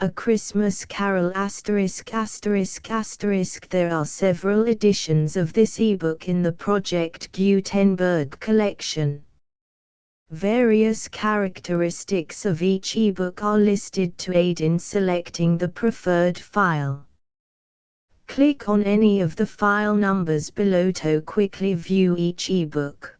A Christmas Carol *******. There are several editions of this ebook in the Project Gutenberg collection. Various characteristics of each ebook are listed to aid in selecting the preferred file. Click on any of the file numbers below to quickly view each ebook.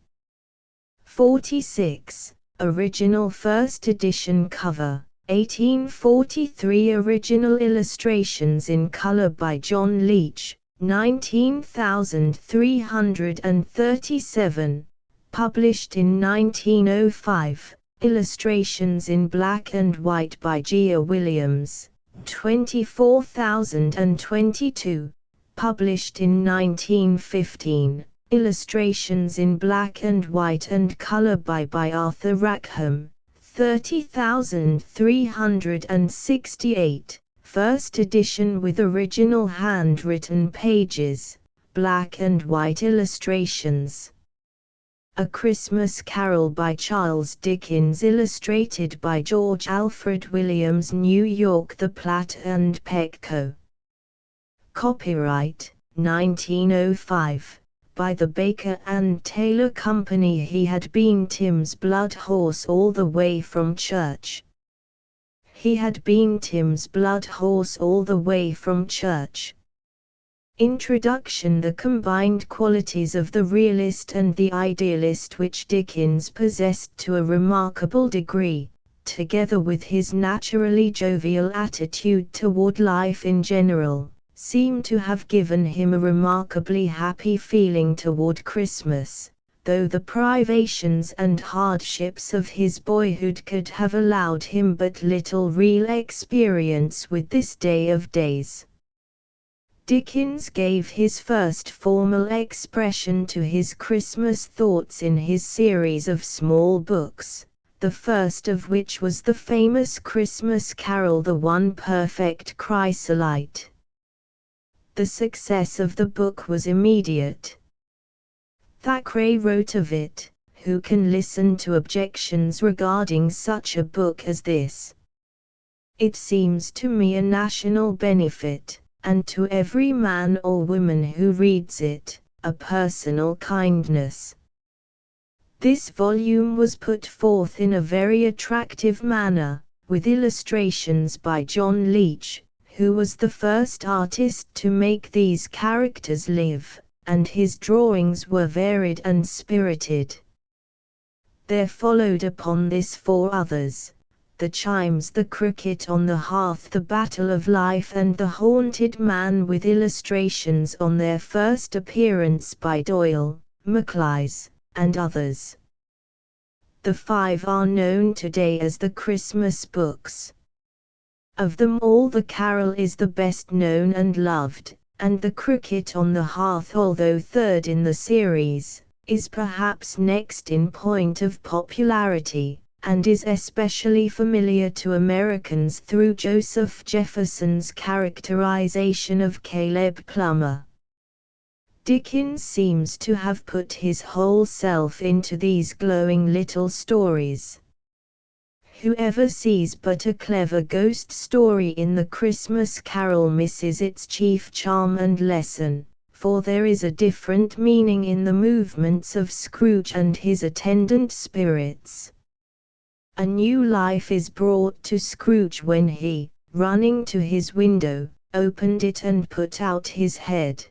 46. Original First Edition Cover, 1843. Original illustrations in color by John Leech, 19337. Published in 1905. Illustrations in black and white by Gia Williams, 24022. Published in 1915. Illustrations in black and white and color by Arthur Rackham, 30368. First edition with original handwritten pages, black and white illustrations. A Christmas Carol by Charles Dickens, illustrated by George Alfred Williams, New York, The Platt and Peck Co. Copyright, 1905. By the Baker and Taylor Company. He had been Tim's blood horse all the way from church. He had been Tim's blood horse all the way from church. Introduction. The combined qualities of the realist and the idealist which Dickens possessed to a remarkable degree, together with his naturally jovial attitude toward life in general, seem to have given him a remarkably happy feeling toward Christmas, though the privations and hardships of his boyhood could have allowed him but little real experience with this day of days. Dickens gave his first formal expression to his Christmas thoughts in his series of small books, the first of which was the famous Christmas Carol, The One Perfect Chrysolite. The success of the book was immediate. Thackeray wrote of it, "Who can listen to objections regarding such a book as this? It seems to me a national benefit, and to every man or woman who reads it, a personal kindness." This volume was put forth in a very attractive manner, with illustrations by John Leech, who was the first artist to make these characters live, and his drawings were varied and spirited. There followed upon this 4 others: The Chimes, The Cricket on the Hearth, The Battle of Life, and The Haunted Man, with illustrations on their first appearance by Doyle, Maclise, and others. The 5 are known today as the Christmas books. Of them all, The Carol is the best known and loved, and The Cricket on the Hearth, although third in the series, is perhaps next in point of popularity, and is especially familiar to Americans through Joseph Jefferson's characterization of Caleb Plummer. Dickens seems to have put his whole self into these glowing little stories. Whoever sees but a clever ghost story in the Christmas Carol misses its chief charm and lesson, for there is a different meaning in the movements of Scrooge and his attendant spirits. A new life is brought to Scrooge when he, running to his window, opened it and put out his head.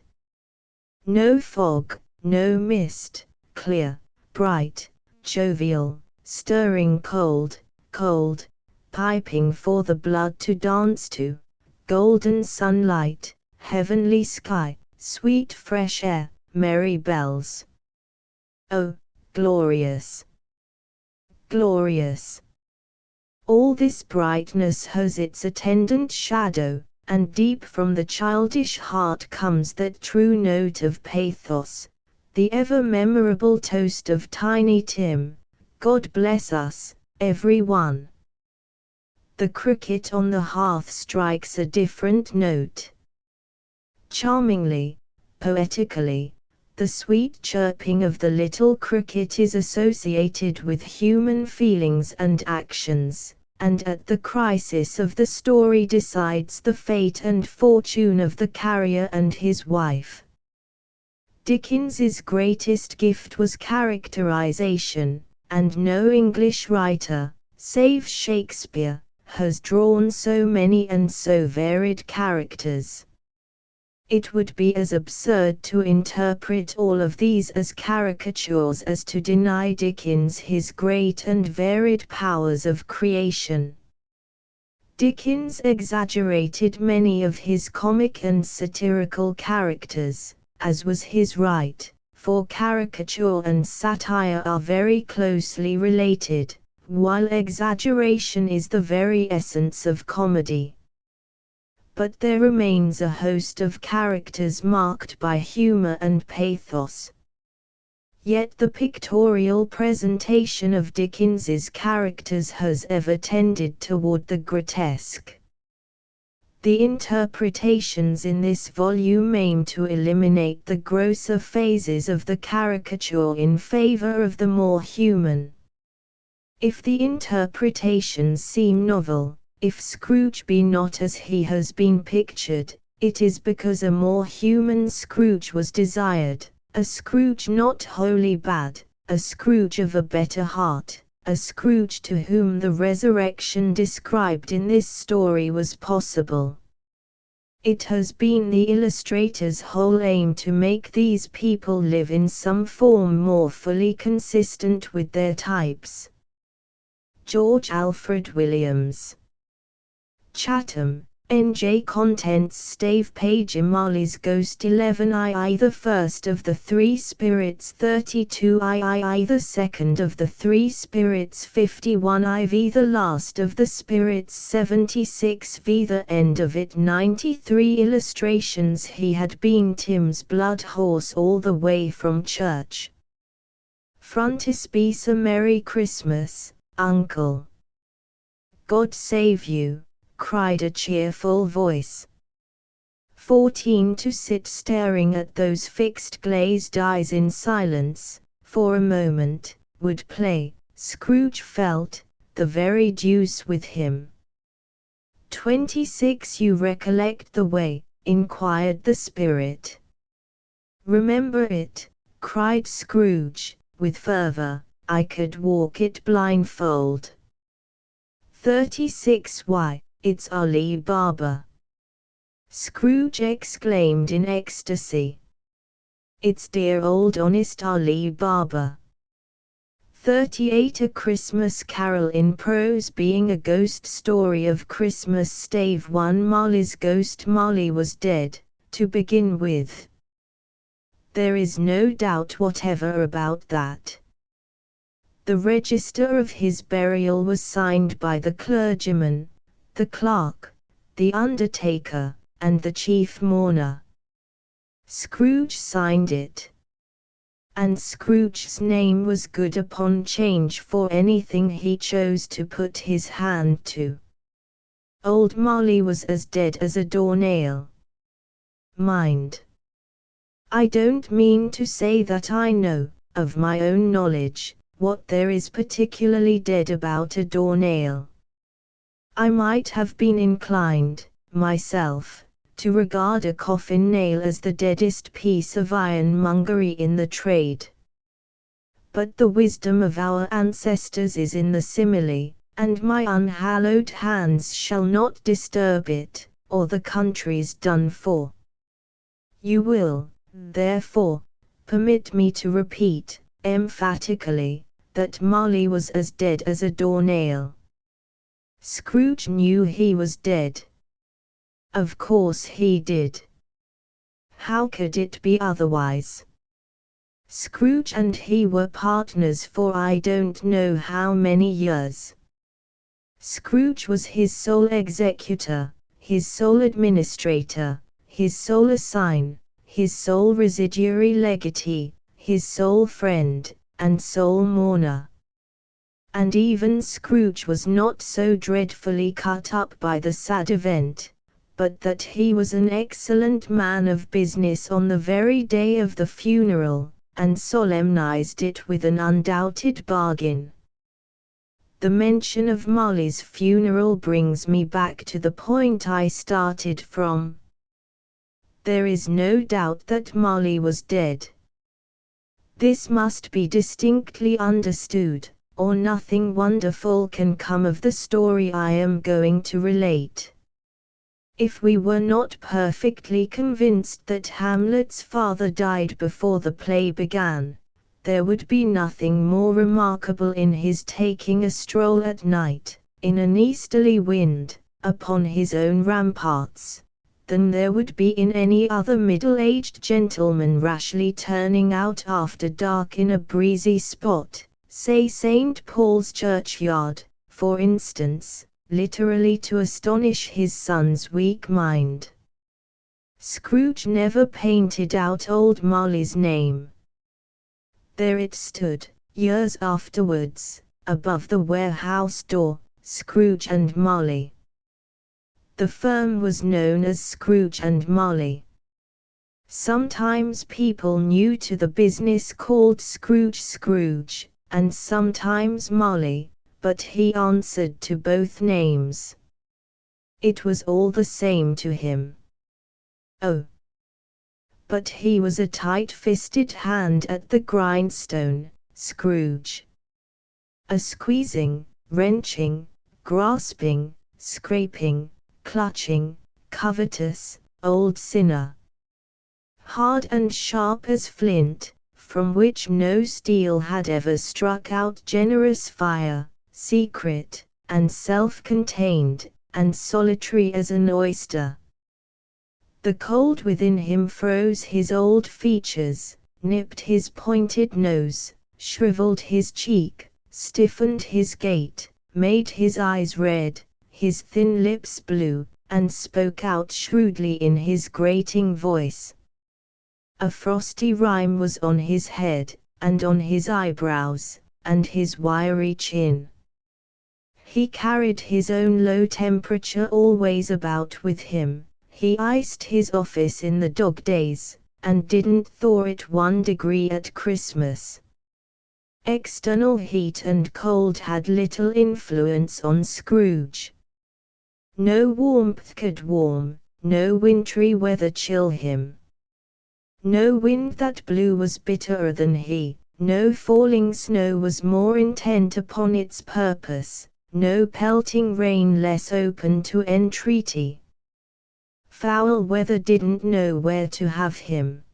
No fog, no mist, clear, bright, jovial, stirring cold, cold, piping for the blood to dance to, golden sunlight, heavenly sky, sweet fresh air, merry bells. Oh, glorious! Glorious! All this brightness has its attendant shadow, and deep from the childish heart comes that true note of pathos, the ever memorable toast of Tiny Tim, "God bless us, every one." The Cricket on the Hearth strikes a different note. Charmingly, poetically, the sweet chirping of the little cricket is associated with human feelings and actions, and at the crisis of the story decides the fate and fortune of the carrier and his wife. Dickens's greatest gift was characterization, and no English writer, save Shakespeare, has drawn so many and so varied characters. It would be as absurd to interpret all of these as caricatures as to deny Dickens his great and varied powers of creation. Dickens exaggerated many of his comic and satirical characters, as was his right, for caricature and satire are very closely related, while exaggeration is the very essence of comedy. But there remains a host of characters marked by humor and pathos. Yet the pictorial presentation of Dickens's characters has ever tended toward the grotesque. The interpretations in this volume aim to eliminate the grosser phases of the caricature in favor of the more human. If the interpretations seem novel, if Scrooge be not as he has been pictured, it is because a more human Scrooge was desired, a Scrooge not wholly bad, a Scrooge of a better heart, a Scrooge to whom the resurrection described in this story was possible. It has been the illustrator's whole aim to make these people live in some form more fully consistent with their types. George Alfred Williams. Chatham, N.J. Contents Stave Page Marley's Ghost 11 the first of the three spirits 32 the second of the three spirits 51 the last of the spirits 76 the end of it 93 illustrations. He had been Tim's blood horse all the way from church. Frontispiece A Merry Christmas, Uncle. God save you, cried a cheerful voice. 14 To sit staring at those fixed glazed eyes in silence, for a moment, would play, Scrooge felt, the very deuce with him. 26 You recollect the way, inquired the spirit. Remember it, cried Scrooge, with fervor, I could walk it blindfold. 36 Why, it's Ali Baba! Scrooge exclaimed in ecstasy. It's dear old honest Ali Baba. 38 A Christmas Carol in prose being a ghost story of Christmas. Stave 1 Marley's Ghost. Marley was dead, to begin with. There is no doubt whatever about that. The register of his burial was signed by the clergyman, the clerk, the undertaker, and the chief mourner. Scrooge signed it. And Scrooge's name was good upon change for anything he chose to put his hand to. Old Marley was as dead as a doornail. Mind. I don't mean to say that I know, of my own knowledge, what there is particularly dead about a doornail. I might have been inclined, myself, to regard a coffin nail as the deadest piece of ironmongery in the trade. But the wisdom of our ancestors is in the simile, and my unhallowed hands shall not disturb it, or the country's done for. You will, therefore, permit me to repeat, emphatically, that Marley was as dead as a doornail. Scrooge knew he was dead. Of course he did. How could it be otherwise? Scrooge and he were partners for I don't know how many years. Scrooge was his sole executor, his sole administrator, his sole assign, his sole residuary legatee, his sole friend, and sole mourner. And even Scrooge was not so dreadfully cut up by the sad event, but that he was an excellent man of business on the very day of the funeral, and solemnized it with an undoubted bargain. The mention of Molly's funeral brings me back to the point I started from. There is no doubt that Molly was dead. This must be distinctly understood, or nothing wonderful can come of the story I am going to relate. If we were not perfectly convinced that Hamlet's father died before the play began, there would be nothing more remarkable in his taking a stroll at night, in an easterly wind, upon his own ramparts, than there would be in any other middle-aged gentleman rashly turning out after dark in a breezy spot, say St. Paul's churchyard, for instance, literally to astonish his son's weak mind. Scrooge never painted out old Molly's name. There it stood, years afterwards, above the warehouse door, Scrooge and Molly. The firm was known as Scrooge and Molly. Sometimes people new to the business called Scrooge, and sometimes Molly, but he answered to both names. It was all the same to him. Oh! But he was a tight-fisted hand at the grindstone, Scrooge. A squeezing, wrenching, grasping, scraping, clutching, covetous, old sinner. Hard and sharp as flint, from which no steel had ever struck out, generous fire, secret, and self-contained, and solitary as an oyster. The cold within him froze his old features, nipped his pointed nose, shriveled his cheek, stiffened his gait, made his eyes red, his thin lips blue, and spoke out shrewdly in his grating voice. A frosty rime was on his head, and on his eyebrows, and his wiry chin. He carried his own low temperature always about with him. He iced his office in the dog days, and didn't thaw it 1 degree at Christmas. External heat and cold had little influence on Scrooge. No warmth could warm, no wintry weather chill him. No wind that blew was bitterer than he, no falling snow was more intent upon its purpose, no pelting rain less open to entreaty. Foul weather didn't know where to have him.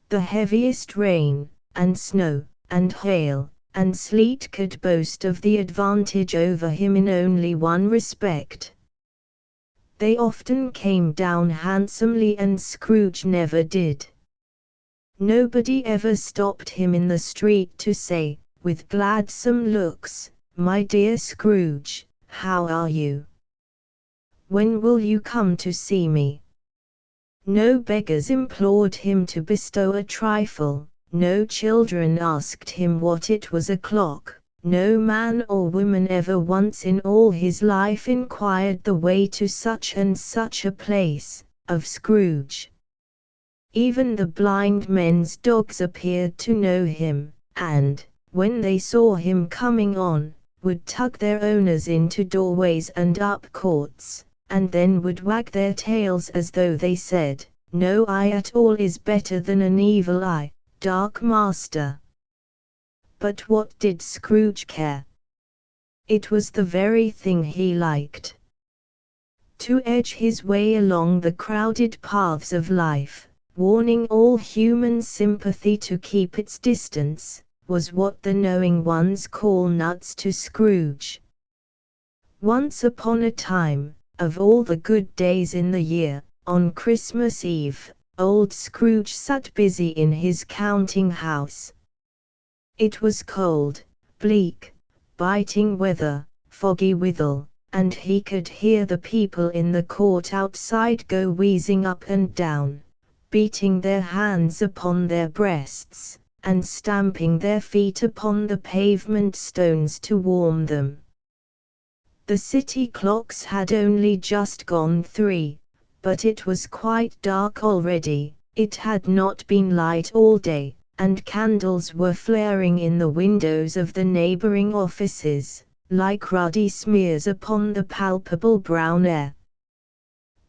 The heaviest rain, and snow, and hail, and sleet could boast of the advantage over him in only one respect. They often came down handsomely, and Scrooge never did. Nobody ever stopped him in the street to say, with gladsome looks, "My dear Scrooge, how are you? When will you come to see me?" No beggars implored him to bestow a trifle, no children asked him what it was o'clock, no man or woman ever once in all his life inquired the way to such and such a place, of Scrooge. Even the blind men's dogs appeared to know him, and, when they saw him coming on, would tug their owners into doorways and up courts, and then would wag their tails as though they said, "No eye at all is better than an evil eye, dark master." But what did Scrooge care? It was the very thing he liked. To edge his way along the crowded paths of life, warning all human sympathy to keep its distance, was what the knowing ones call nuts to Scrooge. Once upon a time, of all the good days in the year, on Christmas Eve, old Scrooge sat busy in his counting house. It was cold, bleak, biting weather, foggy withal, and he could hear the people in the court outside go wheezing up and down, beating their hands upon their breasts, and stamping their feet upon the pavement stones to warm them. The city clocks had only just gone 3, but it was quite dark already. It had not been light all day, and candles were flaring in the windows of the neighboring offices, like ruddy smears upon the palpable brown air.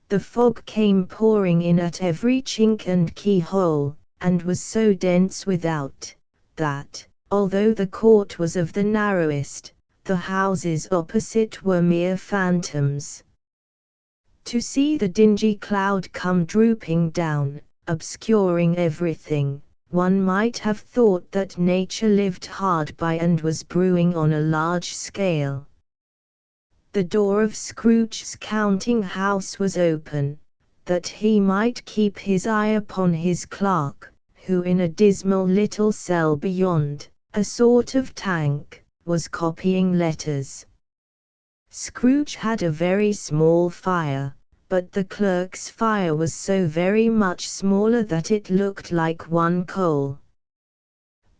The fog came pouring in at every chink and keyhole, and was so dense without, that, although the court was of the narrowest, the houses opposite were mere phantoms. To see the dingy cloud come drooping down, obscuring everything, one might have thought that nature lived hard by and was brewing on a large scale. The door of Scrooge's counting-house was open, that he might keep his eye upon his clerk, who in a dismal little cell beyond, a sort of tank, was copying letters. Scrooge had a very small fire, but the clerk's fire was so very much smaller that it looked like one coal.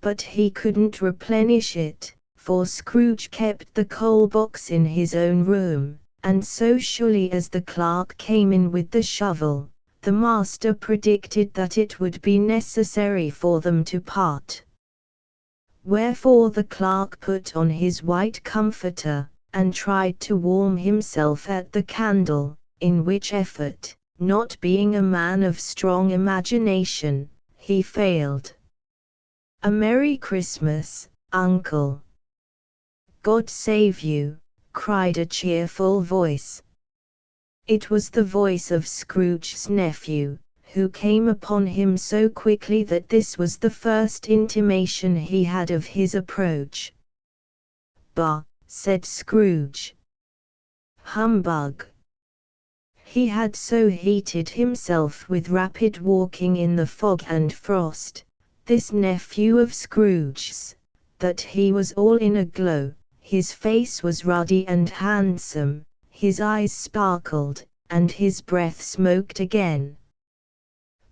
But he couldn't replenish it, for Scrooge kept the coal box in his own room, and so surely as the clerk came in with the shovel, the master predicted that it would be necessary for them to part. Wherefore the clerk put on his white comforter, and tried to warm himself at the candle, in which effort, not being a man of strong imagination, he failed. "A Merry Christmas, Uncle." "God save you," cried a cheerful voice. It was the voice of Scrooge's nephew, who came upon him so quickly that this was the first intimation he had of his approach. "Bah!" said Scrooge. "Humbug!" He had so heated himself with rapid walking in the fog and frost, this nephew of Scrooge's, that he was all in a glow, his face was ruddy and handsome, his eyes sparkled, and his breath smoked again.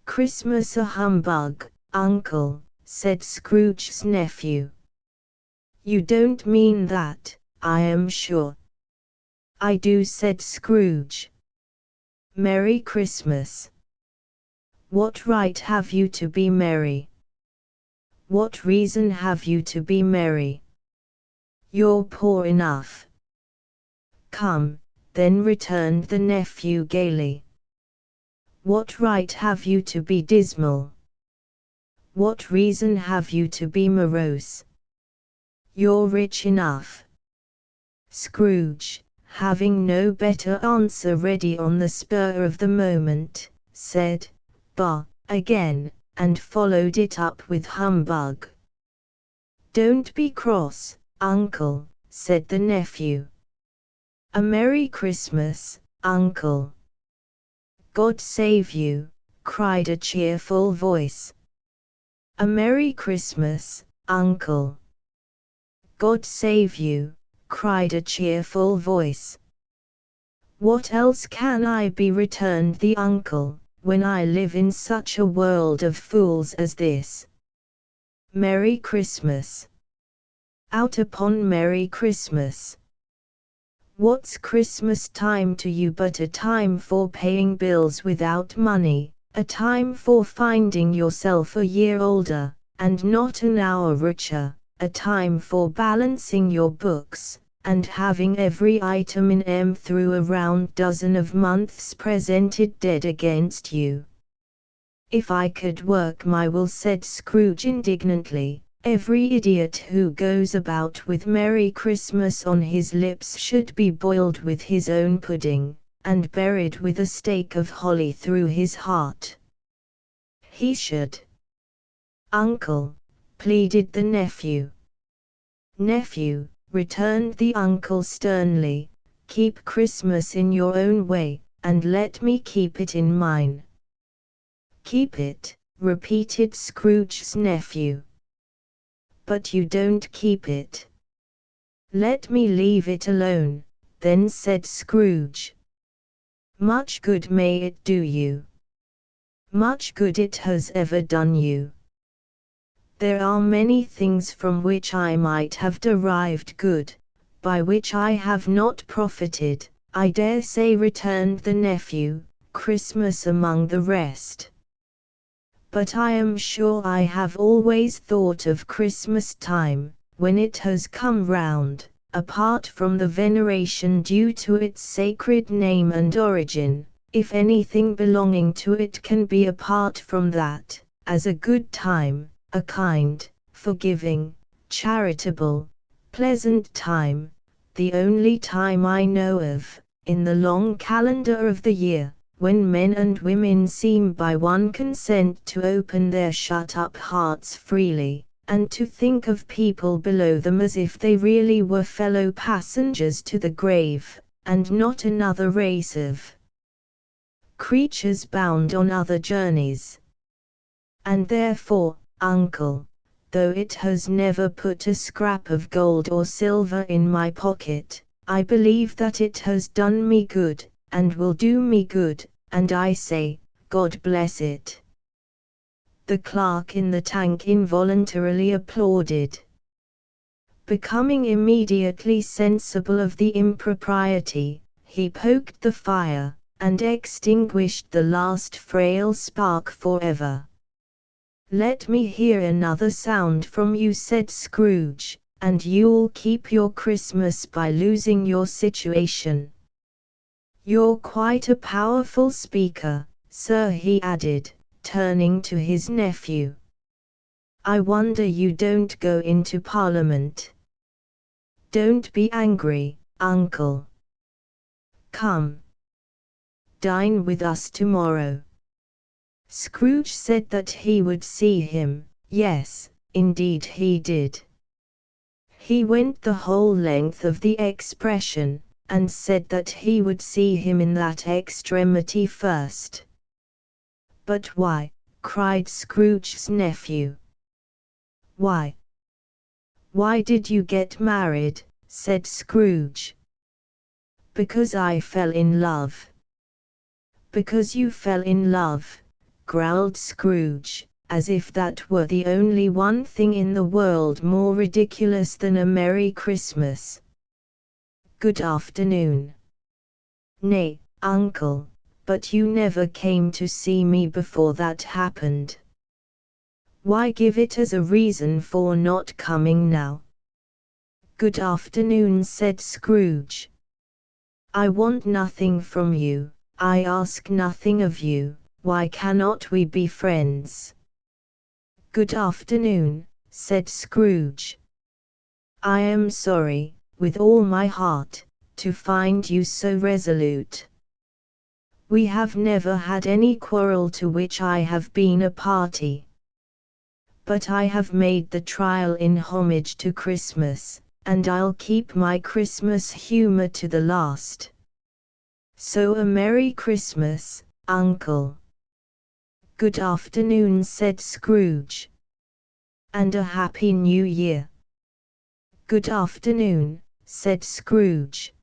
"Christmas a humbug, Uncle," said Scrooge's nephew. "You don't mean that, I am sure." "I do," said Scrooge. "Merry Christmas." "What right have you to be merry? What reason have you to be merry? You're poor enough." "Come, then," returned the nephew gaily. "What right have you to be dismal? What reason have you to be morose? You're rich enough." Scrooge, having no better answer ready on the spur of the moment, said, "Bah!" again, and followed it up with humbug. "Don't be cross, Uncle," said the nephew. "A Merry Christmas, Uncle." "God save you," cried a cheerful voice. "A Merry Christmas, Uncle." "God save you," cried a cheerful voice. "What else can I be?" returned the uncle, "when I live in such a world of fools as this? Merry Christmas. Out upon Merry Christmas. What's Christmas time to you but a time for paying bills without money, a time for finding yourself a year older, and not an hour richer, a time for balancing your books, and having every item in M through a round dozen of months presented dead against you?" "If I could work my will," said Scrooge indignantly, "every idiot who goes about with Merry Christmas on his lips should be boiled with his own pudding, and buried with a stake of holly through his heart. He should." "Uncle," pleaded the nephew. "Nephew," returned the uncle sternly, "keep Christmas in your own way, and let me keep it in mine." "Keep it," repeated Scrooge's nephew. "But you don't keep it." "Let me leave it alone, then," said Scrooge. "Much good may it do you. Much good it has ever done you." "There are many things from which I might have derived good, by which I have not profited, I dare say," returned the nephew, "Christmas among the rest. But I am sure I have always thought of Christmas time, when it has come round, apart from the veneration due to its sacred name and origin, if anything belonging to it can be apart from that, as a good time, a kind, forgiving, charitable, pleasant time, the only time I know of, in the long calendar of the year, when men and women seem by one consent to open their shut-up hearts freely, and to think of people below them as if they really were fellow passengers to the grave, and not another race of creatures bound on other journeys. And therefore, uncle, though it has never put a scrap of gold or silver in my pocket, I believe that it has done me good, and will do me good, and I say, God bless it. The clerk in the tank involuntarily applauded. Becoming immediately sensible of the impropriety, he poked the fire, and extinguished the last frail spark forever. "Let me hear another sound from you," said Scrooge, "and you'll keep your Christmas by losing your situation. You're quite a powerful speaker, sir," he added, turning to his nephew. "I wonder you don't go into Parliament. Don't be angry, uncle. Come. Dine with us tomorrow." Scrooge said that he would see him. Yes, indeed he did. He went the whole length of the expression, and said that he would see him in that extremity first. "But why?" cried Scrooge's nephew. "Why? Why did you get married?" said Scrooge. "Because I fell in love." "Because you fell in love," growled Scrooge, as if that were the only one thing in the world more ridiculous than a Merry Christmas. "Good afternoon." "Nay, uncle, but you never came to see me before that happened. Why give it as a reason for not coming now?" "Good afternoon," said Scrooge. "I want nothing from you, I ask nothing of you, why cannot we be friends?" "Good afternoon," said Scrooge. "I am sorry, with all my heart, to find you so resolute. We have never had any quarrel to which I have been a party. But I have made the trial in homage to Christmas, and I'll keep my Christmas humor to the last. So a Merry Christmas, uncle." "Good afternoon," said Scrooge. "And a Happy New Year." "Good afternoon," said Scrooge.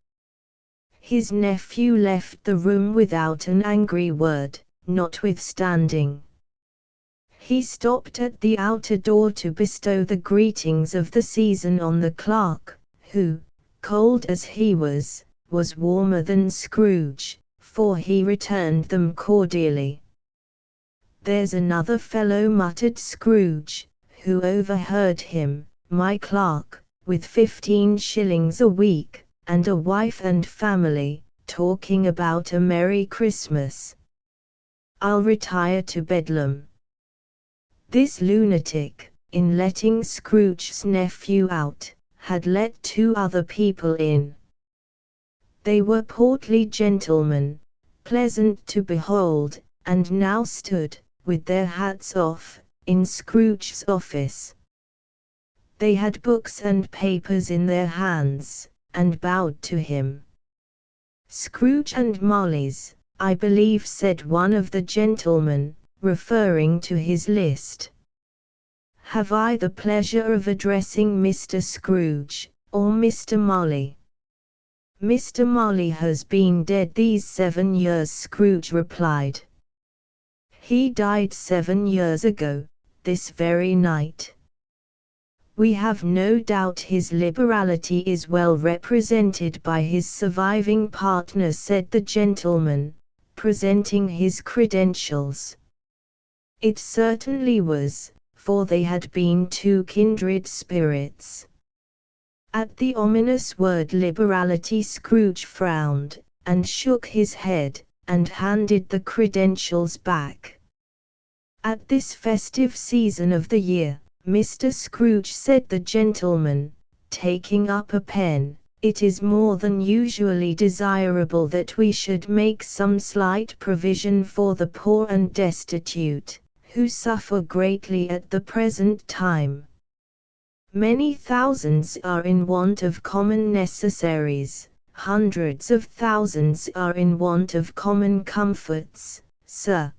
His nephew left the room without an angry word, notwithstanding. He stopped at the outer door to bestow the greetings of the season on the clerk, who, cold as he was warmer than Scrooge, for he returned them cordially. "There's another fellow," muttered Scrooge, who overheard him, "my clerk, with 15 shillings a week, and a wife and family, talking about a Merry Christmas. I'll retire to Bedlam." This lunatic, in letting Scrooge's nephew out, had let 2 other people in. They were portly gentlemen, pleasant to behold, and now stood, with their hats off, in Scrooge's office. They had books and papers in their hands, and bowed to him. "Scrooge and Molly's, I believe," said one of the gentlemen, referring to his list. "Have I the pleasure of addressing Mr. Scrooge, or Mr. Molly?" "Mr. Molly has been dead these 7 years," Scrooge replied. "He died 7 years ago, this very night." "We have no doubt his liberality is well represented by his surviving partner," said the gentleman, presenting his credentials. It certainly was, for they had been 2 kindred spirits. At the ominous word liberality, Scrooge frowned, and shook his head, and handed the credentials back. At this festive season of the year, Mr. Scrooge, said the gentleman, taking up a pen, it is more than usually desirable that we should make some slight provision for the poor and destitute, who suffer greatly at the present time. Many thousands are in want of common necessaries, hundreds of thousands are in want of common comforts, sir.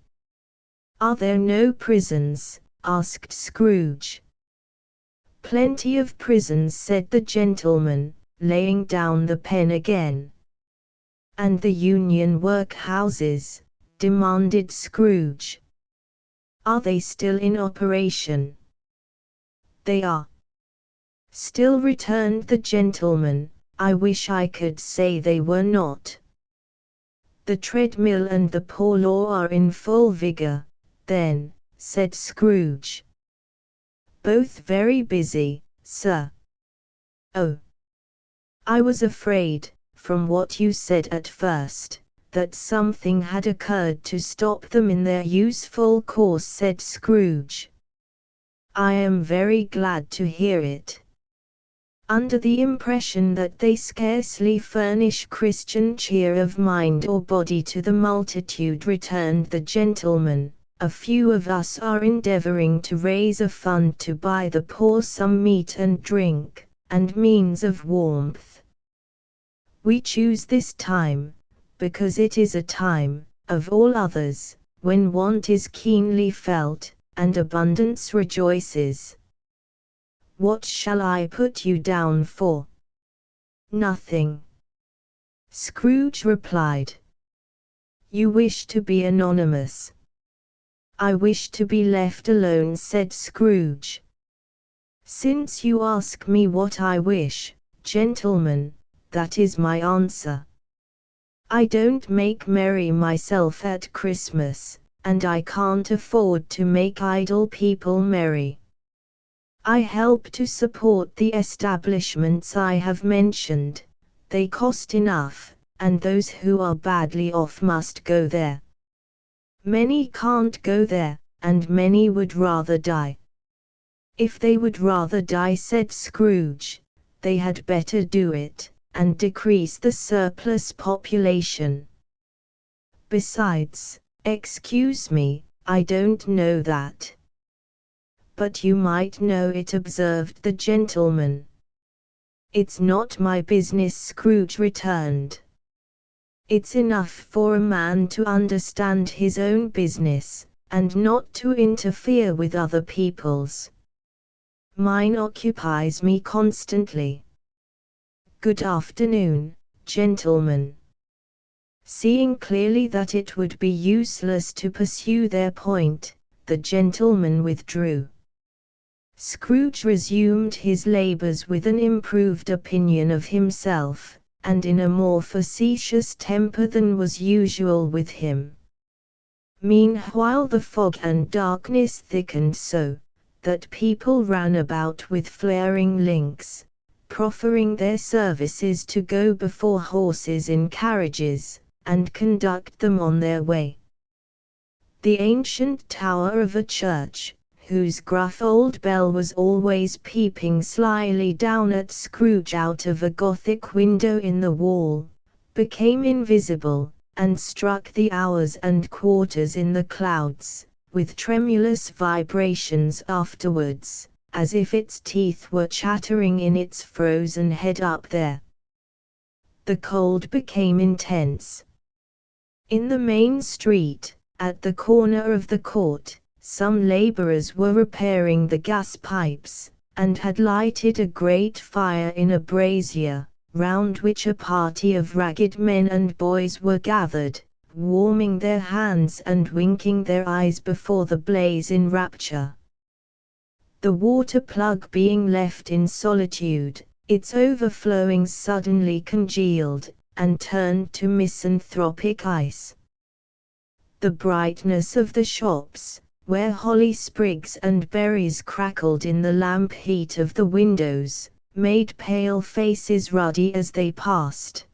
Are there no prisons? Asked Scrooge. Plenty of prisons, said the gentleman, laying down the pen again. And the union workhouses? Demanded Scrooge. Are they still in operation? They are. Still, returned the gentleman. I wish I could say they were not. The treadmill and the poor law are in full vigor, then, said Scrooge. Both very busy, sir. Oh! I was afraid, from what you said at first, that something had occurred to stop them in their useful course, said Scrooge. I am very glad to hear it. Under the impression that they scarcely furnish Christian cheer of mind or body to the multitude, returned the gentleman, a few of us are endeavoring to raise a fund to buy the poor some meat and drink, and means of warmth. We choose this time, because it is a time, of all others, when want is keenly felt, and abundance rejoices. What shall I put you down for? Nothing, Scrooge replied. You wish to be anonymous. I wish to be left alone, said Scrooge. Since you ask me what I wish, gentlemen, that is my answer. I don't make merry myself at Christmas, and I can't afford to make idle people merry. I help to support the establishments I have mentioned. They cost enough, and those who are badly off must go there. Many can't go there, and many would rather die. If they would rather die, said Scrooge, they had better do it, and decrease the surplus population. Besides, excuse me, I don't know that. But you might know it, observed the gentleman. It's not my business, Scrooge returned. It's enough for a man to understand his own business, and not to interfere with other people's. Mine occupies me constantly. Good afternoon, gentlemen. Seeing clearly that it would be useless to pursue their point, the gentleman withdrew. Scrooge resumed his labors with an improved opinion of himself, and in a more facetious temper than was usual with him. Meanwhile the fog and darkness thickened so, that people ran about with flaring links, proffering their services to go before horses in carriages, and conduct them on their way. The ancient tower of a church, whose gruff old bell was always peeping slyly down at Scrooge out of a Gothic window in the wall, became invisible, and struck the hours and quarters in the clouds, with tremulous vibrations afterwards, as if its teeth were chattering in its frozen head up there. The cold became intense. In the main street, at the corner of the court, some laborers were repairing the gas pipes, and had lighted a great fire in a brazier, round which a party of ragged men and boys were gathered, warming their hands and winking their eyes before the blaze in rapture. The water plug being left in solitude, its overflowings suddenly congealed, and turned to misanthropic ice. The brightness of the shops, where holly sprigs and berries crackled in the lamp heat of the windows, made pale faces ruddy as they passed.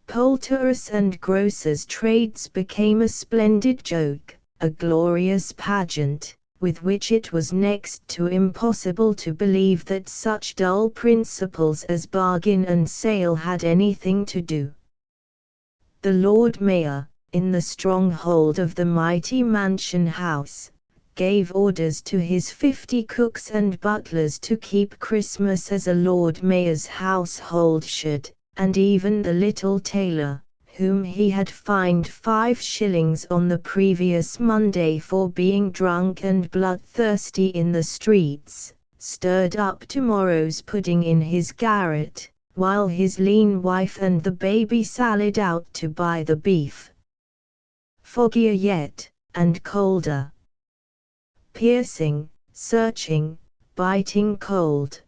Poulterers' and grocers' trades became a splendid joke, a glorious pageant, with which it was next to impossible to believe that such dull principles as bargain and sale had anything to do. The Lord Mayor, in the stronghold of the mighty mansion house, gave orders to his 50 cooks and butlers to keep Christmas as a Lord Mayor's household should, and even the little tailor, whom he had fined 5 shillings on the previous Monday for being drunk and bloodthirsty in the streets, stirred up tomorrow's pudding in his garret, while his lean wife and the baby sallied out to buy the beef. Foggier yet, and colder. Piercing, searching, biting cold.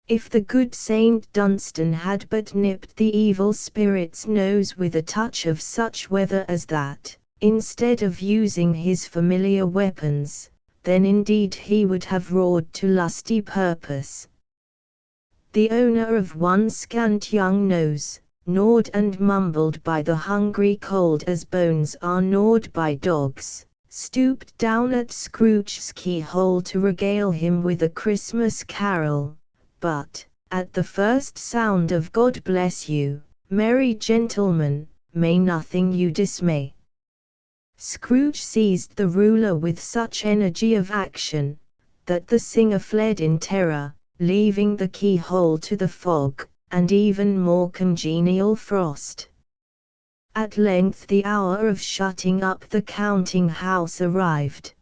If the good Saint Dunstan had but nipped the evil spirit's nose with a touch of such weather as that, instead of using his familiar weapons, then indeed he would have roared to lusty purpose. The owner of one scant young nose, gnawed and mumbled by the hungry cold as bones are gnawed by dogs, stooped down at Scrooge's keyhole to regale him with a Christmas carol, but, at the first sound of God bless you, merry gentlemen, may nothing you dismay, Scrooge seized the ruler with such energy of action, that the singer fled in terror, leaving the keyhole to the fog, and even more congenial frost. At length the hour of shutting up the counting-house arrived.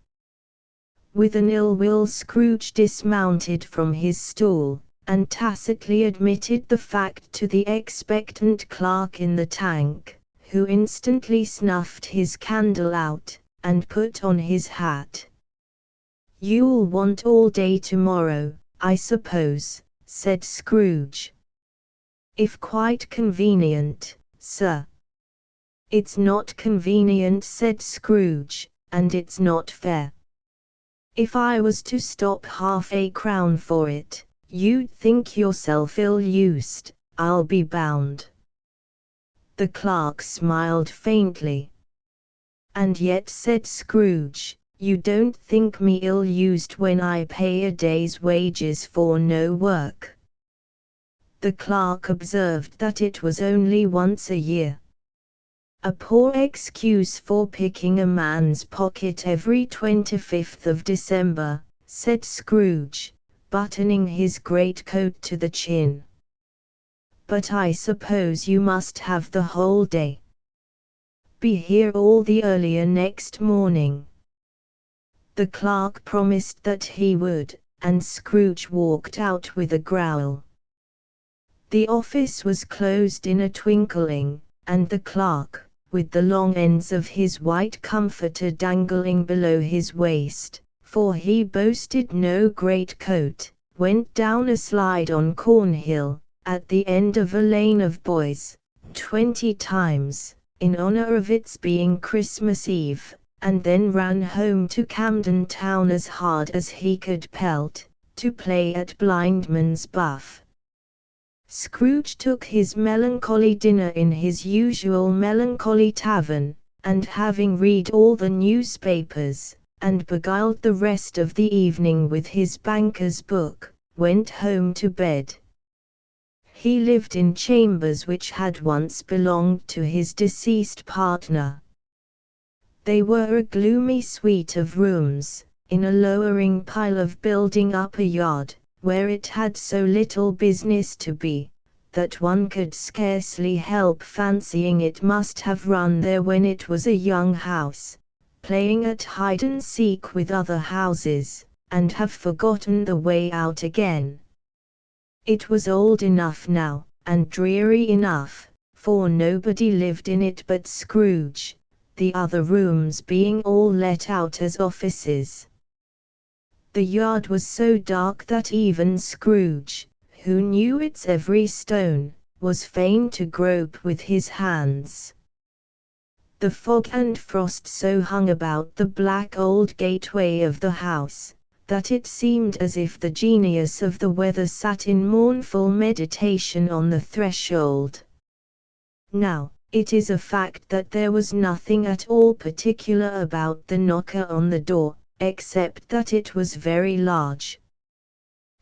With an ill will Scrooge dismounted from his stool, and tacitly admitted the fact to the expectant clerk in the tank, who instantly snuffed his candle out, and put on his hat. "You'll want all day tomorrow, I suppose," said Scrooge. "If quite convenient, sir." "It's not convenient," said Scrooge, "and it's not fair. If I was to stop £half-a-crown for it, you'd think yourself ill-used, I'll be bound." The clerk smiled faintly. "And yet," said Scrooge, "you don't think me ill-used when I pay a day's wages for no work." The clerk observed that it was only once a year. "A poor excuse for picking a man's pocket every 25th of December," said Scrooge, buttoning his greatcoat to the chin. "But I suppose you must have the whole day. Be here all the earlier next morning." The clerk promised that he would, and Scrooge walked out with a growl. The office was closed in a twinkling, and the clerk, with the long ends of his white comforter dangling below his waist, for he boasted no great coat, went down a slide on Cornhill, at the end of a lane of boys, 20 times, in honor of its being Christmas Eve, and then ran home to Camden Town as hard as he could pelt, to play at blindman's buff. Scrooge took his melancholy dinner in his usual melancholy tavern, and having read all the newspapers, and beguiled the rest of the evening with his banker's book, went home to bed. He lived in chambers which had once belonged to his deceased partner. They were a gloomy suite of rooms, in a lowering pile of building up a yard, where it had so little business to be, that one could scarcely help fancying it must have run there when it was a young house, playing at hide-and-seek with other houses, and have forgotten the way out again. It was old enough now, and dreary enough, for nobody lived in it but Scrooge, the other rooms being all let out as offices. The yard was so dark that even Scrooge, who knew its every stone, was fain to grope with his hands. The fog and frost so hung about the black old gateway of the house, that it seemed as if the genius of the weather sat in mournful meditation on the threshold. Now, it is a fact that there was nothing at all particular about the knocker on the door, except that it was very large.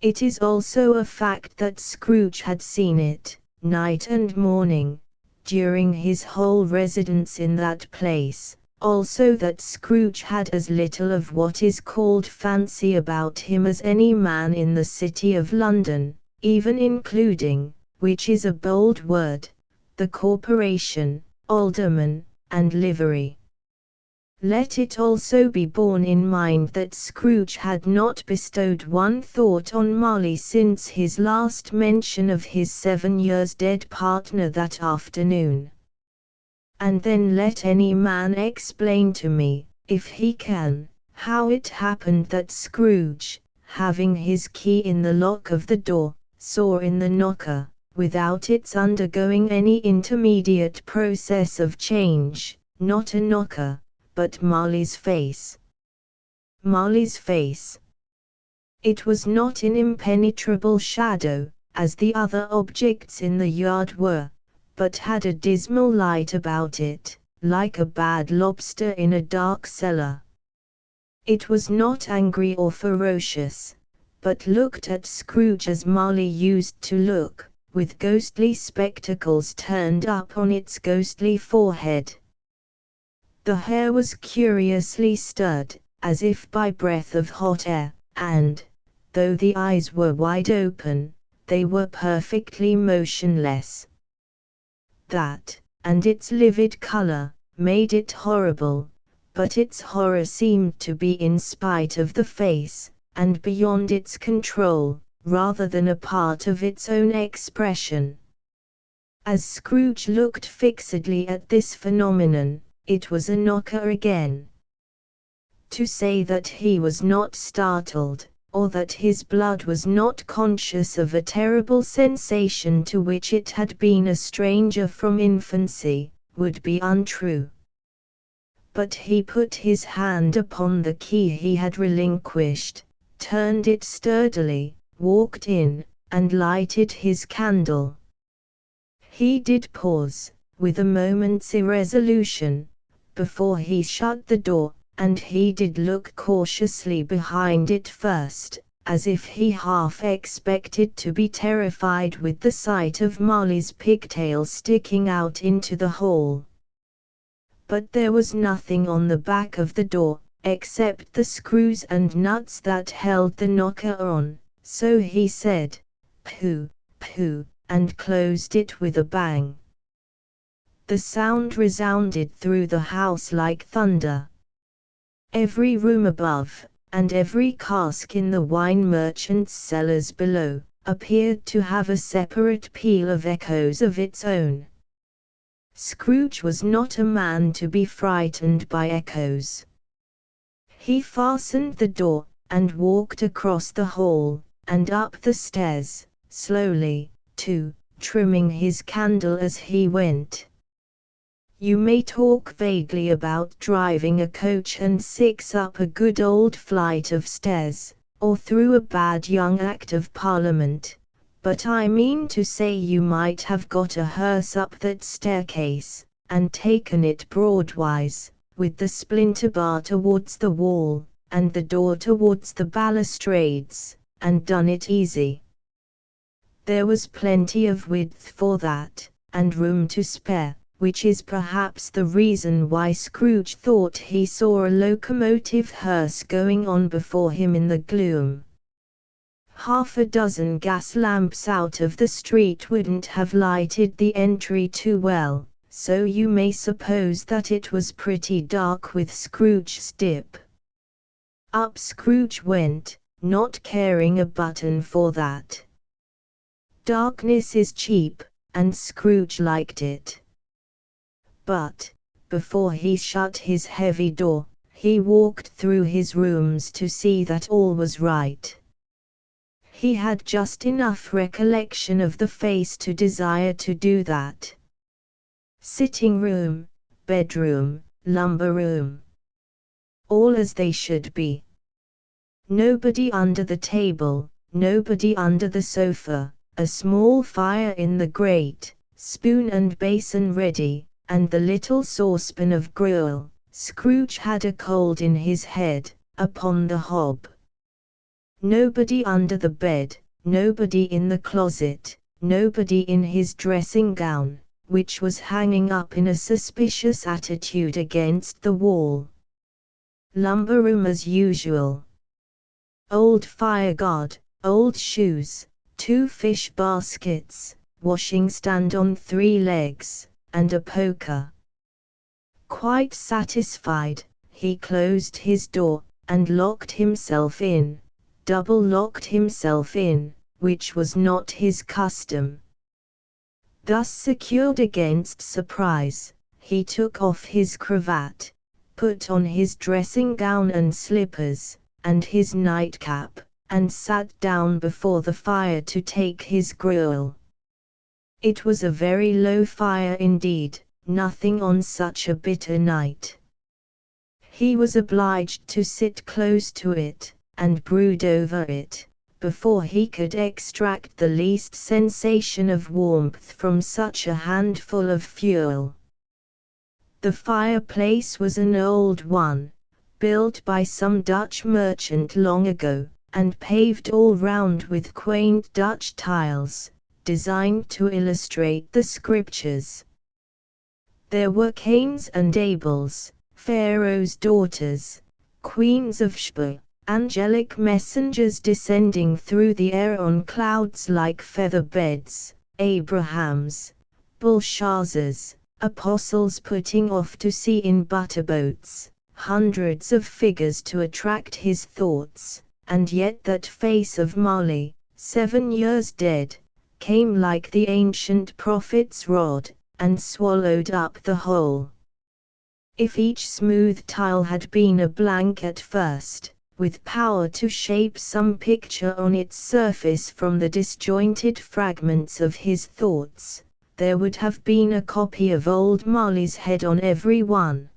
It is also a fact that Scrooge had seen it, night and morning, during his whole residence in that place, also that Scrooge had as little of what is called fancy about him as any man in the City of London, even including, which is a bold word, the corporation, alderman, and livery. Let it also be borne in mind that Scrooge had not bestowed one thought on Marley since his last mention of his 7 years dead partner that afternoon. And then let any man explain to me, if he can, how it happened that Scrooge, having his key in the lock of the door, saw in the knocker, without its undergoing any intermediate process of change, not a knocker, but Marley's face. Marley's face. It was not in impenetrable shadow, as the other objects in the yard were, but had a dismal light about it, like a bad lobster in a dark cellar. It was not angry or ferocious, but looked at Scrooge as Marley used to look, with ghostly spectacles turned up on its ghostly forehead. The hair was curiously stirred, as if by breath of hot air, and, though the eyes were wide open, they were perfectly motionless. That, and its livid color, made it horrible, but its horror seemed to be in spite of the face, and beyond its control, rather than a part of its own expression. As Scrooge looked fixedly at this phenomenon, it was a knocker again. To say that he was not startled, or that his blood was not conscious of a terrible sensation to which it had been a stranger from infancy, would be untrue. But he put his hand upon the key he had relinquished, turned it sturdily, walked in, and lighted his candle. He did pause, with a moment's irresolution, before he shut the door, and he did look cautiously behind it first, as if he half expected to be terrified with the sight of Marley's pigtails sticking out into the hall. But there was nothing on the back of the door, except the screws and nuts that held the knocker on, so he said, "Pooh, pooh," and closed it with a bang. The sound resounded through the house like thunder. Every room above, and every cask in the wine merchant's cellars below, appeared to have a separate peal of echoes of its own. Scrooge was not a man to be frightened by echoes. He fastened the door, and walked across the hall, and up the stairs, slowly, too, trimming his candle as he went. You may talk vaguely about driving a coach and six up a good old flight of stairs, or through a bad young Act of Parliament, but I mean to say you might have got a hearse up that staircase, and taken it broadwise, with the splinter bar towards the wall, and the door towards the balustrades, and done it easy. There was plenty of width for that, and room to spare, which is perhaps the reason why Scrooge thought he saw a locomotive hearse going on before him in the gloom. Half a dozen gas lamps out of the street wouldn't have lighted the entry too well, so you may suppose that it was pretty dark with Scrooge's dip. Up Scrooge went, not caring a button for that. Darkness is cheap, and Scrooge liked it. But, before he shut his heavy door, he walked through his rooms to see that all was right. He had just enough recollection of the face to desire to do that. Sitting room, bedroom, lumber room. All as they should be. Nobody under the table, nobody under the sofa, a small fire in the grate, spoon and basin ready, and the little saucepan of gruel. Scrooge had a cold in his head, upon the hob. Nobody under the bed, nobody in the closet, nobody in his dressing gown, which was hanging up in a suspicious attitude against the wall. Lumber room as usual. Old fire guard, old shoes, 2 fish baskets, washing stand on 3 legs, and a poker. Quite satisfied, he closed his door, and locked himself in, double-locked himself in, which was not his custom. Thus secured against surprise, he took off his cravat, put on his dressing gown and slippers, and his nightcap, and sat down before the fire to take his gruel. It was a very low fire indeed, nothing on such a bitter night. He was obliged to sit close to it, and brood over it, before he could extract the least sensation of warmth from such a handful of fuel. The fireplace was an old one, built by some Dutch merchant long ago, and paved all round with quaint Dutch tiles, designed to illustrate the scriptures. There were Cains and Abels, Pharaoh's daughters, queens of Sheba, angelic messengers descending through the air on clouds like feather beds, Abrahams, Belshazzars, apostles putting off to sea in butterboats, hundreds of figures to attract his thoughts, and yet that face of Marley, 7 years dead, came like the ancient prophet's rod, and swallowed up the whole. If each smooth tile had been a blank at first, with power to shape some picture on its surface from the disjointed fragments of his thoughts, there would have been a copy of old Marley's head on every one.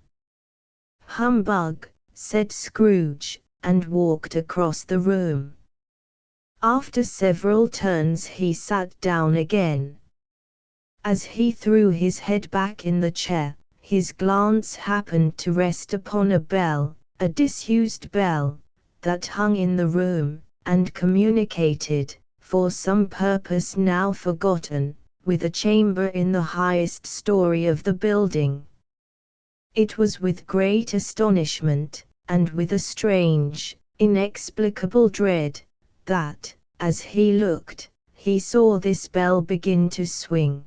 "Humbug," said Scrooge, and walked across the room. After several turns he sat down again. As he threw his head back in the chair, his glance happened to rest upon a bell, a disused bell, that hung in the room, and communicated, for some purpose now forgotten, with a chamber in the highest story of the building. It was with great astonishment, and with a strange, inexplicable dread, that, as he looked, he saw this bell begin to swing.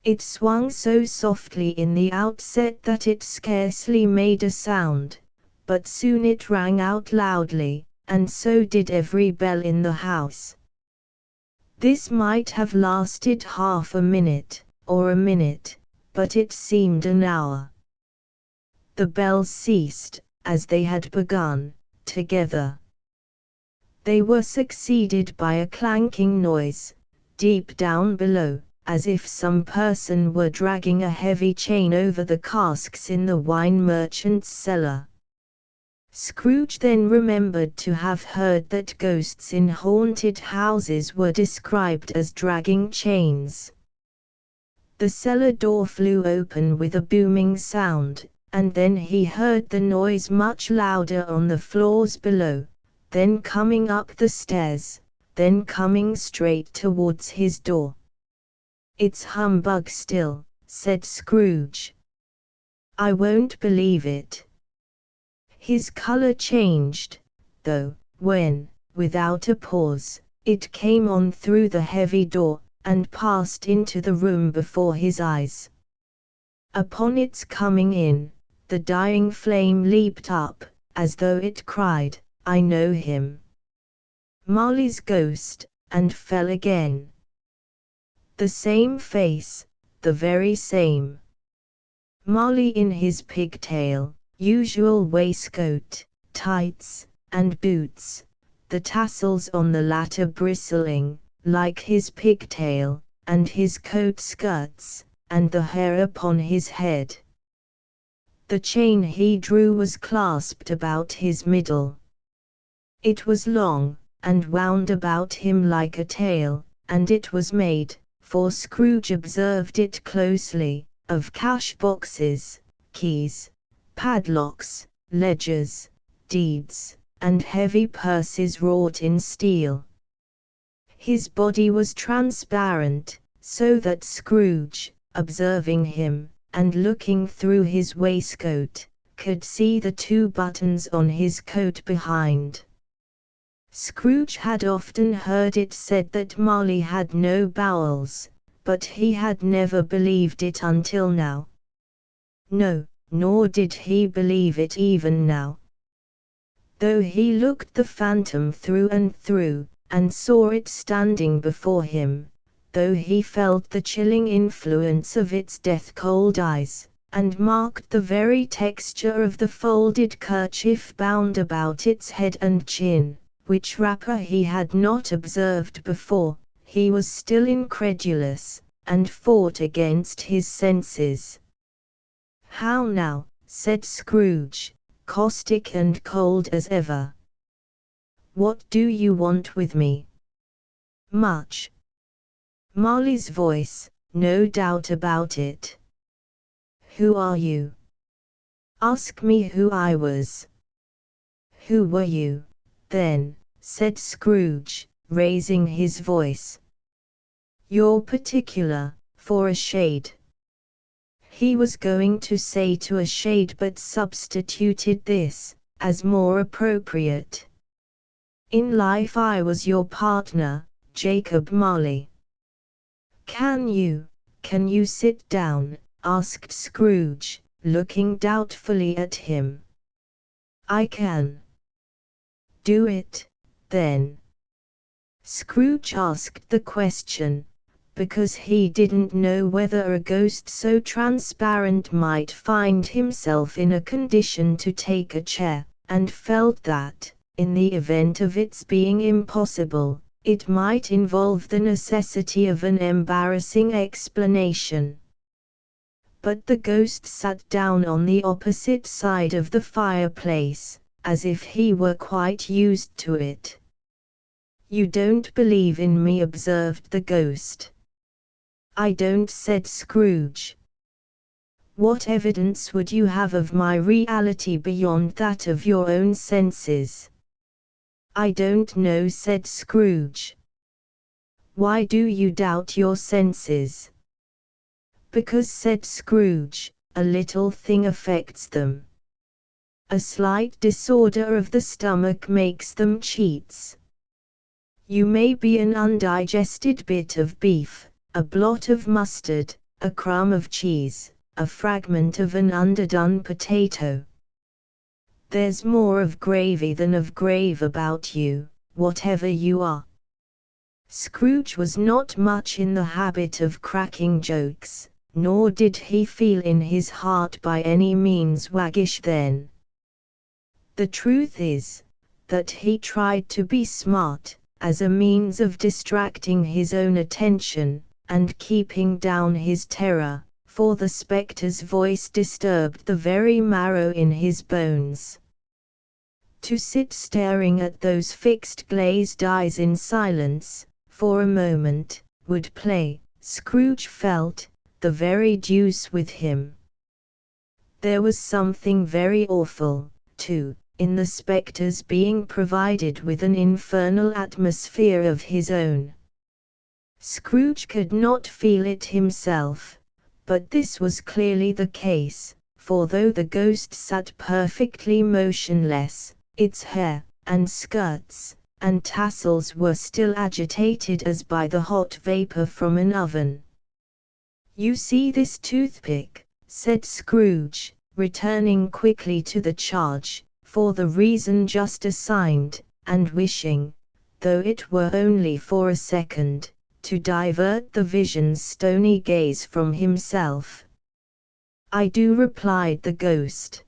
It swung so softly in the outset that it scarcely made a sound, but soon it rang out loudly, and so did every bell in the house. This might have lasted half a minute, or a minute, but it seemed an hour. The bells ceased, as they had begun, together. They were succeeded by a clanking noise, deep down below, as if some person were dragging a heavy chain over the casks in the wine merchant's cellar. Scrooge then remembered to have heard that ghosts in haunted houses were described as dragging chains. The cellar door flew open with a booming sound, and then he heard the noise much louder on the floors below, then coming up the stairs, then coming straight towards his door. "It's humbug still," said Scrooge. "I won't believe it." His color changed, though, when, without a pause, it came on through the heavy door, and passed into the room before his eyes. Upon its coming in, the dying flame leaped up, as though it cried, "I know him." Marley's ghost, and fell again. The same face, the very same. Marley in his pigtail, usual waistcoat, tights, and boots, the tassels on the latter bristling, like his pigtail, and his coat skirts, and the hair upon his head. The chain he drew was clasped about his middle. It was long, and wound about him like a tail, and it was made, for Scrooge observed it closely, of cash boxes, keys, padlocks, ledgers, deeds, and heavy purses wrought in steel. His body was transparent, so that Scrooge, observing him, and looking through his waistcoat, could see the 2 buttons on his coat behind. Scrooge had often heard it said that Marley had no bowels, but he had never believed it until now. No, nor did he believe it even now. Though he looked the phantom through and through, and saw it standing before him, though he felt the chilling influence of its death-cold eyes, and marked the very texture of the folded kerchief bound about its head and chin, which wrapper he had not observed before, he was still incredulous, and fought against his senses. "How now?" said Scrooge, caustic and cold as ever. "What do you want with me?" "Much." Marley's voice, no doubt about it. "Who are you?" "Ask me who I was." "Who were you, then?" said Scrooge, raising his voice. "You're particular, for a shade." He was going to say to a shade, but substituted this, as more appropriate. "In life I was your partner, Jacob Marley." Can you sit down?" asked Scrooge, looking doubtfully at him. "I can." "Do it, then." Scrooge asked the question, because he didn't know whether a ghost so transparent might find himself in a condition to take a chair, and felt that, in the event of its being impossible, it might involve the necessity of an embarrassing explanation. But the ghost sat down on the opposite side of the fireplace, as if he were quite used to it. "You don't believe in me," observed the ghost. "I don't," said Scrooge. "What evidence would you have of my reality beyond that of your own senses?" "I don't know," said Scrooge. "Why do you doubt your senses?" "Because," said Scrooge, "a little thing affects them. A slight disorder of the stomach makes them cheats. You may be an undigested bit of beef, a blot of mustard, a crumb of cheese, a fragment of an underdone potato. There's more of gravy than of grave about you, whatever you are." Scrooge was not much in the habit of cracking jokes, nor did he feel in his heart by any means waggish then. The truth is, that he tried to be smart, as a means of distracting his own attention, and keeping down his terror, for the spectre's voice disturbed the very marrow in his bones. To sit staring at those fixed glazed eyes in silence, for a moment, would play, Scrooge felt, the very deuce with him. There was something very awful, too, in the spectre's being provided with an infernal atmosphere of his own. Scrooge could not feel it himself, but this was clearly the case, for though the ghost sat perfectly motionless, its hair, and skirts, and tassels were still agitated as by the hot vapor from an oven. "You see this toothpick?" said Scrooge, returning quickly to the charge, for the reason just assigned, and wishing, though it were only for a second, to divert the vision's stony gaze from himself. "I do," replied the ghost.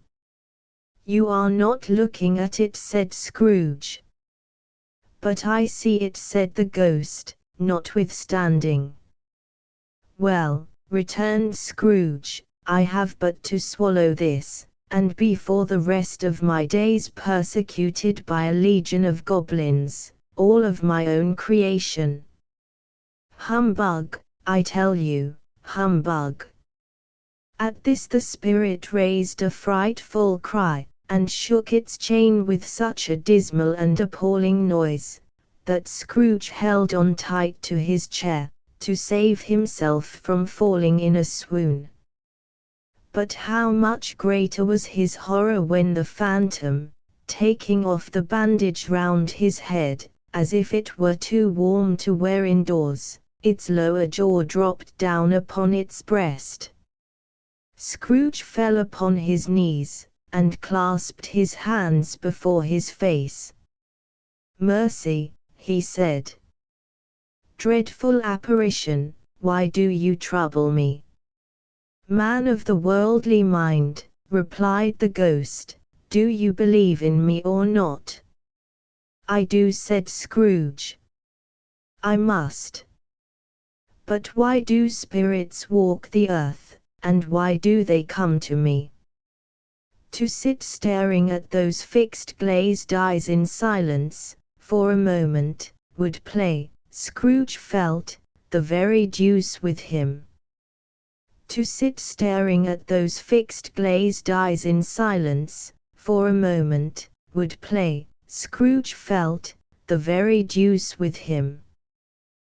"You are not looking at it," said Scrooge. "But I see it," said the ghost, notwithstanding. "Well," returned Scrooge, "I have but to swallow this, and be for the rest of my days persecuted by a legion of goblins, all of my own creation. Humbug, I tell you, humbug. At this the spirit raised a frightful cry, and shook its chain with such a dismal and appalling noise, that Scrooge held on tight to his chair, to save himself from falling in a swoon. But how much greater was his horror when the phantom, taking off the bandage round his head, as if it were too warm to wear indoors, its lower jaw dropped down upon its breast. Scrooge fell upon his knees, and clasped his hands before his face. "Mercy," he said. "Dreadful apparition, why do you trouble me?" "Man of the worldly mind," replied the ghost, "do you believe in me or not?" "I do," said Scrooge. "I must. But why do spirits walk the earth, and why do they come to me?" To sit staring at those fixed glazed eyes in silence, for a moment, would play, Scrooge felt, the very deuce with him. To sit staring at those fixed glazed eyes in silence, for a moment, would play, Scrooge felt, the very deuce with him.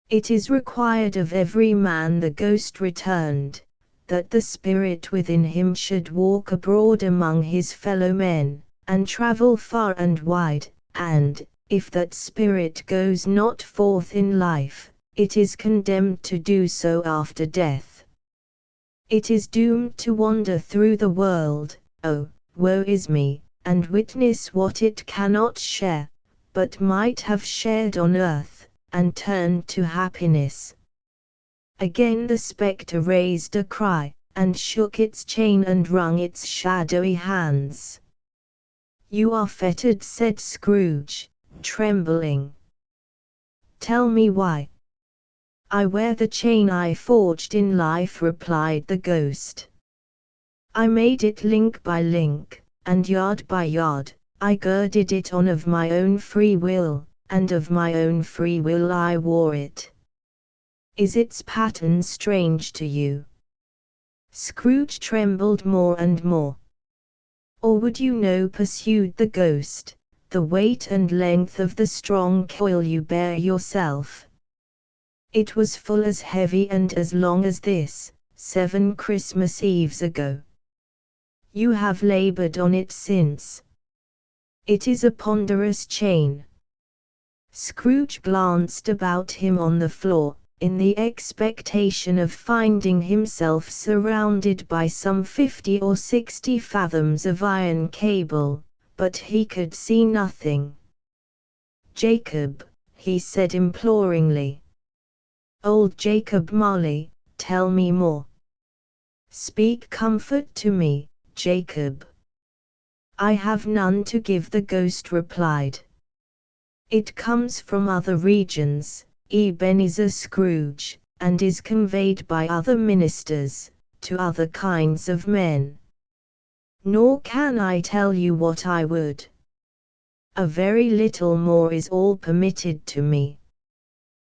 "It is required of every man," the ghost returned, "that the spirit within him should walk abroad among his fellow men, and travel far and wide, and, if that spirit goes not forth in life, it is condemned to do so after death. It is doomed to wander through the world, oh, woe is me, and witness what it cannot share, but might have shared on earth, and turned to happiness." Again the spectre raised a cry, and shook its chain and wrung its shadowy hands. "You are fettered," said Scrooge, trembling. "Tell me why." "I wear the chain I forged in life," replied the ghost. "I made it link by link, and yard by yard, I girded it on of my own free will, and of my own free will I wore it. Is its pattern strange to you?" Scrooge trembled more and more. "Or would you know," pursued the ghost, "the weight and length of the strong coil you bear yourself? It was full as heavy and as long as this, 7 Christmas Eves ago. You have labored on it since. It is a ponderous chain." Scrooge glanced about him on the floor, in the expectation of finding himself surrounded by some 50 or 60 fathoms of iron cable, but he could see nothing. "Jacob," he said imploringly. "Old Jacob Marley, tell me more. Speak comfort to me, Jacob." "I have none to give," the ghost replied. "It comes from other regions, Ebenezer Scrooge, and is conveyed by other ministers, to other kinds of men. Nor can I tell you what I would. A very little more is all permitted to me.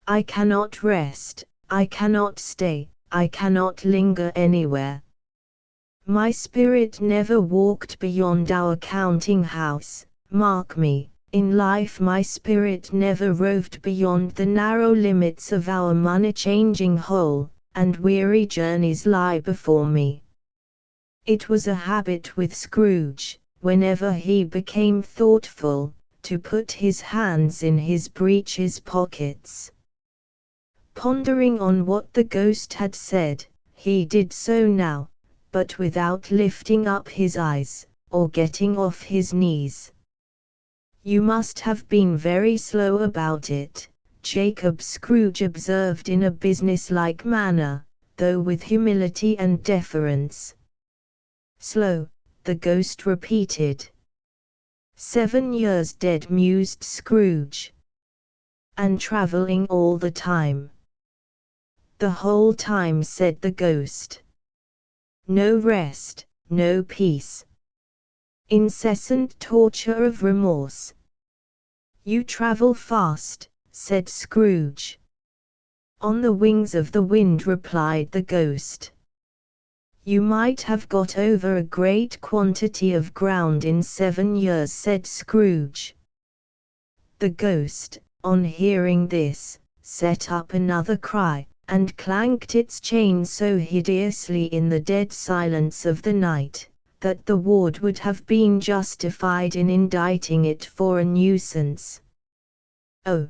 I cannot rest, I cannot stay, I cannot linger anywhere. My spirit never walked beyond our counting house, mark me. In life my spirit never roved beyond the narrow limits of our money-changing hole, and weary journeys lie before me." It was a habit with Scrooge, whenever he became thoughtful, to put his hands in his breeches pockets. Pondering on what the ghost had said, he did so now, but without lifting up his eyes, or getting off his knees. "You must have been very slow about it," Jacob Scrooge observed in a business-like manner, though with humility and deference. "Slow," the ghost repeated. 7 years dead," mused Scrooge. "And traveling all the time?" "The whole time," said the ghost. "No rest, no peace." incessant torture of remorse. "You travel fast," said Scrooge. "On the wings of the wind," replied the ghost. "You might have got over a great quantity of ground in 7 years," said Scrooge. The ghost, on hearing this, set up another cry, and clanked its chain so hideously in the dead silence of the night, that the ward would have been justified in indicting it for a nuisance. "Oh!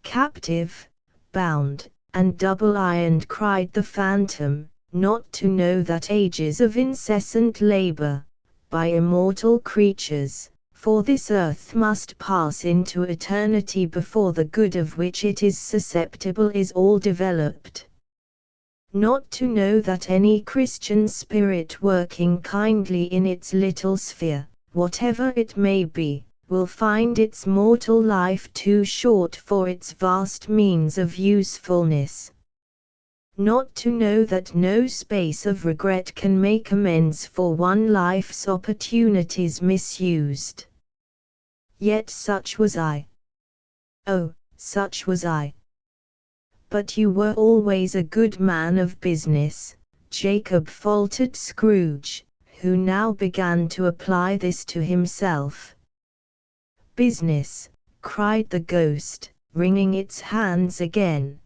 Captive, bound, and double-ironed," cried the phantom, "not to know that ages of incessant labor, by immortal creatures, for this earth must pass into eternity before the good of which it is susceptible is all developed. Not to know that any Christian spirit working kindly in its little sphere, whatever it may be, will find its mortal life too short for its vast means of usefulness. Not to know that no space of regret can make amends for one life's opportunities misused. Yet such was I. Oh, such was I. But you were always a good man of business, Jacob," faltered Scrooge, who now began to apply this to himself. "Business!" cried the ghost, wringing its hands again.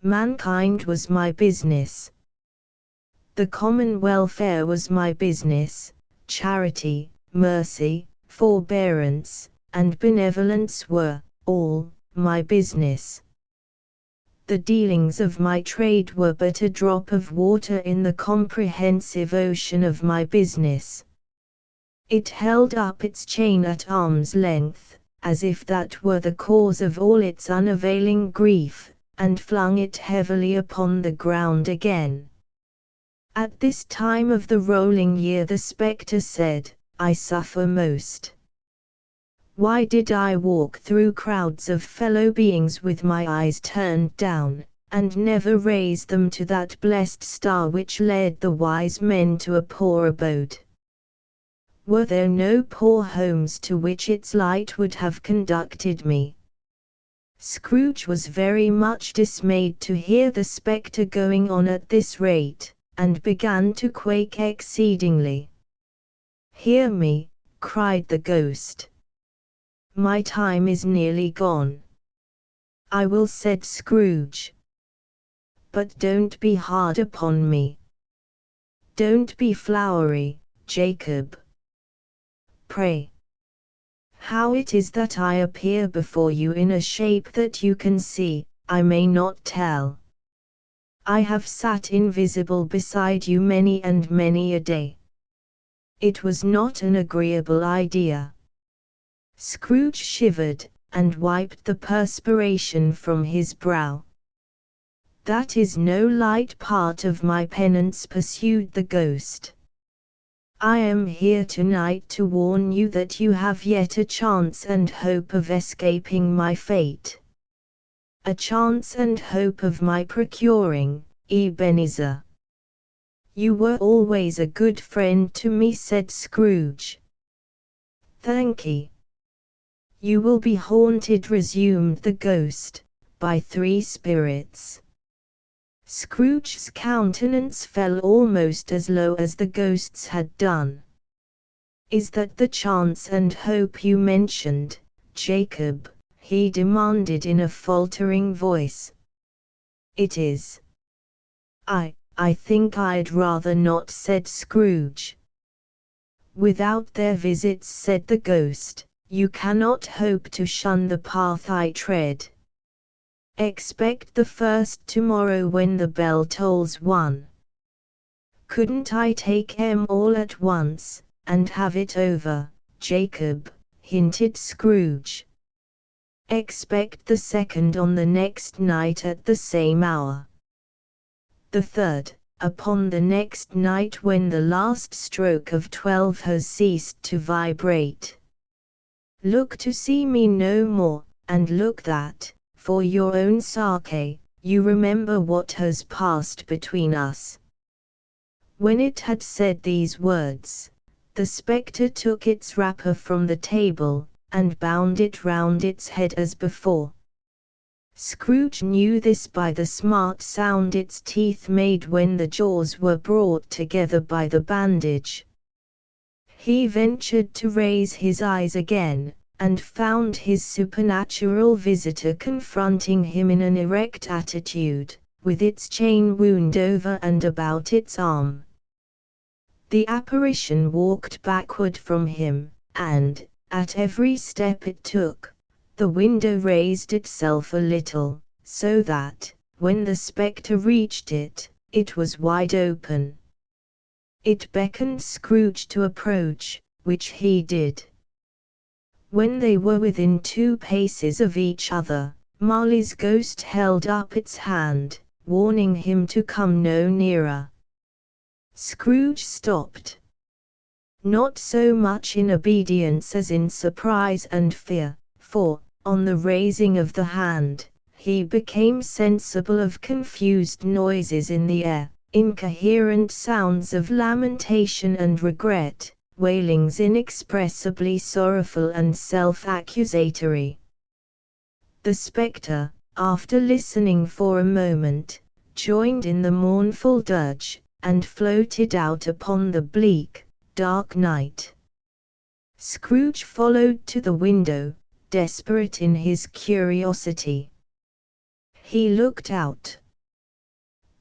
"Mankind was my business. The common welfare was my business. Charity, mercy, forbearance, and benevolence were, all, my business. The dealings of my trade were but a drop of water in the comprehensive ocean of my business. It held up its chain at arm's length, as if that were the cause of all its unavailing grief, and flung it heavily upon the ground again." At this time of the rolling year the spectre said, "I suffer most. Why did I walk through crowds of fellow beings with my eyes turned down, and never raise them to that blessed star which led the wise men to a poor abode? Were there no poor homes to which its light would have conducted me?" Scrooge was very much dismayed to hear the spectre going on at this rate, and began to quake exceedingly. "Hear me," cried the ghost. "My time is nearly gone." "I will," said Scrooge. "But don't be hard upon me. Don't be flowery, Jacob. Pray. How it is that I appear before you in a shape that you can see, I may not tell. I have sat invisible beside you many and many a day. It was not an agreeable idea." Scrooge shivered, and wiped the perspiration from his brow. "That is no light part of my penance," pursued the ghost. "I am here tonight to warn you that you have yet a chance and hope of escaping my fate. A chance and hope of my procuring, Ebenezer." "You were always a good friend to me," said Scrooge. "Thankee." "You will be haunted," resumed the ghost, "by 3 spirits." Scrooge's countenance fell almost as low as the ghost's had done. "Is that the chance and hope you mentioned, Jacob?" he demanded in a faltering voice. "It is." I think I'd rather not," said Scrooge. "Without their visits," said the ghost, "you cannot hope to shun the path I tread. Expect the first tomorrow when the bell tolls 1. "Couldn't I take 'em all at once, and have it over, Jacob?" hinted Scrooge. "Expect the second on the next night at the same hour. The third, upon the next night when the last stroke of 12 has ceased to vibrate. Look to see me no more, and look that, for your own sake, you remember what has passed between us." When it had said these words, The spectre took its wrapper from the table, and bound it round its head as before. Scrooge knew this by the smart sound its teeth made when the jaws were brought together by the bandage. He ventured to raise his eyes again, and found his supernatural visitor confronting him in an erect attitude, with its chain wound over and about its arm. The apparition walked backward from him, and, at every step it took, the window raised itself a little, so that, when the spectre reached it, it was wide open. It beckoned Scrooge to approach, which he did. When they were within 2 paces of each other, Marley's ghost held up its hand, warning him to come no nearer. Scrooge stopped. Not so much in obedience as in surprise and fear, for, on the raising of the hand, he became sensible of confused noises in the air, incoherent sounds of lamentation and regret, wailings inexpressibly sorrowful and self-accusatory. The spectre, after listening for a moment, joined in the mournful dirge, and floated out upon the bleak, dark night. Scrooge followed to the window, desperate in his curiosity. He looked out.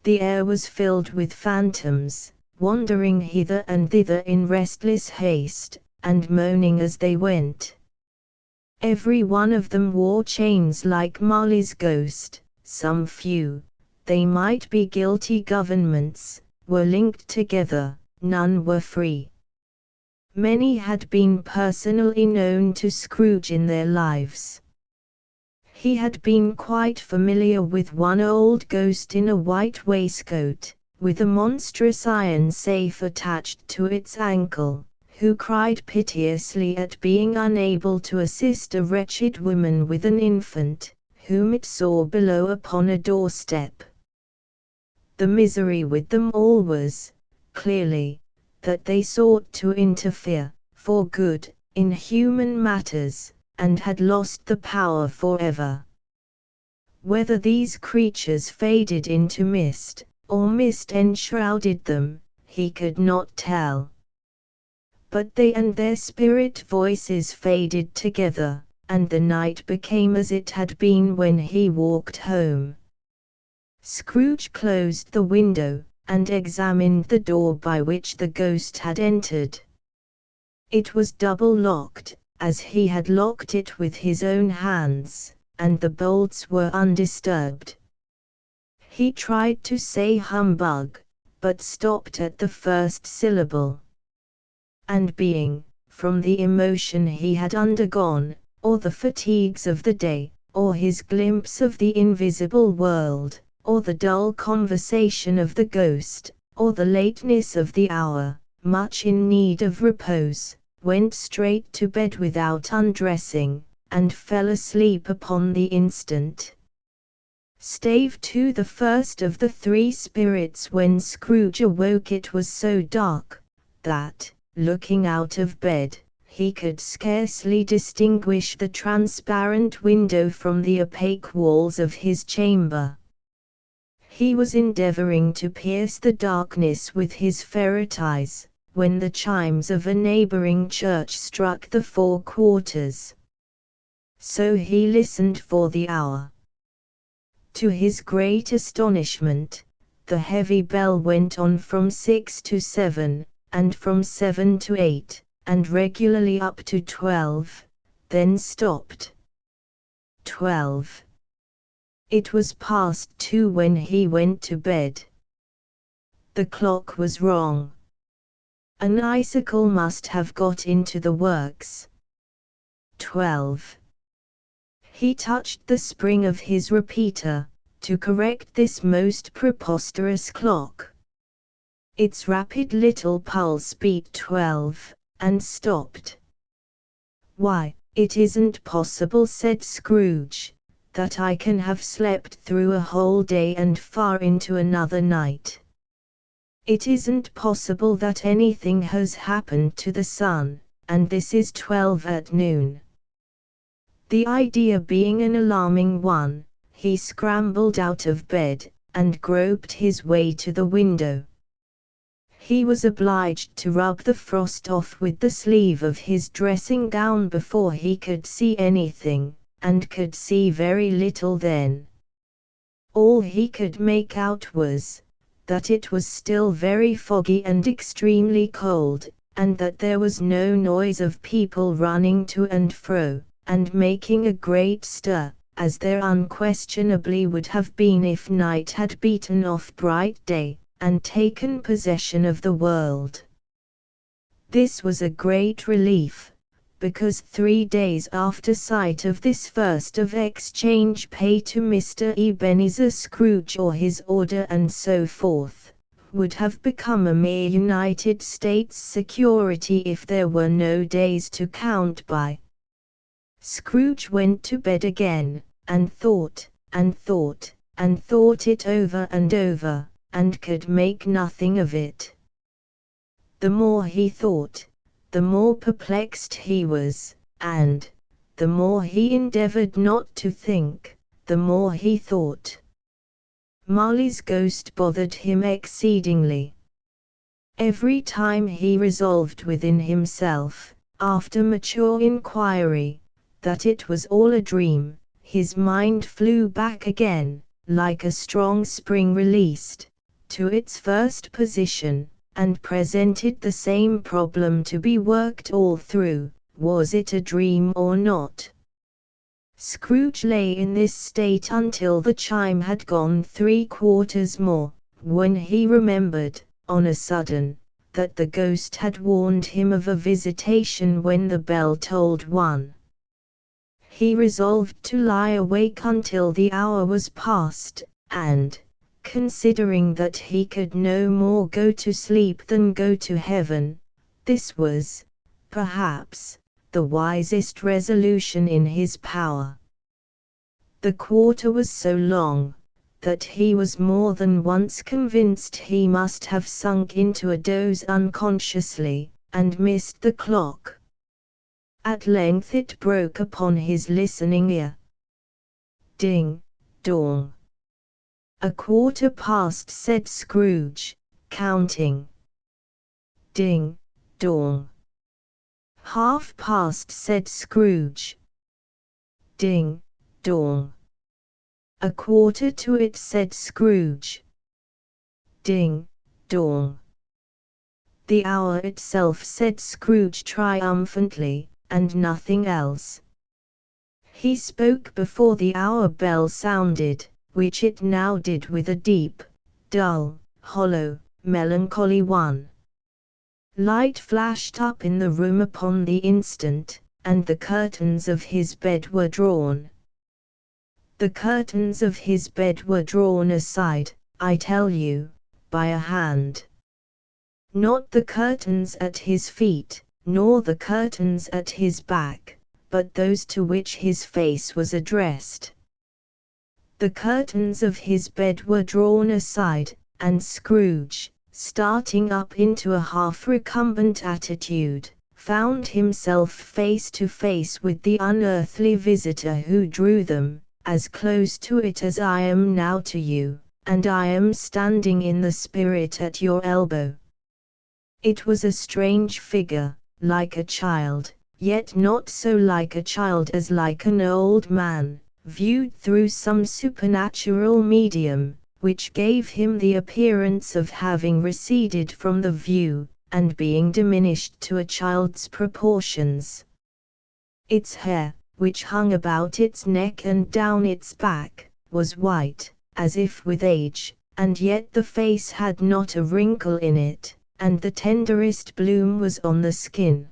The air was filled with phantoms, wandering hither and thither in restless haste, and moaning as they went. Every one of them wore chains like Marley's ghost. Some few, they might be guilty governments, were linked together, none were free. Many had been personally known to Scrooge in their lives. He had been quite familiar with one old ghost in a white waistcoat, with a monstrous iron safe attached to its ankle, who cried piteously at being unable to assist a wretched woman with an infant, whom it saw below upon a doorstep. The misery with them all was, clearly, that they sought to interfere, for good, in human matters, and had lost the power forever. Whether these creatures faded into mist, or mist enshrouded them, he could not tell. But they and their spirit voices faded together, and the night became as it had been when he walked home. Scrooge closed the window, and examined the door by which the ghost had entered. It was double-locked, as he had locked it with his own hands, and the bolts were undisturbed. He tried to say humbug, but stopped at the first syllable. And being, from the emotion he had undergone, or the fatigues of the day, or his glimpse of the invisible world, or the dull conversation of the ghost, or the lateness of the hour, much in need of repose, went straight to bed without undressing, and fell asleep upon the instant. Stave to the first of the 3 spirits. When Scrooge awoke it was so dark, that, looking out of bed, he could scarcely distinguish the transparent window from the opaque walls of his chamber. He was endeavoring to pierce the darkness with his ferret eyes, when the chimes of a neighboring church struck the 4 quarters. So he listened for the hour. To his great astonishment, the heavy bell went on from 6 to 7, and from 7 to 8, and regularly up to 12, then stopped. 12. It was past 2 when he went to bed. The clock was wrong. An icicle must have got into the works. 12. He touched the spring of his repeater, to correct this most preposterous clock. Its rapid little pulse beat 12, and stopped. "Why, it isn't possible," said Scrooge, "that I can have slept through a whole day and far into another night. It isn't possible that anything has happened to the sun, and this is 12 at noon. The idea being an alarming one, he scrambled out of bed, and groped his way to the window. He was obliged to rub the frost off with the sleeve of his dressing gown before he could see anything, and could see very little then. All he could make out was, that it was still very foggy and extremely cold, and that there was no noise of people running to and fro, and making a great stir, as there unquestionably would have been if night had beaten off bright day, and taken possession of the world. This was a great relief, because 3 days after sight of this first of exchange pay to Mr. Ebenezer Scrooge or his order and so forth, would have become a mere United States security if there were no days to count by. Scrooge went to bed again, and thought, and thought, and thought it over and over, and could make nothing of it. The more he thought, the more perplexed he was, and, the more he endeavored not to think, the more he thought. Marley's ghost bothered him exceedingly. Every time he resolved within himself, after mature inquiry, that it was all a dream, his mind flew back again, like a strong spring released, to its first position, and presented the same problem to be worked all through: was it a dream or not? Scrooge lay in this state until the chime had gone 3/4 more, when he remembered, on a sudden, that the ghost had warned him of a visitation when the bell tolled 1. He resolved to lie awake until the hour was past, and, considering that he could no more go to sleep than go to heaven, this was, perhaps, the wisest resolution in his power. The quarter was so long, that he was more than once convinced he must have sunk into a doze unconsciously, and missed the clock. At length it broke upon his listening ear. Ding, dong. 1/4 said Scrooge, counting. Ding, dong. 1/2 said Scrooge. Ding, dong. 1/4 said Scrooge. Ding, dong. The hour itself, said Scrooge triumphantly, and nothing else. He spoke before the hour bell sounded, which it now did with a deep, dull, hollow, melancholy one. Light flashed up in the room upon the instant, and the curtains of his bed were drawn. The curtains of his bed were drawn aside, I tell you, by a hand. Not the curtains at his feet, nor the curtains at his back, but those to which his face was addressed. The curtains of his bed were drawn aside, and Scrooge, starting up into a half-recumbent attitude, found himself face to face with the unearthly visitor who drew them, as close to it as I am now to you, and I am standing in the spirit at your elbow. It was a strange figure, like a child, yet not so like a child as like an old man, viewed through some supernatural medium, which gave him the appearance of having receded from the view, and being diminished to a child's proportions. Its hair, which hung about its neck and down its back, was white, as if with age, and yet the face had not a wrinkle in it, and the tenderest bloom was on the skin.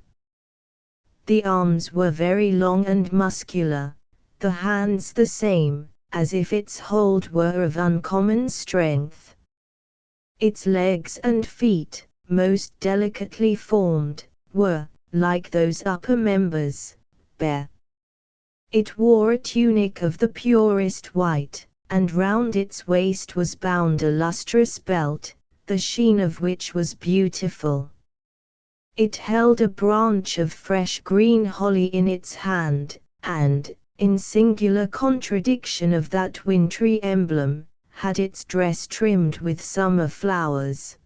The arms were very long and muscular, the hands the same, as if its hold were of uncommon strength. Its legs and feet, most delicately formed, were, like those upper members, bare. It wore a tunic of the purest white, and round its waist was bound a lustrous belt, the sheen of which was beautiful. It held a branch of fresh green holly in its hand, and, in singular contradiction of that wintry emblem, had its dress trimmed with summer flowers.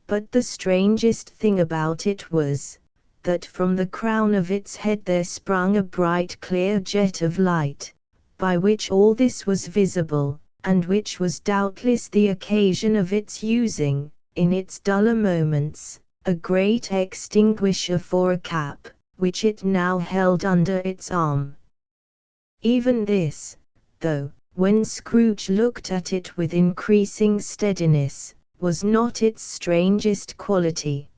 But the strangest thing about it was, that from the crown of its head there sprung a bright clear jet of light, by which all this was visible, and which was doubtless the occasion of its using, in its duller moments, a great extinguisher for a cap, which it now held under its arm. Even this, though, when Scrooge looked at it with increasing steadiness, was not its strangest quality.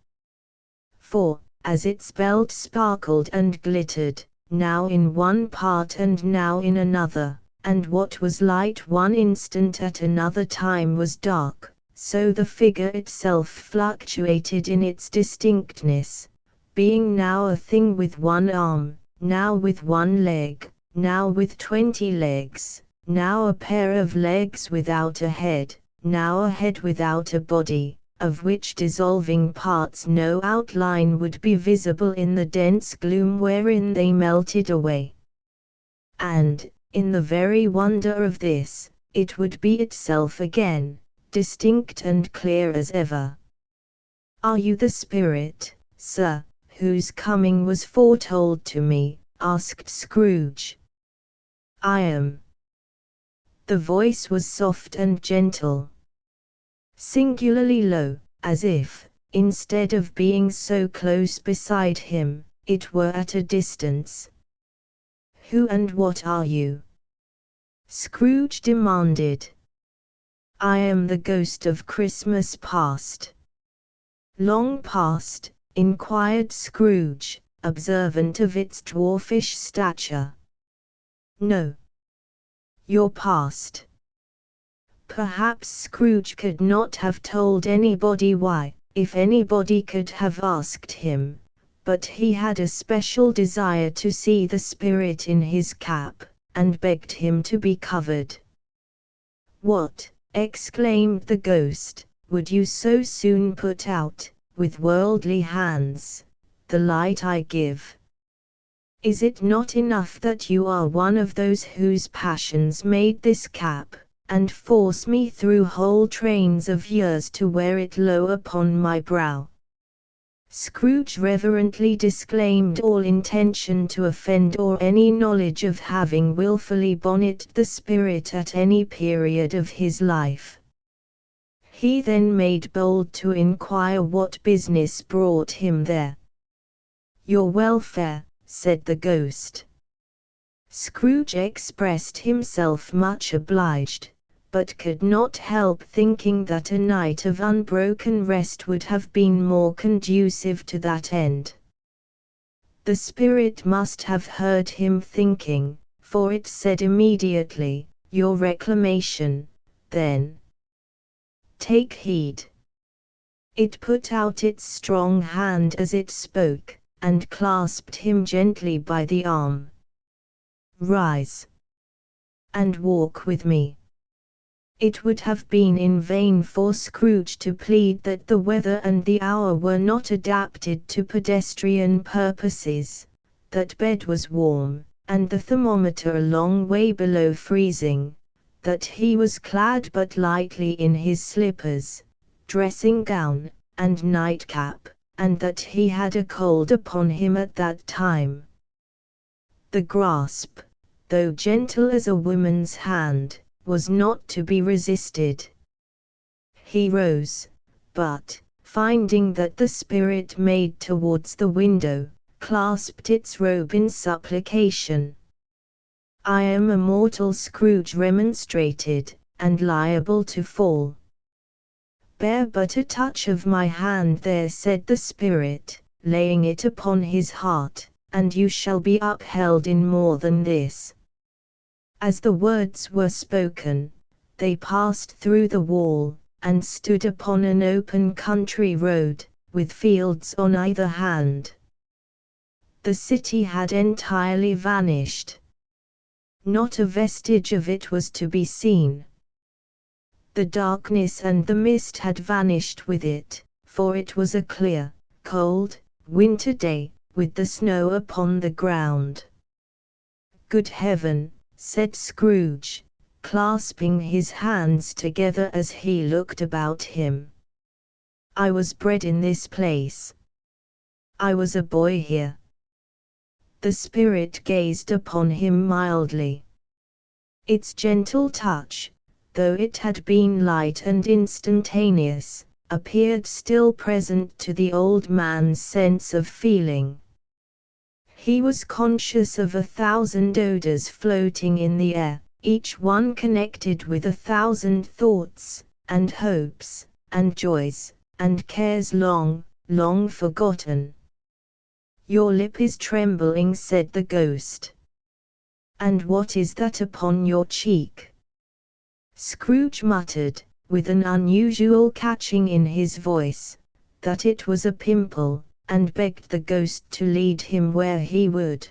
For, as its belt sparkled and glittered, now in one part and now in another, and what was light one instant at another time was dark, so the figure itself fluctuated in its distinctness, being now a thing with one arm, now with one leg, now with 20 legs, now a pair of legs without a head, now a head without a body, of which dissolving parts no outline would be visible in the dense gloom wherein they melted away. And, in the very wonder of this, it would be itself again, distinct and clear as ever. "Are you the spirit, sir, whose coming was foretold to me?" asked Scrooge. "I am." The voice was soft and gentle, singularly low, as if, instead of being so close beside him, it were at a distance. "Who and what are you?" Scrooge demanded. "I am the ghost of Christmas past." "Long past?" inquired Scrooge, observant of its dwarfish stature. "No. Your past." Perhaps Scrooge could not have told anybody why, if anybody could have asked him, but he had a special desire to see the spirit in his cap, and begged him to be covered. "What," exclaimed the ghost, "would you so soon put out, with worldly hands, the light I give? Is it not enough that you are one of those whose passions made this cap, and force me through whole trains of years to wear it low upon my brow?" Scrooge reverently disclaimed all intention to offend or any knowledge of having wilfully bonneted the spirit at any period of his life. He then made bold to inquire what business brought him there. "Your welfare," said the ghost. Scrooge expressed himself much obliged, but could not help thinking that a night of unbroken rest would have been more conducive to that end. The spirit must have heard him thinking, for it said immediately, "Your reclamation, then. Take heed." It put out its strong hand as it spoke, and clasped him gently by the arm. "Rise, and walk with me." It would have been in vain for Scrooge to plead that the weather and the hour were not adapted to pedestrian purposes, that bed was warm, and the thermometer a long way below freezing, that he was clad but lightly in his slippers, dressing gown, and nightcap, and that he had a cold upon him at that time. The grasp, though gentle as a woman's hand, was not to be resisted. He rose, but, finding that the spirit made towards the window, clasped its robe in supplication. "I am a mortal," Scrooge remonstrated, "and liable to fall." "Bear but a touch of my hand there," said the spirit, laying it upon his heart, "and you shall be upheld in more than this." As the words were spoken, they passed through the wall, and stood upon an open country road, with fields on either hand. The city had entirely vanished. Not a vestige of it was to be seen. The darkness and the mist had vanished with it, for it was a clear, cold, winter day, with the snow upon the ground. "Good heaven," said Scrooge, clasping his hands together as he looked about him. "I was bred in this place. I was a boy here." The spirit gazed upon him mildly. Its gentle touch, though it had been light and instantaneous, appeared still present to the old man's sense of feeling. He was conscious of 1,000 odors floating in the air, each one connected with 1,000 thoughts, and hopes, and joys, and cares long, long forgotten. "Your lip is trembling," said the ghost. "And what is that upon your cheek?" Scrooge muttered, with an unusual catching in his voice, that it was a pimple, and begged the ghost to lead him where he would.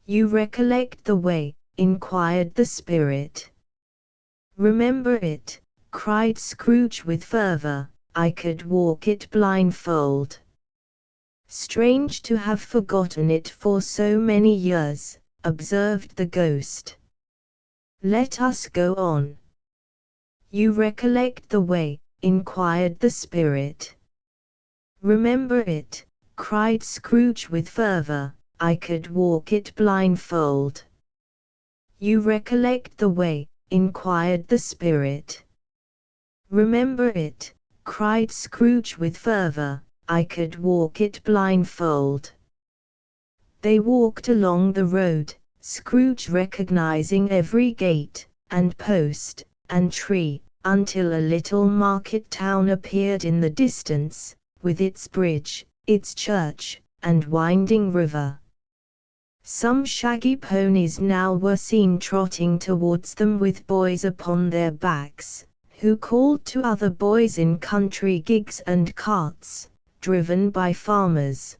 "You recollect the way?" inquired the spirit. "Remember it," cried Scrooge with fervor. "I could walk it blindfold." "Strange to have forgotten it for so many years," observed the ghost. "Let us go on." "You recollect the way?" inquired the spirit. "Remember it," cried Scrooge with fervor. "I could walk it blindfold." "You recollect the way?" inquired the spirit. "Remember it," cried Scrooge with fervor. "I could walk it blindfold." They walked along the road, Scrooge recognizing every gate, and post, and tree, until a little market town appeared in the distance, with its bridge, its church, and winding river. Some shaggy ponies now were seen trotting towards them with boys upon their backs, who called to other boys in country gigs and carts, driven by farmers.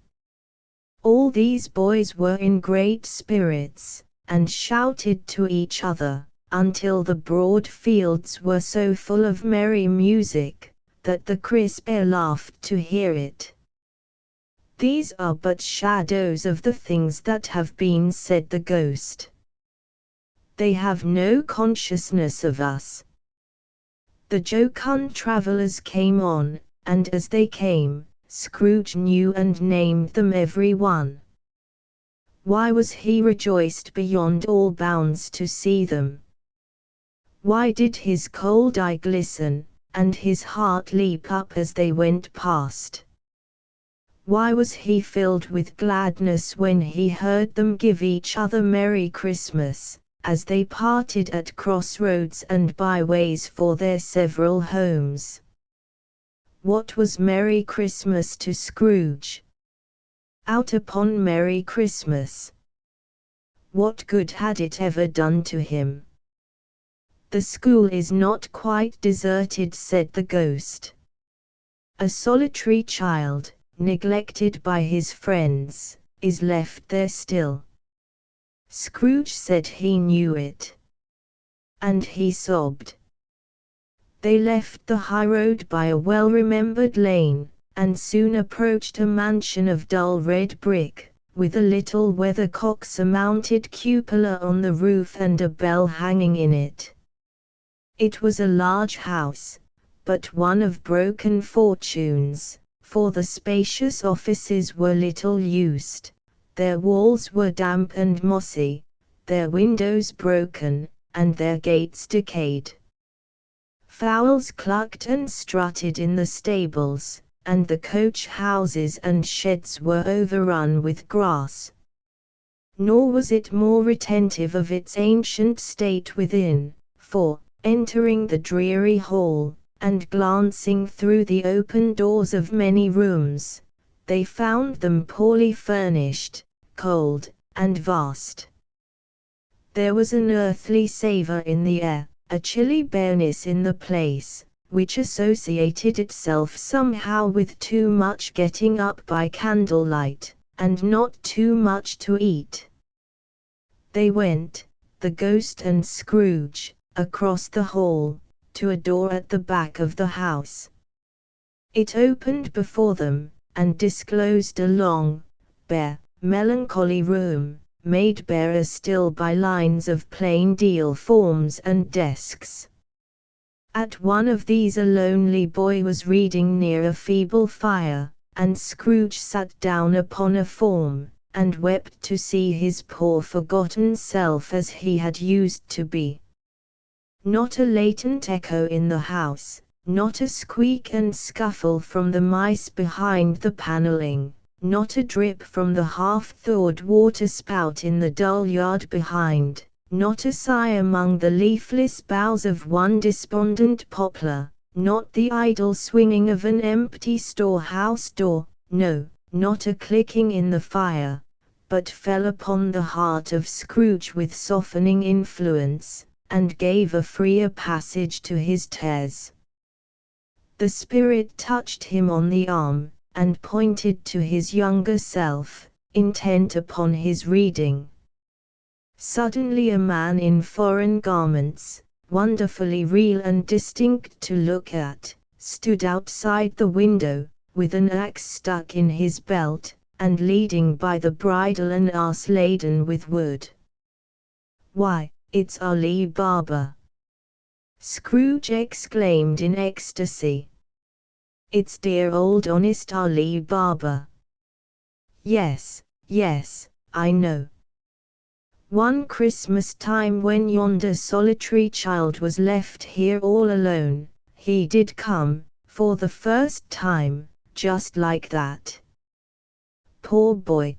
All these boys were in great spirits, and shouted to each other, until the broad fields were so full of merry music, that the crisp air laughed to hear it. "These are but shadows of the things that have been," said the ghost. "They have no consciousness of us." The jocund travelers came on, and as they came, Scrooge knew and named them every one. Why was he rejoiced beyond all bounds to see them? Why did his cold eye glisten, and his heart leap up as they went past? Why was he filled with gladness when he heard them give each other Merry Christmas, as they parted at crossroads and byways for their several homes? What was Merry Christmas to Scrooge? Out upon Merry Christmas! What good had it ever done to him? "The school is not quite deserted," said the ghost. "A solitary child, neglected by his friends, is left there still." Scrooge said he knew it. And he sobbed. They left the highroad by a well-remembered lane, and soon approached a mansion of dull red brick, with a little weathercock-surmounted cupola on the roof and a bell hanging in it. It was a large house, but one of broken fortunes, for the spacious offices were little used, their walls were damp and mossy, their windows broken, and their gates decayed. Fowls clucked and strutted in the stables, and the coach houses and sheds were overrun with grass. Nor was it more retentive of its ancient state within, for, entering the dreary hall, and glancing through the open doors of many rooms, they found them poorly furnished, cold, and vast. There was an earthly savour in the air, a chilly bareness in the place, which associated itself somehow with too much getting up by candlelight, and not too much to eat. They went, the ghost and Scrooge, across the hall, to a door at the back of the house. It opened before them, and disclosed a long, bare, melancholy room, made barer still by lines of plain deal forms and desks. At one of these a lonely boy was reading near a feeble fire, and Scrooge sat down upon a form, and wept to see his poor forgotten self as he had used to be. Not a latent echo in the house, not a squeak and scuffle from the mice behind the panelling, not a drip from the half-thawed water-spout in the dull yard behind, not a sigh among the leafless boughs of one despondent poplar, not the idle swinging of an empty storehouse door, no, not a clicking in the fire, but fell upon the heart of Scrooge with softening influence, and gave a freer passage to his tears. The Spirit touched him on the arm, and pointed to his younger self, intent upon his reading. Suddenly a man in foreign garments, wonderfully real and distinct to look at, stood outside the window, with an axe stuck in his belt, and leading by the bridle an ass laden with wood. "Why, it's Ali Baba!" Scrooge exclaimed in ecstasy. "It's dear old honest Ali Baba." "Yes, yes, I know. One Christmas time when yonder solitary child was left here all alone, he did come, for the first time, just like that. Poor boy!"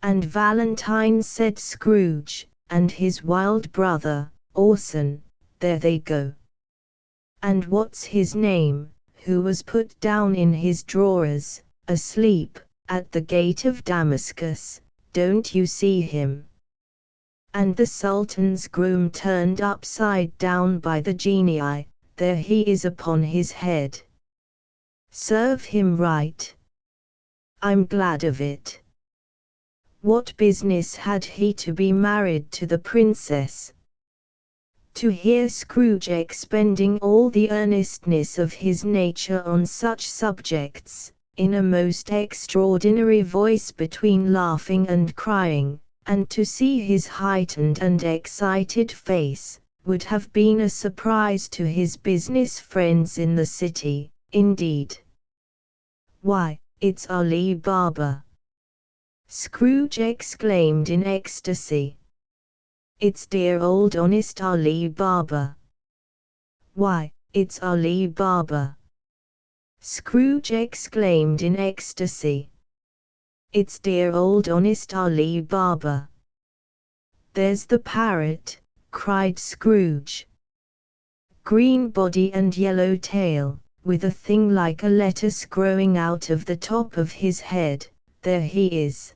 "And Valentine," said Scrooge, "and his wild brother, Orson, there they go. And what's his name, who was put down in his drawers, asleep, at the gate of Damascus, don't you see him? And the Sultan's groom turned upside down by the genii, there he is upon his head. Serve him right. I'm glad of it. What business had he to be married to the princess?" To hear Scrooge expending all the earnestness of his nature on such subjects, in a most extraordinary voice between laughing and crying, and to see his heightened and excited face, would have been a surprise to his business friends in the city, indeed. "Why, it's Ali Baba!" Scrooge exclaimed in ecstasy. "It's dear old honest Ali Baba." "Why, it's Ali Baba!" Scrooge exclaimed in ecstasy. "It's dear old honest Ali Baba." "There's the parrot," cried Scrooge. "Green body and yellow tail, with a thing like a lettuce growing out of the top of his head, there he is.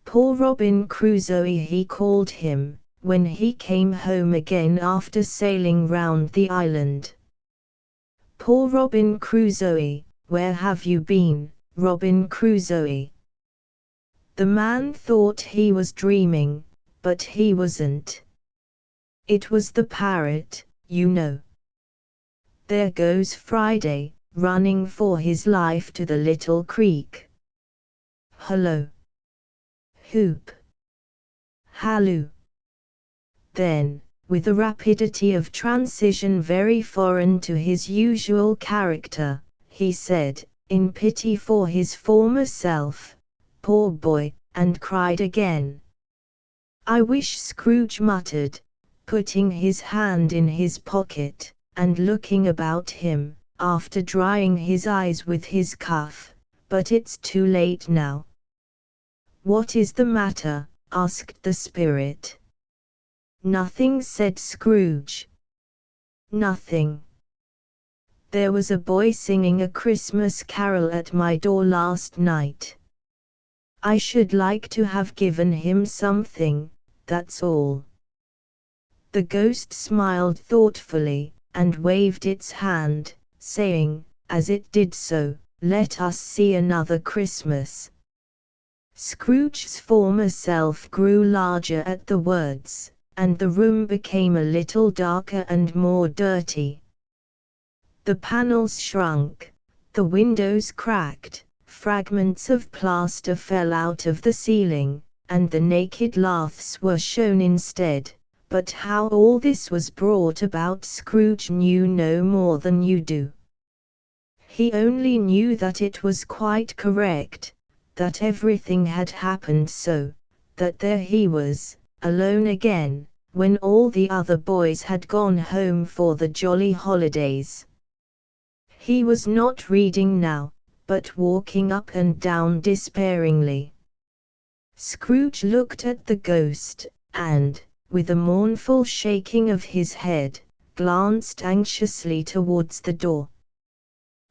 Poor Robin Crusoe he called him, when he came home again after sailing round the island. Poor Robin Crusoe, where have you been, Robin Crusoe?" The man thought he was dreaming, but he wasn't. It was the parrot, you know. There goes Friday, running for his life to the little creek. Hullo! Hoop! Halloo! Then, with a rapidity of transition very foreign to his usual character, he said, in pity for his former self, "Poor boy," and cried again. "I wish," Scrooge muttered, putting his hand in his pocket, and looking about him, after drying his eyes with his cuff, "but it's too late now." "What is the matter?" asked the Spirit. "Nothing," said Scrooge. "Nothing. There was a boy singing a Christmas carol at my door last night. I should like to have given him something, that's all." The ghost smiled thoughtfully, and waved its hand, saying, as it did so, "Let us see another Christmas." Scrooge's former self grew larger at the words, and the room became a little darker and more dirty. The panels shrunk, the windows cracked, fragments of plaster fell out of the ceiling, and the naked laths were shown instead. But how all this was brought about Scrooge knew no more than you do. He only knew that it was quite correct, that everything had happened so, that there he was, alone again, when all the other boys had gone home for the jolly holidays. He was not reading now, but walking up and down despairingly. Scrooge looked at the ghost, and, with a mournful shaking of his head, glanced anxiously towards the door.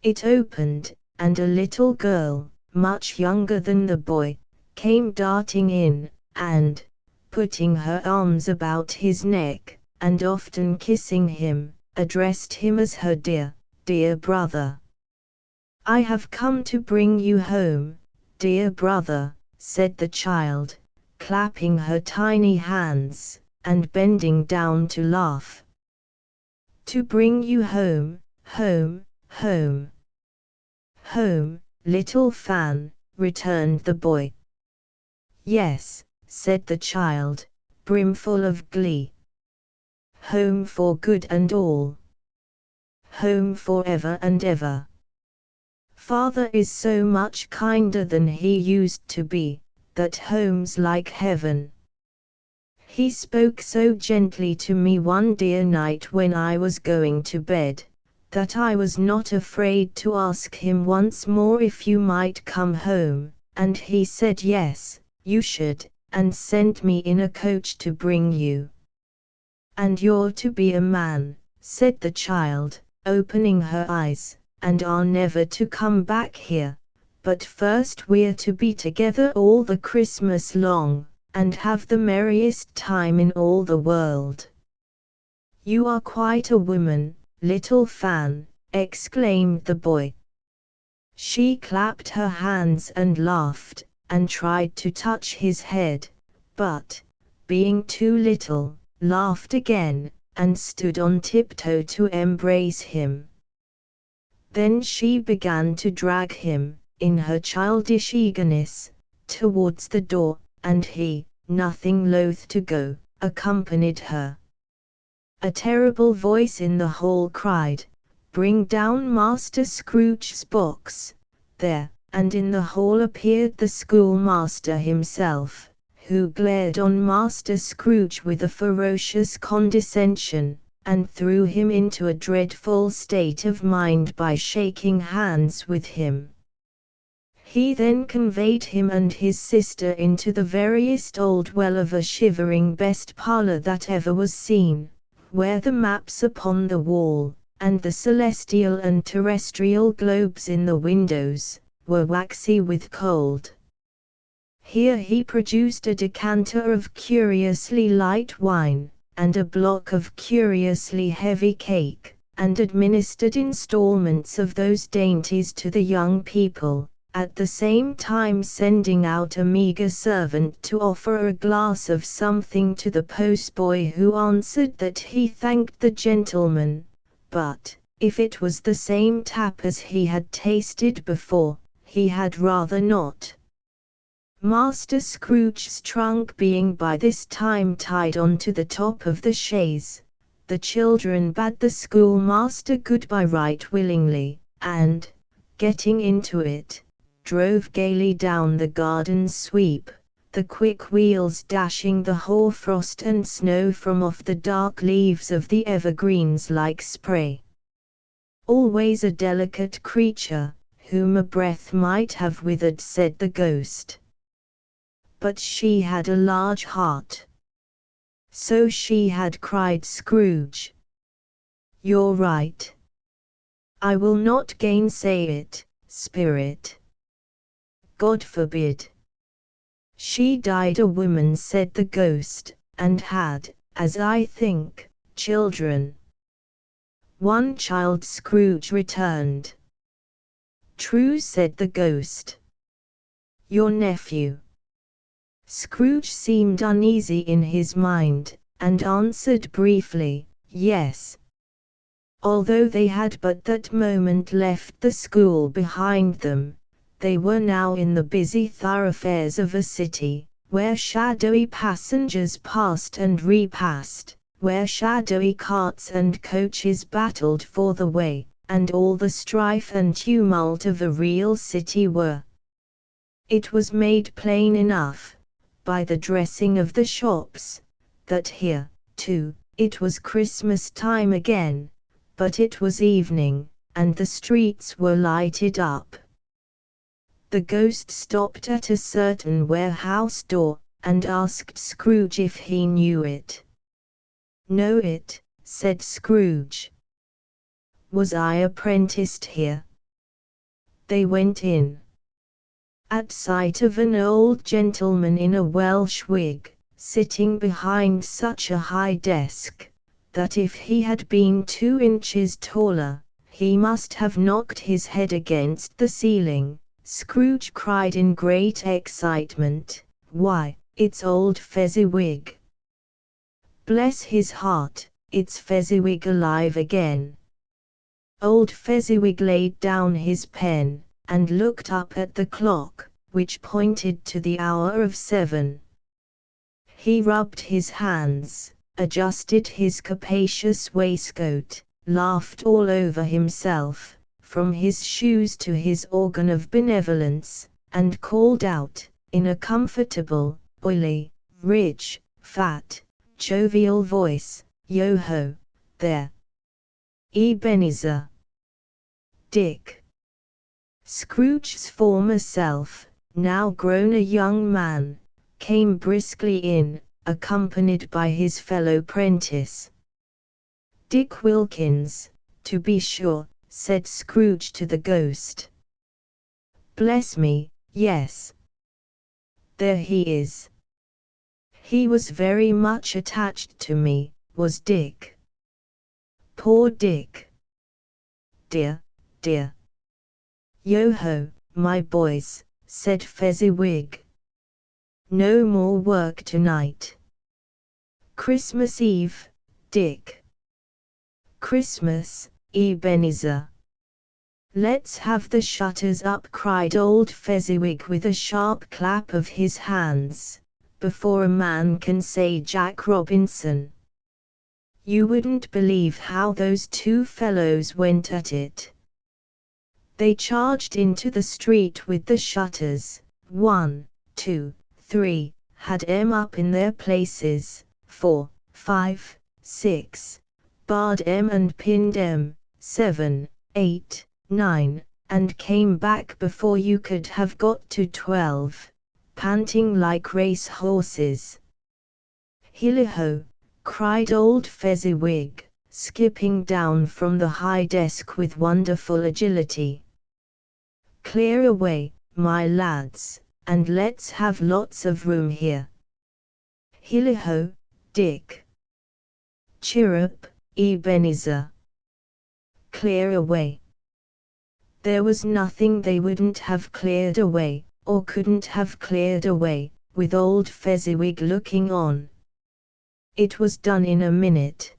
It opened, and a little girl, much younger than the boy, came darting in, and, putting her arms about his neck, and often kissing him, addressed him as her dear, dear brother. "I have come to bring you home, dear brother," said the child, clapping her tiny hands, and bending down to laugh. "To bring you home, home, home." "Home, little Fan," returned the boy. "Yes," said the child, brimful of glee. "Home for good and all. Home for ever and ever. Father is so much kinder than he used to be, that home's like heaven. He spoke so gently to me one dear night when I was going to bed, that I was not afraid to ask him once more if you might come home, and he said yes, you should, and sent me in a coach to bring you." "And you're to be a man," said the child, opening her eyes, "and are never to come back here, but first we're to be together all the Christmas long, and have the merriest time in all the world." "You are quite a woman, little Fan," exclaimed the boy. She clapped her hands and laughed, and tried to touch his head, but, being too little, laughed again, and stood on tiptoe to embrace him. Then she began to drag him, in her childish eagerness, towards the door, and he, nothing loath to go, accompanied her. A terrible voice in the hall cried, "Bring down Master Scrooge's box." There, and in the hall appeared the schoolmaster himself, who glared on Master Scrooge with a ferocious condescension, and threw him into a dreadful state of mind by shaking hands with him. He then conveyed him and his sister into the veriest old well of a shivering best parlour that ever was seen, where the maps upon the wall, and the celestial and terrestrial globes in the windows, were waxy with cold. Here he produced a decanter of curiously light wine, and a block of curiously heavy cake, and administered installments of those dainties to the young people, at the same time sending out a meagre servant to offer a glass of something to the postboy, who answered that he thanked the gentleman, but, if it was the same tap as he had tasted before, he had rather not. Master Scrooge's trunk being by this time tied on to the top of the chaise, the children bade the schoolmaster good-bye right willingly, and, getting into it, drove gaily down the garden sweep, the quick wheels dashing the hoar frost and snow from off the dark leaves of the evergreens like spray. "Always a delicate creature, whom a breath might have withered," said the ghost. "But she had a large heart." "So she had," cried Scrooge. "You're right. I will not gainsay it, Spirit. God forbid. She died a woman," said the ghost, "and had, as I think, children." "One child," Scrooge returned. "True," said the ghost. "Your nephew." Scrooge seemed uneasy in his mind, and answered briefly, yes. Although they had but that moment left the school behind them, they were now in the busy thoroughfares of a city, where shadowy passengers passed and repassed, where shadowy carts and coaches battled for the way, and all the strife and tumult of the real city were. It was made plain enough, by the dressing of the shops, that here, too, it was Christmas time again, but it was evening, and the streets were lighted up. The ghost stopped at a certain warehouse door, and asked Scrooge if he knew it. "Know it," said Scrooge. "Was I apprenticed here?" They went in. At sight of an old gentleman in a Welsh wig, sitting behind such a high desk, that if he had been 2 inches taller, he must have knocked his head against the ceiling, Scrooge cried in great excitement, "Why, it's old Fezziwig! Bless his heart, it's Fezziwig alive again!" Old Fezziwig laid down his pen, and looked up at the clock, which pointed to the hour of 7. He rubbed his hands, adjusted his capacious waistcoat, laughed all over himself, from his shoes to his organ of benevolence, and called out, in a comfortable, oily, rich, fat, jovial voice, "Yo-ho, there! Ebenezer! Dick!" Scrooge's former self, now grown a young man, came briskly in, accompanied by his fellow prentice. "Dick Wilkins, to be sure," said Scrooge to the ghost. "Bless me, yes. There he is. He was very much attached to me, was Dick. Poor Dick. Dear, dear. Yo-ho, my boys," said Fezziwig. "No more work tonight. Christmas Eve, Dick. Christmas, Ebenezer. Let's have the shutters up," cried old Fezziwig with a sharp clap of his hands, "before a man can say Jack Robinson. You wouldn't believe how those 2 fellows went at it. They charged into the street with the shutters, 1, 2, 3, had 'em up in their places, 4, 5, 6, barred 'em and pinned 'em, 7, 8, 9, and came back before you could have got to 12, panting like race horses." "Hilli-ho!" cried old Fezziwig, skipping down from the high desk with wonderful agility. "Clear away, my lads, and let's have lots of room here. Hilli-ho, Dick! Chirrup, Ebenezer! Clear away!" There was nothing they wouldn't have cleared away, or couldn't have cleared away, with old Fezziwig looking on. It was done in a minute.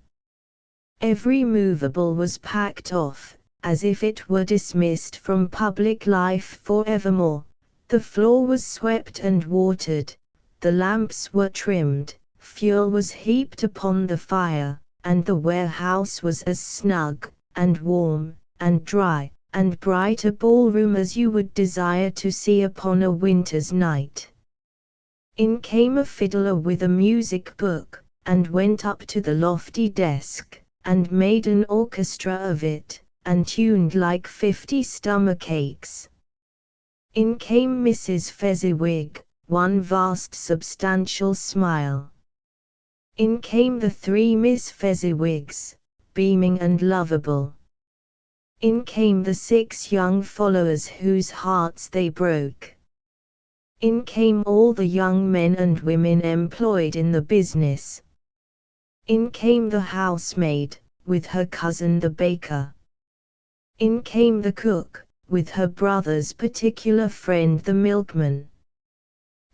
Every movable was packed off, as if it were dismissed from public life forevermore. The floor was swept and watered, the lamps were trimmed, fuel was heaped upon the fire, and the warehouse was as snug, and warm, and dry, and bright a ballroom as you would desire to see upon a winter's night. In came a fiddler with a music book, and went up to the lofty desk, and made an orchestra of it, and tuned like 50 stomachaches. In came Mrs. Fezziwig, one vast substantial smile. In came the 3 Miss Fezziwigs, beaming and lovable. In came the 6 young followers whose hearts they broke. In came all the young men and women employed in the business. In came the housemaid, with her cousin the baker. In came the cook, with her brother's particular friend the milkman.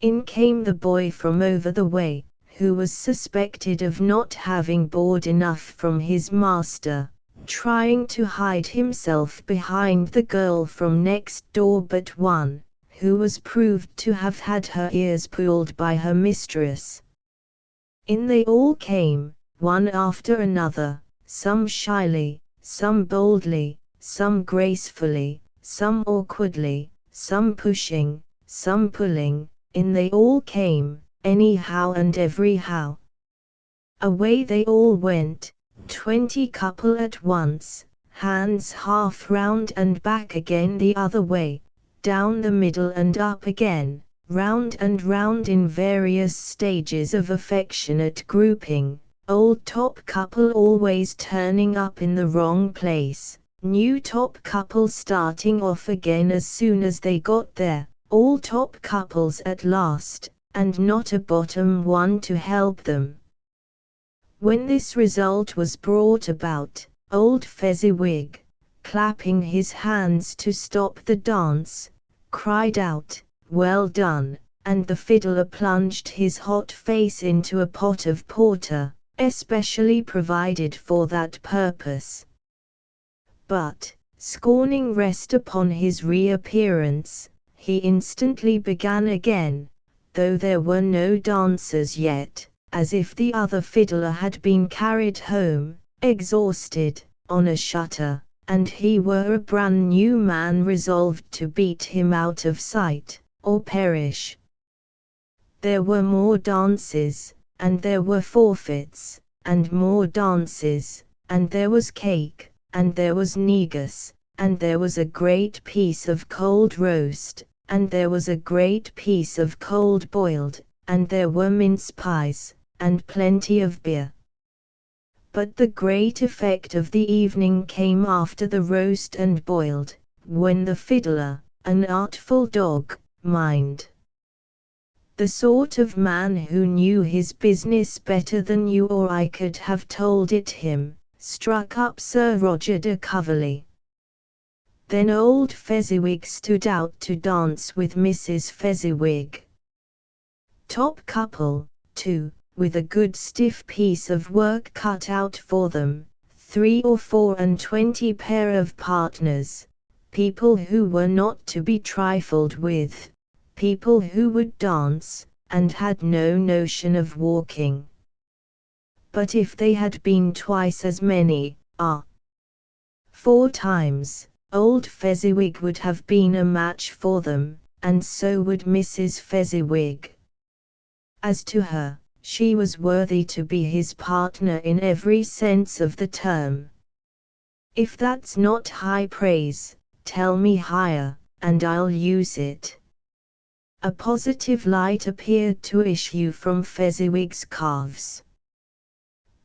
In came the boy from over the way, who was suspected of not having board enough from his master, trying to hide himself behind the girl from next door but one, who was proved to have had her ears pulled by her mistress. In they all came, one after another, some shyly, some boldly, some gracefully, some awkwardly, some pushing, some pulling, in they all came, anyhow and everyhow. Away they all went, 20 couple at once, hands half round and back again the other way, down the middle and up again, round and round in various stages of affectionate grouping, old top couple always turning up in the wrong place, new top couple starting off again as soon as they got there, all top couples at last, and not a bottom one to help them. When this result was brought about, old Fezziwig, clapping his hands to stop the dance, cried out, "Well done," and the fiddler plunged his hot face into a pot of porter, especially provided for that purpose. But, scorning rest upon his reappearance, he instantly began again, though there were no dancers yet, as if the other fiddler had been carried home, exhausted, on a shutter, and he were a brand new man resolved to beat him out of sight, or perish. There were more dances, and there were forfeits, and more dances, and there was cake, and there was negus, and there was a great piece of cold roast, and there was a great piece of cold boiled, and there were mince pies, and plenty of beer. But the great effect of the evening came after the roast and boiled, when the fiddler, an artful dog, mind, the sort of man who knew his business better than you or I could have told it him, struck up Sir Roger de Coverley. Then old Fezziwig stood out to dance with Mrs. Fezziwig. Top couple, too, with a good stiff piece of work cut out for them, 3 or 24 pair of partners, people who were not to be trifled with, people who would dance, and had no notion of walking. But if they had been twice as many, 4 times, old Fezziwig would have been a match for them, and so would Mrs. Fezziwig. As to her, she was worthy to be his partner in every sense of the term. If that's not high praise, tell me higher, and I'll use it. A positive light appeared to issue from Fezziwig's calves.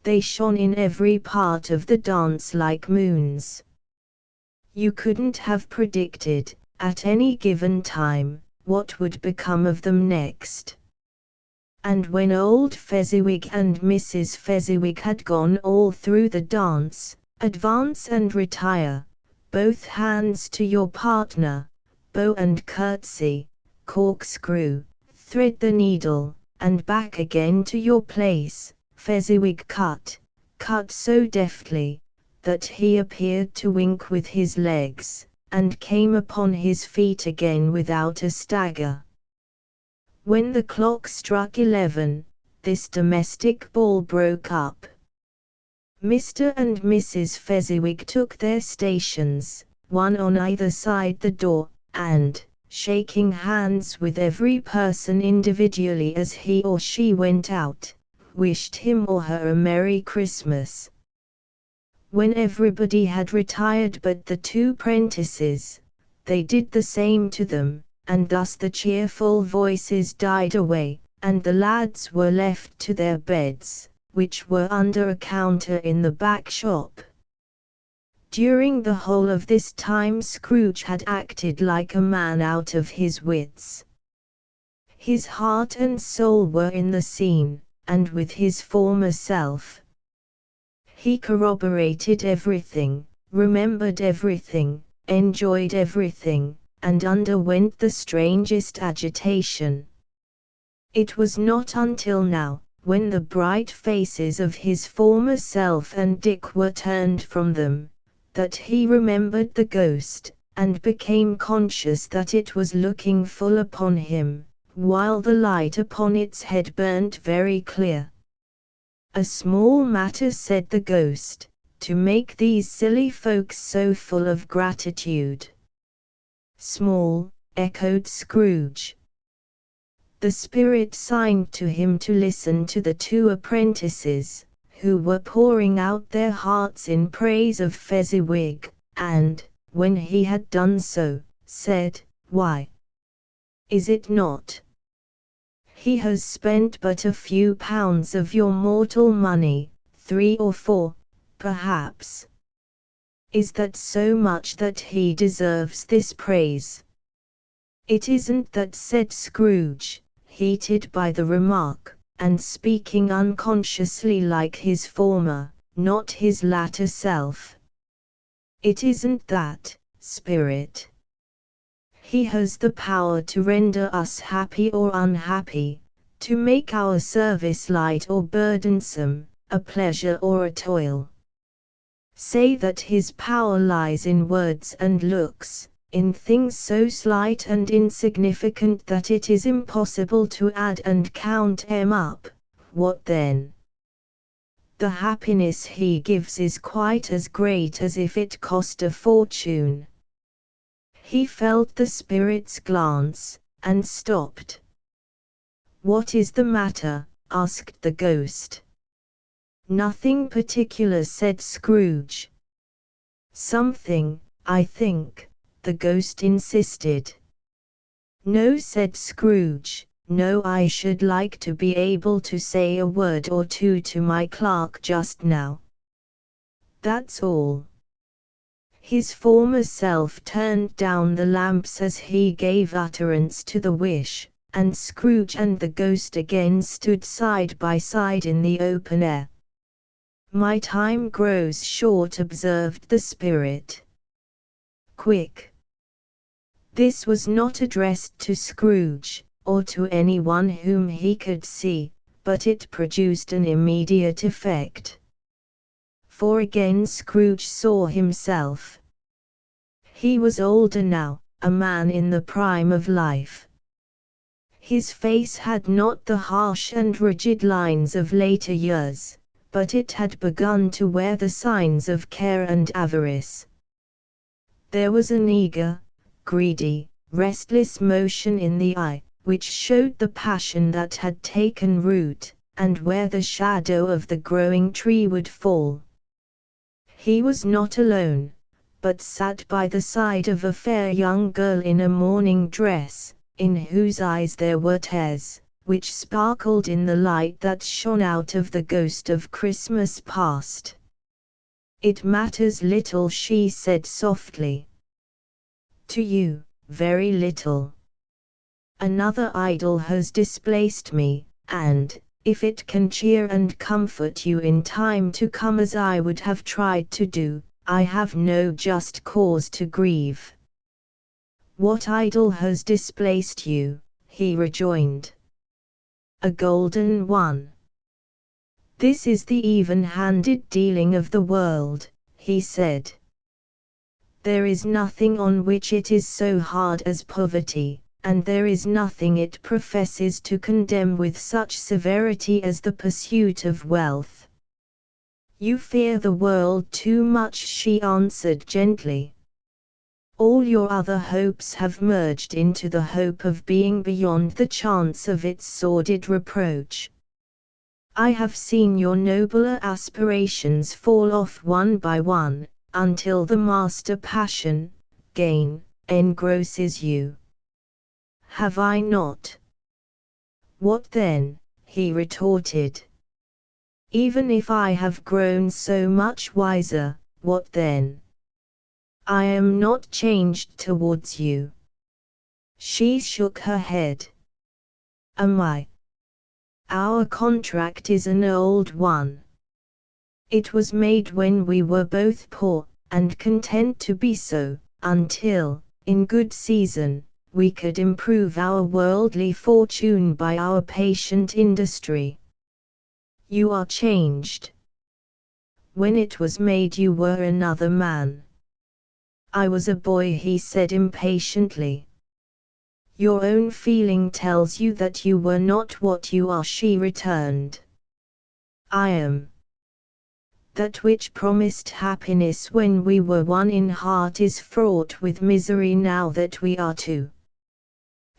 They shone in every part of the dance like moons. You couldn't have predicted, at any given time, what would become of them next. And when old Fezziwig and Mrs. Fezziwig had gone all through the dance, advance and retire, both hands to your partner, bow and curtsy, corkscrew, thread the needle, and back again to your place, Fezziwig cut so deftly, that he appeared to wink with his legs, and came upon his feet again without a stagger. When the clock struck 11, this domestic ball broke up. Mr. and Mrs. Fezziwig took their stations, one on either side the door, and, shaking hands with every person individually as he or she went out, wished him or her a Merry Christmas. When everybody had retired but the 2 prentices, they did the same to them, and thus the cheerful voices died away, and the lads were left to their beds, which were under a counter in the back shop. During the whole of this time Scrooge had acted like a man out of his wits. His heart and soul were in the scene, and with his former self. He corroborated everything, remembered everything, enjoyed everything, and underwent the strangest agitation. It was not until now, when the bright faces of his former self and Dick were turned from them, that he remembered the ghost, and became conscious that it was looking full upon him, while the light upon its head burnt very clear. "A small matter," said the ghost, "to make these silly folks so full of gratitude." "Small," echoed Scrooge. The spirit signed to him to listen to the two apprentices, who were pouring out their hearts in praise of Fezziwig, and, when he had done so, said, "Why, is it not? He has spent but a few pounds of your mortal money, 3 or 4, perhaps. Is that so much that he deserves this praise?" "It isn't that," said Scrooge, heated by the remark, and speaking unconsciously like his former, not his latter self. "It isn't that, Spirit. He has the power to render us happy or unhappy, to make our service light or burdensome, a pleasure or a toil. Say that his power lies in words and looks, in things so slight and insignificant that it is impossible to add and count them up, what then? The happiness he gives is quite as great as if it cost a fortune." He felt the spirit's glance, and stopped. "What is the matter?" asked the ghost. "Nothing particular," said Scrooge. "Something, I think," the ghost insisted. "No," said Scrooge, "no, I should like to be able to say a word or two to my clerk just now. That's all." His former self turned down the lamps as he gave utterance to the wish, and Scrooge and the ghost again stood side by side in the open air. "My time grows short," observed the spirit. "Quick." This was not addressed to Scrooge, or to anyone whom he could see, but it produced an immediate effect. For again Scrooge saw himself. He was older now, a man in the prime of life. His face had not the harsh and rigid lines of later years, but it had begun to wear the signs of care and avarice. There was an eager, greedy, restless motion in the eye, which showed the passion that had taken root, and where the shadow of the growing tree would fall. He was not alone, but sat by the side of a fair young girl in a morning dress, in whose eyes there were tears, which sparkled in the light that shone out of the ghost of Christmas past. "It matters little," she said softly. "To you, very little. Another idol has displaced me, and, if it can cheer and comfort you in time to come as I would have tried to do, I have no just cause to grieve." "What idol has displaced you?" he rejoined. "A golden one." "This is the even-handed dealing of the world," he said. "There is nothing on which it is so hard as poverty, and there is nothing it professes to condemn with such severity as the pursuit of wealth." "You fear the world too much," she answered gently. "All your other hopes have merged into the hope of being beyond the chance of its sordid reproach. I have seen your nobler aspirations fall off one by one, until the master passion, gain, engrosses you. Have I not?" "What then?" he retorted. "Even if I have grown so much wiser, what then? I am not changed towards you." She shook her head. "Am I? Our contract is an old one. It was made when we were both poor, and content to be so, until, in good season, we could improve our worldly fortune by our patient industry. You are changed. When it was made you were another man. I was a boy, he said impatiently. Your own feeling tells you that you were not what you are, she returned. I am. That which promised happiness when we were one in heart is fraught with misery now that we are two.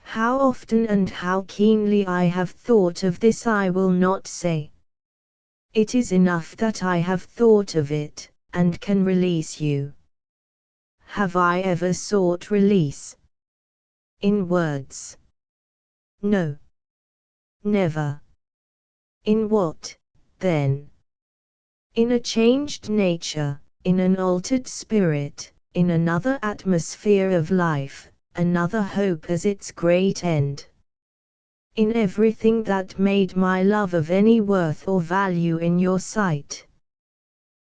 How often and how keenly I have thought of this I will not say. It is enough that I have thought of it, and can release you. Have I ever sought release? In words? No. Never. In what, then? In a changed nature, in an altered spirit, in another atmosphere of life, another hope as its great end. In everything that made my love of any worth or value in your sight.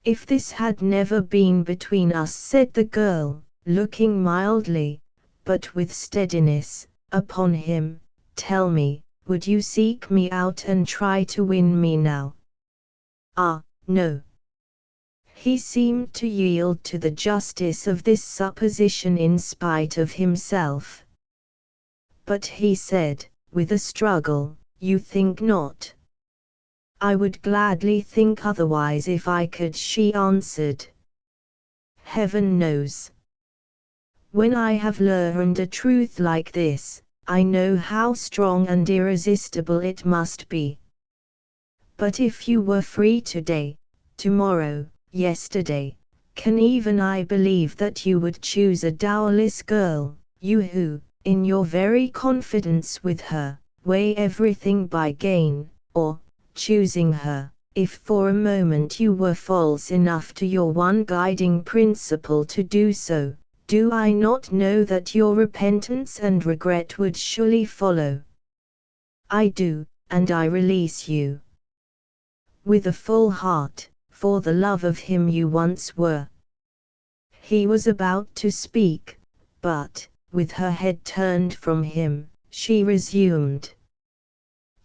If this had never been between us, said the girl, looking mildly, but with steadiness, upon him, tell me, would you seek me out and try to win me now? Ah, no. He seemed to yield to the justice of this supposition in spite of himself. But he said, with a struggle, you think not? I would gladly think otherwise if I could, she answered. Heaven knows. When I have learned a truth like this, I know how strong and irresistible it must be. But if you were free today, tomorrow, yesterday, can even I believe that you would choose a dowerless girl, you who, in your very confidence with her, weigh everything by gain, or, choosing her, if for a moment you were false enough to your one guiding principle to do so, do I not know that your repentance and regret would surely follow? I do, and I release you. With a full heart, for the love of him you once were. He was about to speak, but, with her head turned from him, she resumed.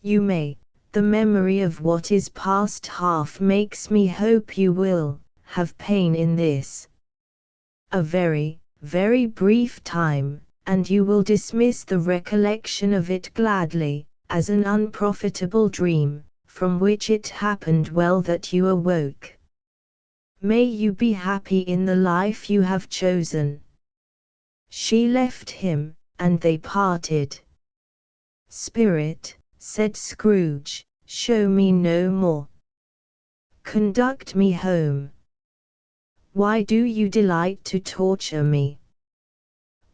You may, the memory of what is past half makes me hope you will, have pain in this. A very, very brief time, and you will dismiss the recollection of it gladly, as an unprofitable dream, from which it happened well that you awoke. May you be happy in the life you have chosen. She left him, and they parted. Spirit, said Scrooge, show me no more. Conduct me home. Why do you delight to torture me?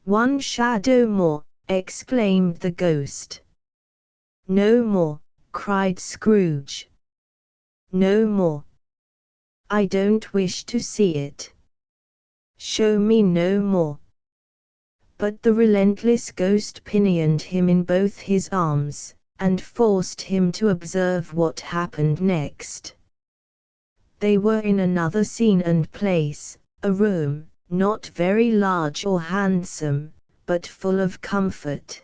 One shadow more, exclaimed the ghost. No more, cried Scrooge. No more. I don't wish to see it. Show me no more. But the relentless ghost pinioned him in both his arms, and forced him to observe what happened next. They were in another scene and place, a room, not very large or handsome, but full of comfort.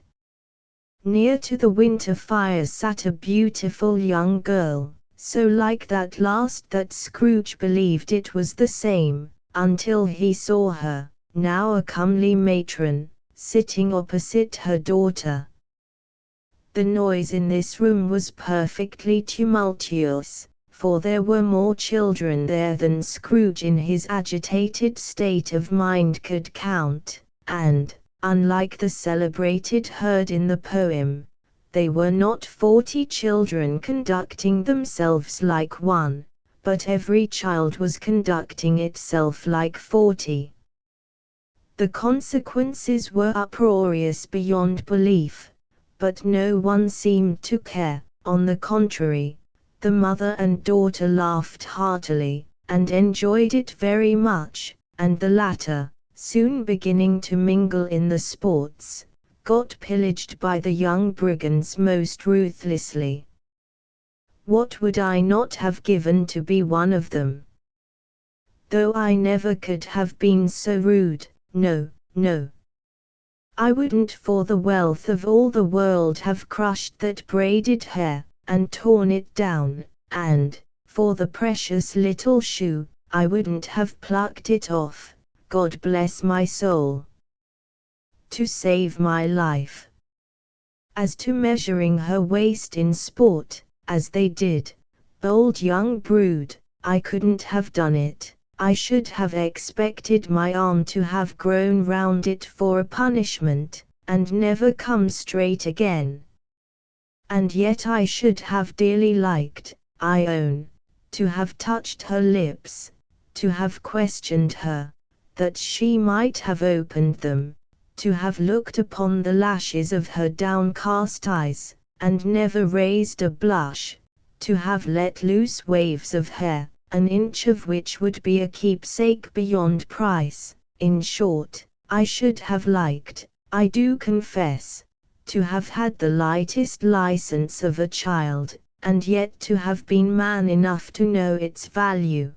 Near to the winter fire sat a beautiful young girl, so like that last that Scrooge believed it was the same, until he saw her, now a comely matron, sitting opposite her daughter. The noise in this room was perfectly tumultuous, for there were more children there than Scrooge in his agitated state of mind could count, and, unlike the celebrated herd in the poem, they were not 40 children conducting themselves like one, but every child was conducting itself like 40. The consequences were uproarious beyond belief, but no one seemed to care. On the contrary, the mother and daughter laughed heartily, and enjoyed it very much, and the latter, soon beginning to mingle in the sports, got pillaged by the young brigands most ruthlessly. What would I not have given to be one of them? Though I never could have been so rude, no, no. I wouldn't for the wealth of all the world have crushed that braided hair, and torn it down, and, for the precious little shoe, I wouldn't have plucked it off, God bless my soul, to save my life. As to measuring her waist in sport, as they did, bold young brood, I couldn't have done it. I should have expected my arm to have grown round it for a punishment, and never come straight again. And yet I should have dearly liked, I own, to have touched her lips, to have questioned her, that she might have opened them, to have looked upon the lashes of her downcast eyes, and never raised a blush, to have let loose waves of hair, an inch of which would be a keepsake beyond price. In short, I should have liked, I do confess, to have had the lightest license of a child, and yet to have been man enough to know its value.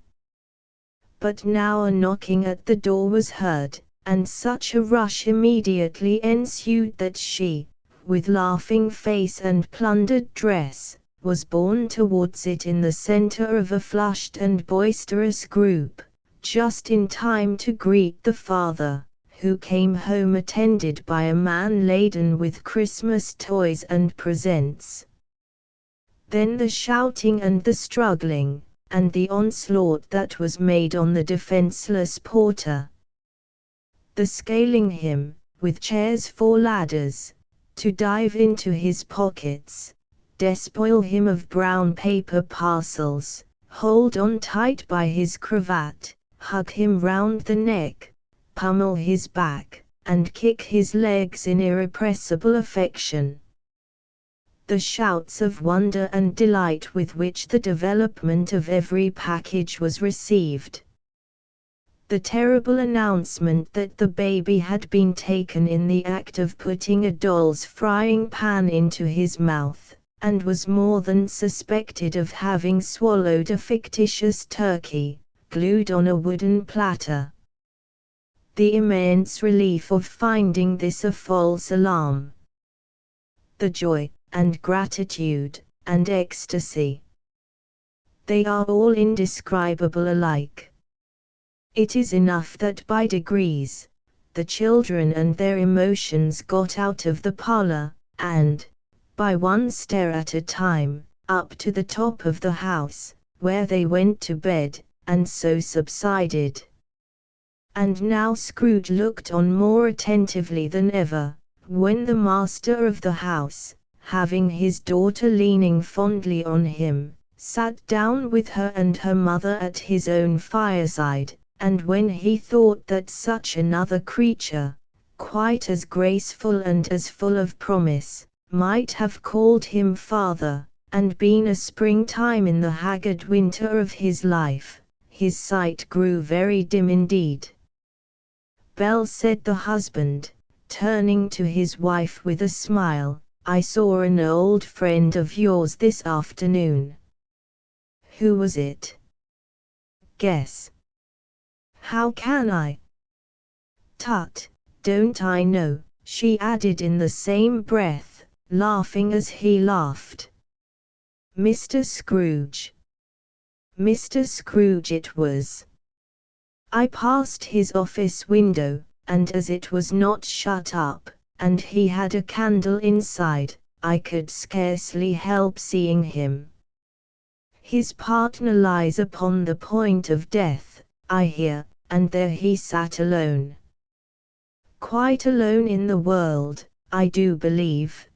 But now a knocking at the door was heard, and such a rush immediately ensued that she, with laughing face and plundered dress, was borne towards it in the center of a flushed and boisterous group, just in time to greet the father, who came home attended by a man laden with Christmas toys and presents. Then the shouting and the struggling, and the onslaught that was made on the defenseless porter. The scaling him, with chairs for ladders, to dive into his pockets, despoil him of brown paper parcels, hold on tight by his cravat, hug him round the neck, pummel his back, and kick his legs in irrepressible affection. The shouts of wonder and delight with which the development of every package was received. The terrible announcement that the baby had been taken in the act of putting a doll's frying pan into his mouth, and was more than suspected of having swallowed a fictitious turkey, glued on a wooden platter. The immense relief of finding this a false alarm. The joy, and gratitude, and ecstasy. They are all indescribable alike. It is enough that by degrees, the children and their emotions got out of the parlor, and, by one stair at a time, up to the top of the house, where they went to bed, and so subsided. And now Scrooge looked on more attentively than ever, when the master of the house, having his daughter leaning fondly on him, sat down with her and her mother at his own fireside, and when he thought that such another creature, quite as graceful and as full of promise, might have called him father, and been a springtime in the haggard winter of his life, his sight grew very dim indeed. "Belle," said the husband, turning to his wife with a smile, "I saw an old friend of yours this afternoon." "Who was it?" "Guess." "How can I?" "Tut, don't I know," she added in the same breath, laughing as he laughed. "Mr. Scrooge." Mr. Scrooge it was. I passed his office window, and as it was not shut up, and he had a candle inside, I could scarcely help seeing him. His partner lies upon the point of death, I hear, and there he sat alone. Quite alone in the world, I do believe.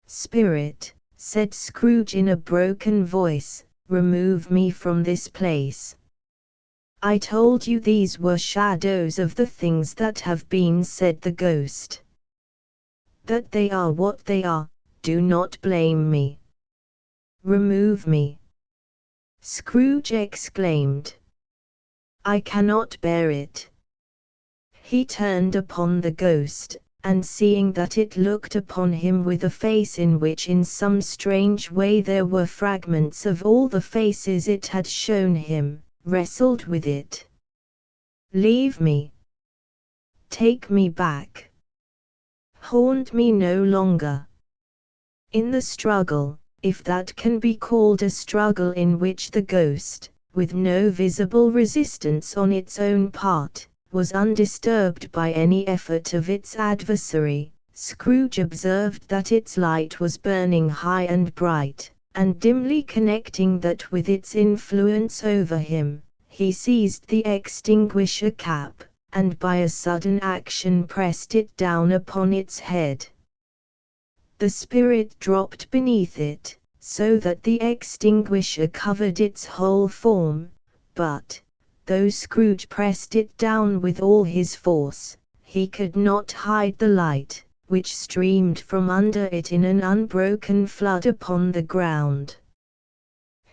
"Spirit," said Scrooge in a broken voice, "remove me from this place. I told you these were shadows of the things that have been," said the ghost. "That they are what they are, do not blame me. Remove me." Scrooge exclaimed. "I cannot bear it." He turned upon the ghost, and seeing that it looked upon him with a face in which in some strange way there were fragments of all the faces it had shown him, wrestled with it. "Leave me. Take me back. Haunt me no longer." In the struggle, if that can be called a struggle in which the ghost, with no visible resistance on its own part, was undisturbed by any effort of its adversary. Scrooge observed that its light was burning high and bright, and dimly connecting that with its influence over him, he seized the extinguisher cap, and by a sudden action pressed it down upon its head. The spirit dropped beneath it, so that the extinguisher covered its whole form, but, though Scrooge pressed it down with all his force, he could not hide the light, which streamed from under it in an unbroken flood upon the ground.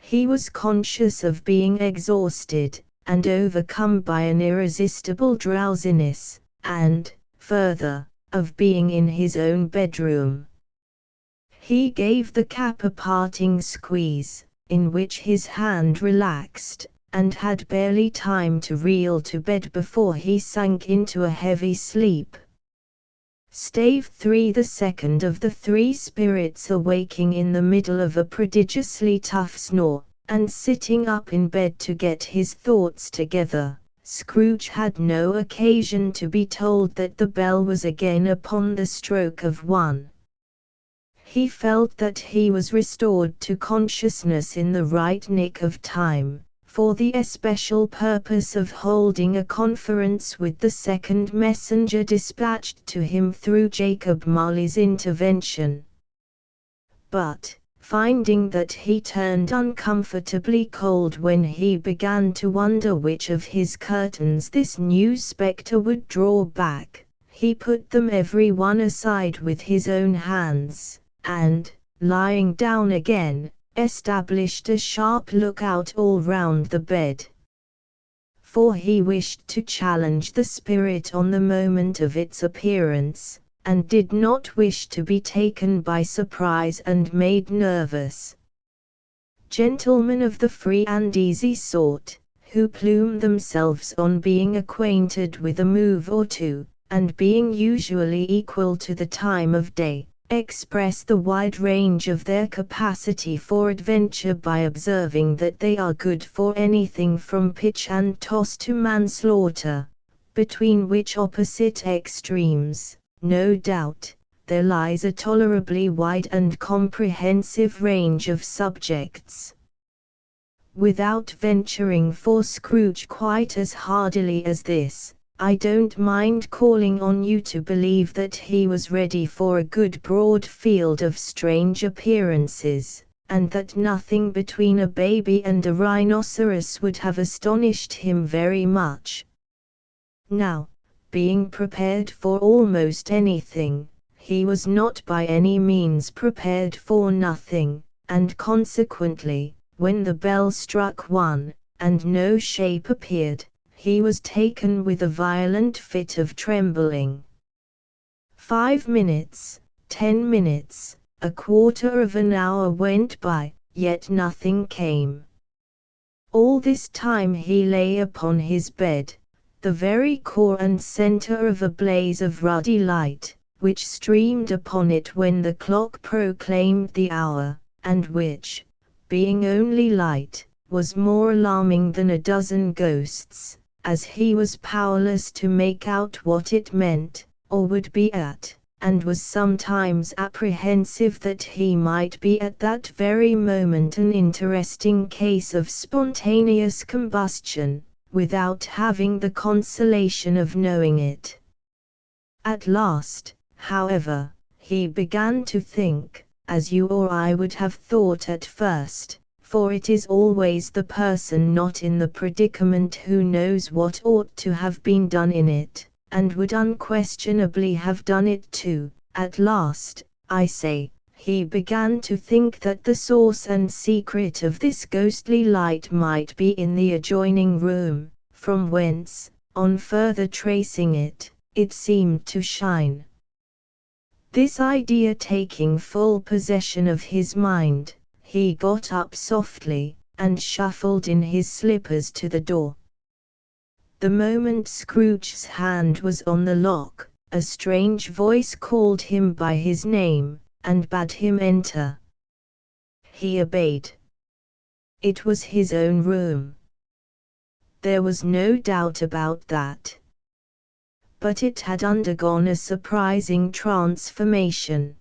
He was conscious of being exhausted, and overcome by an irresistible drowsiness, and, further, of being in his own bedroom. He gave the cap a parting squeeze, in which his hand relaxed, and had barely time to reel to bed before he sank into a heavy sleep. Stave 3. The second of the three spirits awaking in the middle of a prodigiously tough snore, and sitting up in bed to get his thoughts together, Scrooge had no occasion to be told that the bell was again upon the stroke of 1. He felt that he was restored to consciousness in the right nick of time, for the especial purpose of holding a conference with the second messenger dispatched to him through Jacob Marley's intervention. But, finding that he turned uncomfortably cold when he began to wonder which of his curtains this new spectre would draw back, he put them every one aside with his own hands, and, lying down again, established a sharp lookout all round the bed. For he wished to challenge the spirit on the moment of its appearance, and did not wish to be taken by surprise and made nervous. Gentlemen of the free and easy sort, who plume themselves on being acquainted with a move or two, and being usually equal to the time of day, express the wide range of their capacity for adventure by observing that they are good for anything from pitch and toss to manslaughter, between which opposite extremes, no doubt, there lies a tolerably wide and comprehensive range of subjects. Without venturing for Scrooge quite as hardily as this, I don't mind calling on you to believe that he was ready for a good broad field of strange appearances, and that nothing between a baby and a rhinoceros would have astonished him very much. Now, being prepared for almost anything, he was not by any means prepared for nothing, and consequently, when the bell struck 1, and no shape appeared, he was taken with a violent fit of trembling. 5 minutes, 10 minutes, a quarter of an hour went by, yet nothing came. All this time he lay upon his bed, the very core and center of a blaze of ruddy light, which streamed upon it when the clock proclaimed the hour, and which, being only light, was more alarming than a dozen ghosts, as he was powerless to make out what it meant, or would be at, and was sometimes apprehensive that he might be at that very moment an interesting case of spontaneous combustion, without having the consolation of knowing it. At last, however, he began to think, as you or I would have thought at first, for it is always the person not in the predicament who knows what ought to have been done in it, and would unquestionably have done it too. At last, I say, he began to think that the source and secret of this ghostly light might be in the adjoining room, from whence, on further tracing it, it seemed to shine. This idea taking full possession of his mind, he got up softly, and shuffled in his slippers to the door. The moment Scrooge's hand was on the lock, a strange voice called him by his name, and bade him enter. He obeyed. It was his own room. There was no doubt about that. But it had undergone a surprising transformation.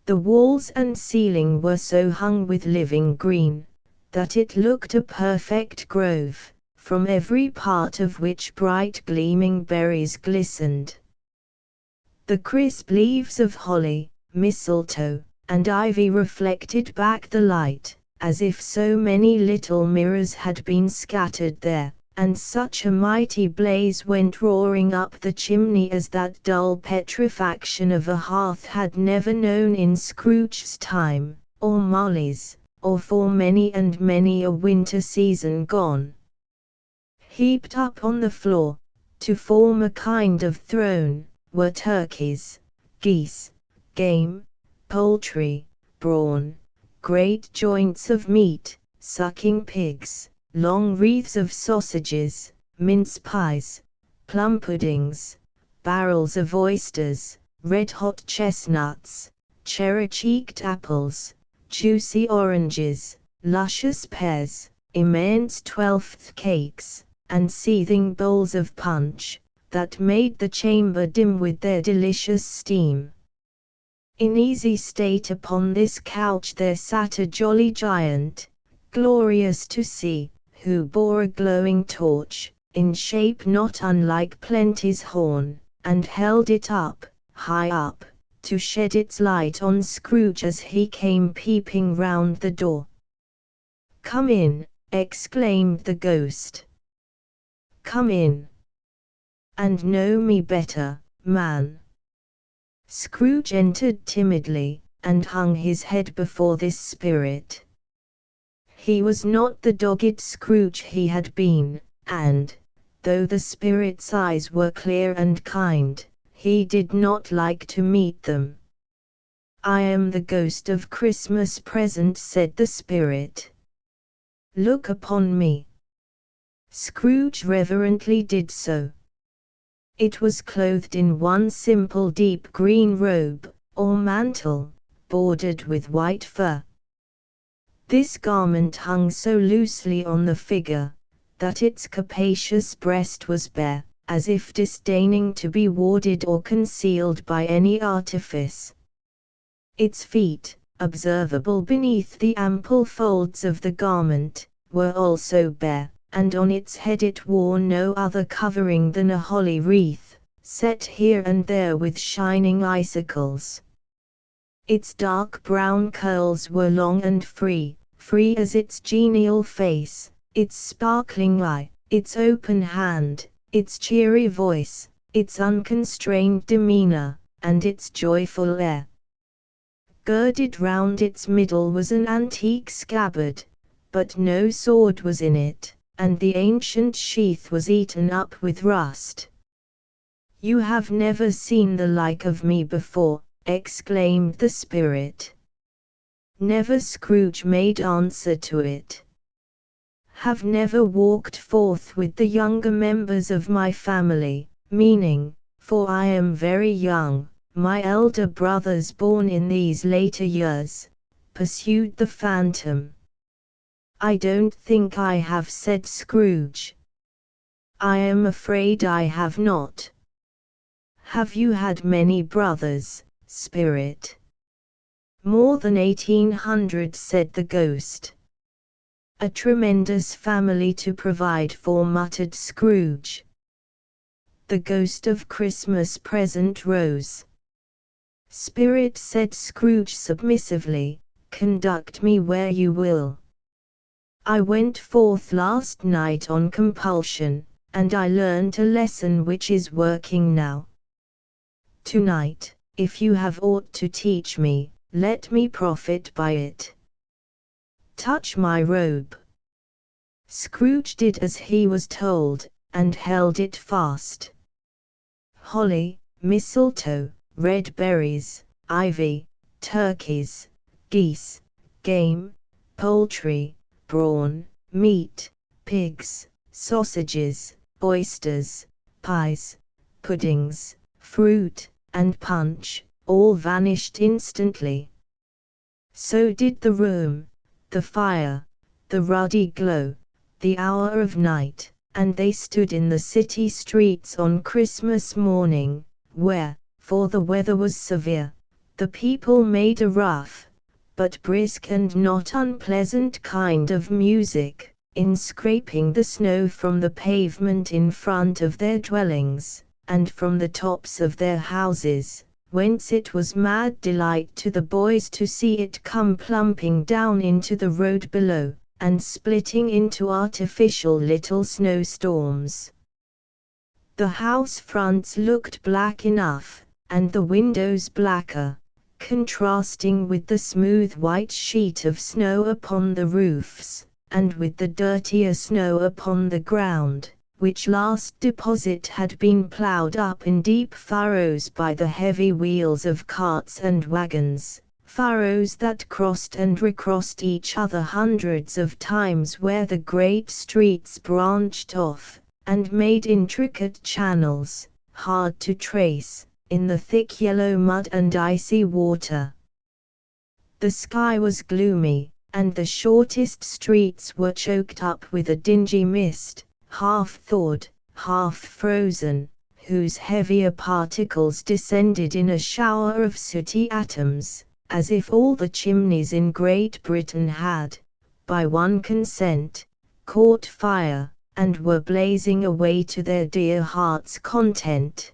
The walls and ceiling were so hung with living green, that it looked a perfect grove, from every part of which bright gleaming berries glistened. The crisp leaves of holly, mistletoe, and ivy reflected back the light, as if so many little mirrors had been scattered there, and such a mighty blaze went roaring up the chimney as that dull petrifaction of a hearth had never known in Scrooge's time, or Molly's, or for many and many a winter season gone. Heaped up on the floor, to form a kind of throne, were turkeys, geese, game, poultry, brawn, great joints of meat, sucking pigs, long wreaths of sausages, mince pies, plum puddings, barrels of oysters, red-hot chestnuts, cherry-cheeked apples, juicy oranges, luscious pears, immense twelfth cakes, and seething bowls of punch, that made the chamber dim with their delicious steam. In easy state upon this couch there sat a jolly giant, glorious to see, who bore a glowing torch, in shape not unlike Plenty's horn, and held it up, high up, to shed its light on Scrooge as he came peeping round the door. "Come in," exclaimed the ghost. "Come in, and know me better, man." Scrooge entered timidly, and hung his head before this spirit. He was not the dogged Scrooge he had been, and, though the spirit's eyes were clear and kind, he did not like to meet them. "I am the ghost of Christmas Present," said the spirit. "Look upon me." Scrooge reverently did so. It was clothed in one simple deep green robe, or mantle, bordered with white fur. This garment hung so loosely on the figure, that its capacious breast was bare, as if disdaining to be warded or concealed by any artifice. Its feet, observable beneath the ample folds of the garment, were also bare, and on its head it wore no other covering than a holly wreath, set here and there with shining icicles. Its dark brown curls were long and free as its genial face, its sparkling eye, its open hand, its cheery voice, its unconstrained demeanor, and its joyful air. Girded round its middle was an antique scabbard, but no sword was in it, and the ancient sheath was eaten up with rust. "You have never seen the like of me before," exclaimed the spirit. "Never," Scrooge made answer to it. "Have never walked forth with the younger members of my family, meaning, for I am very young, my elder brothers born in these later years," pursued the phantom. "I don't think I have," said Scrooge. "I am afraid I have not." "Have you had many brothers, spirit?" "More than 1800, said the ghost. "A tremendous family to provide for," muttered Scrooge. The ghost of Christmas Present rose. "Spirit," said Scrooge submissively, "conduct me where you will. I went forth last night on compulsion, and I learned a lesson which is working now. Tonight, if you have aught to teach me, let me profit by it. Touch my robe." Scrooge did as he was told, and held it fast. Holly, mistletoe, red berries, ivy, turkeys, geese, game, poultry, brawn, meat, pigs, sausages, oysters, pies, puddings, fruit, and punch, all vanished instantly. So did the room, the fire, the ruddy glow, the hour of night, and they stood in the city streets on Christmas morning, where, for the weather was severe, the people made a rough, but brisk and not unpleasant kind of music, in scraping the snow from the pavement in front of their dwellings, and from the tops of their houses, whence it was mad delight to the boys to see it come plumping down into the road below, and splitting into artificial little snowstorms. The house fronts looked black enough, and the windows blacker, contrasting with the smooth white sheet of snow upon the roofs, and with the dirtier snow upon the ground, which last deposit had been ploughed up in deep furrows by the heavy wheels of carts and wagons, furrows that crossed and recrossed each other hundreds of times where the great streets branched off, and made intricate channels, hard to trace, in the thick yellow mud and icy water. The sky was gloomy, and the shortest streets were choked up with a dingy mist, half thawed, half frozen, whose heavier particles descended in a shower of sooty atoms, as if all the chimneys in Great Britain had, by one consent, caught fire, and were blazing away to their dear hearts' content.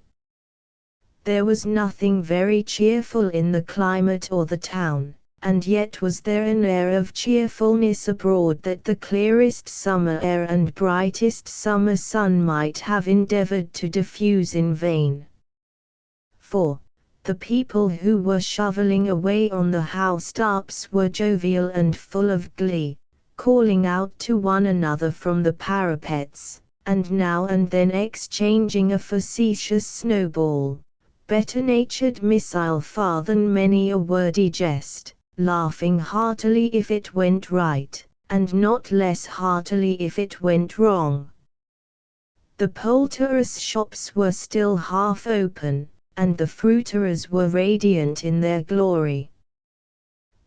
There was nothing very cheerful in the climate or the town, and yet was there an air of cheerfulness abroad that the clearest summer air and brightest summer sun might have endeavored to diffuse in vain. For the people who were shoveling away on the housetops were jovial and full of glee, calling out to one another from the parapets, and now and then exchanging a facetious snowball, better-natured missile far than many a wordy jest, laughing heartily if it went right, and not less heartily if it went wrong. The poulterers' shops were still half open, and the fruiterers were radiant in their glory.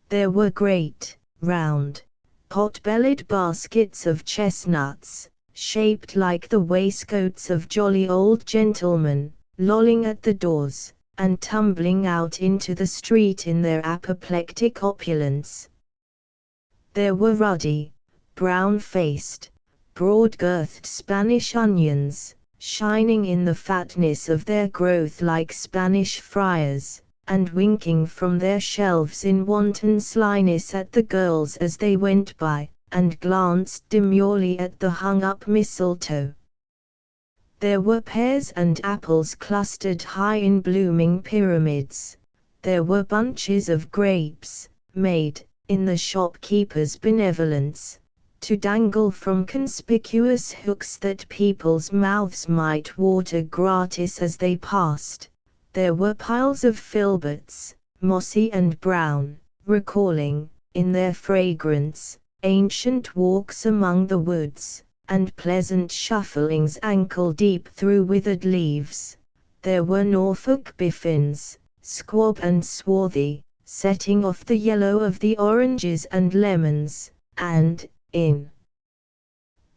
There were great, round, pot-bellied baskets of chestnuts, shaped like the waistcoats of jolly old gentlemen, lolling at the doors, and tumbling out into the street in their apoplectic opulence. There were ruddy, brown-faced, broad-girthed Spanish onions, shining in the fatness of their growth like Spanish friars, and winking from their shelves in wanton slyness at the girls as they went by, and glanced demurely at the hung-up mistletoe. There were pears and apples clustered high in blooming pyramids. There were bunches of grapes, made, in the shopkeeper's benevolence, to dangle from conspicuous hooks that people's mouths might water gratis as they passed. There were piles of filberts, mossy and brown, recalling, in their fragrance, ancient walks among the woods, and pleasant shufflings ankle-deep through withered leaves. There were Norfolk biffins, squab and swarthy, setting off the yellow of the oranges and lemons, and, in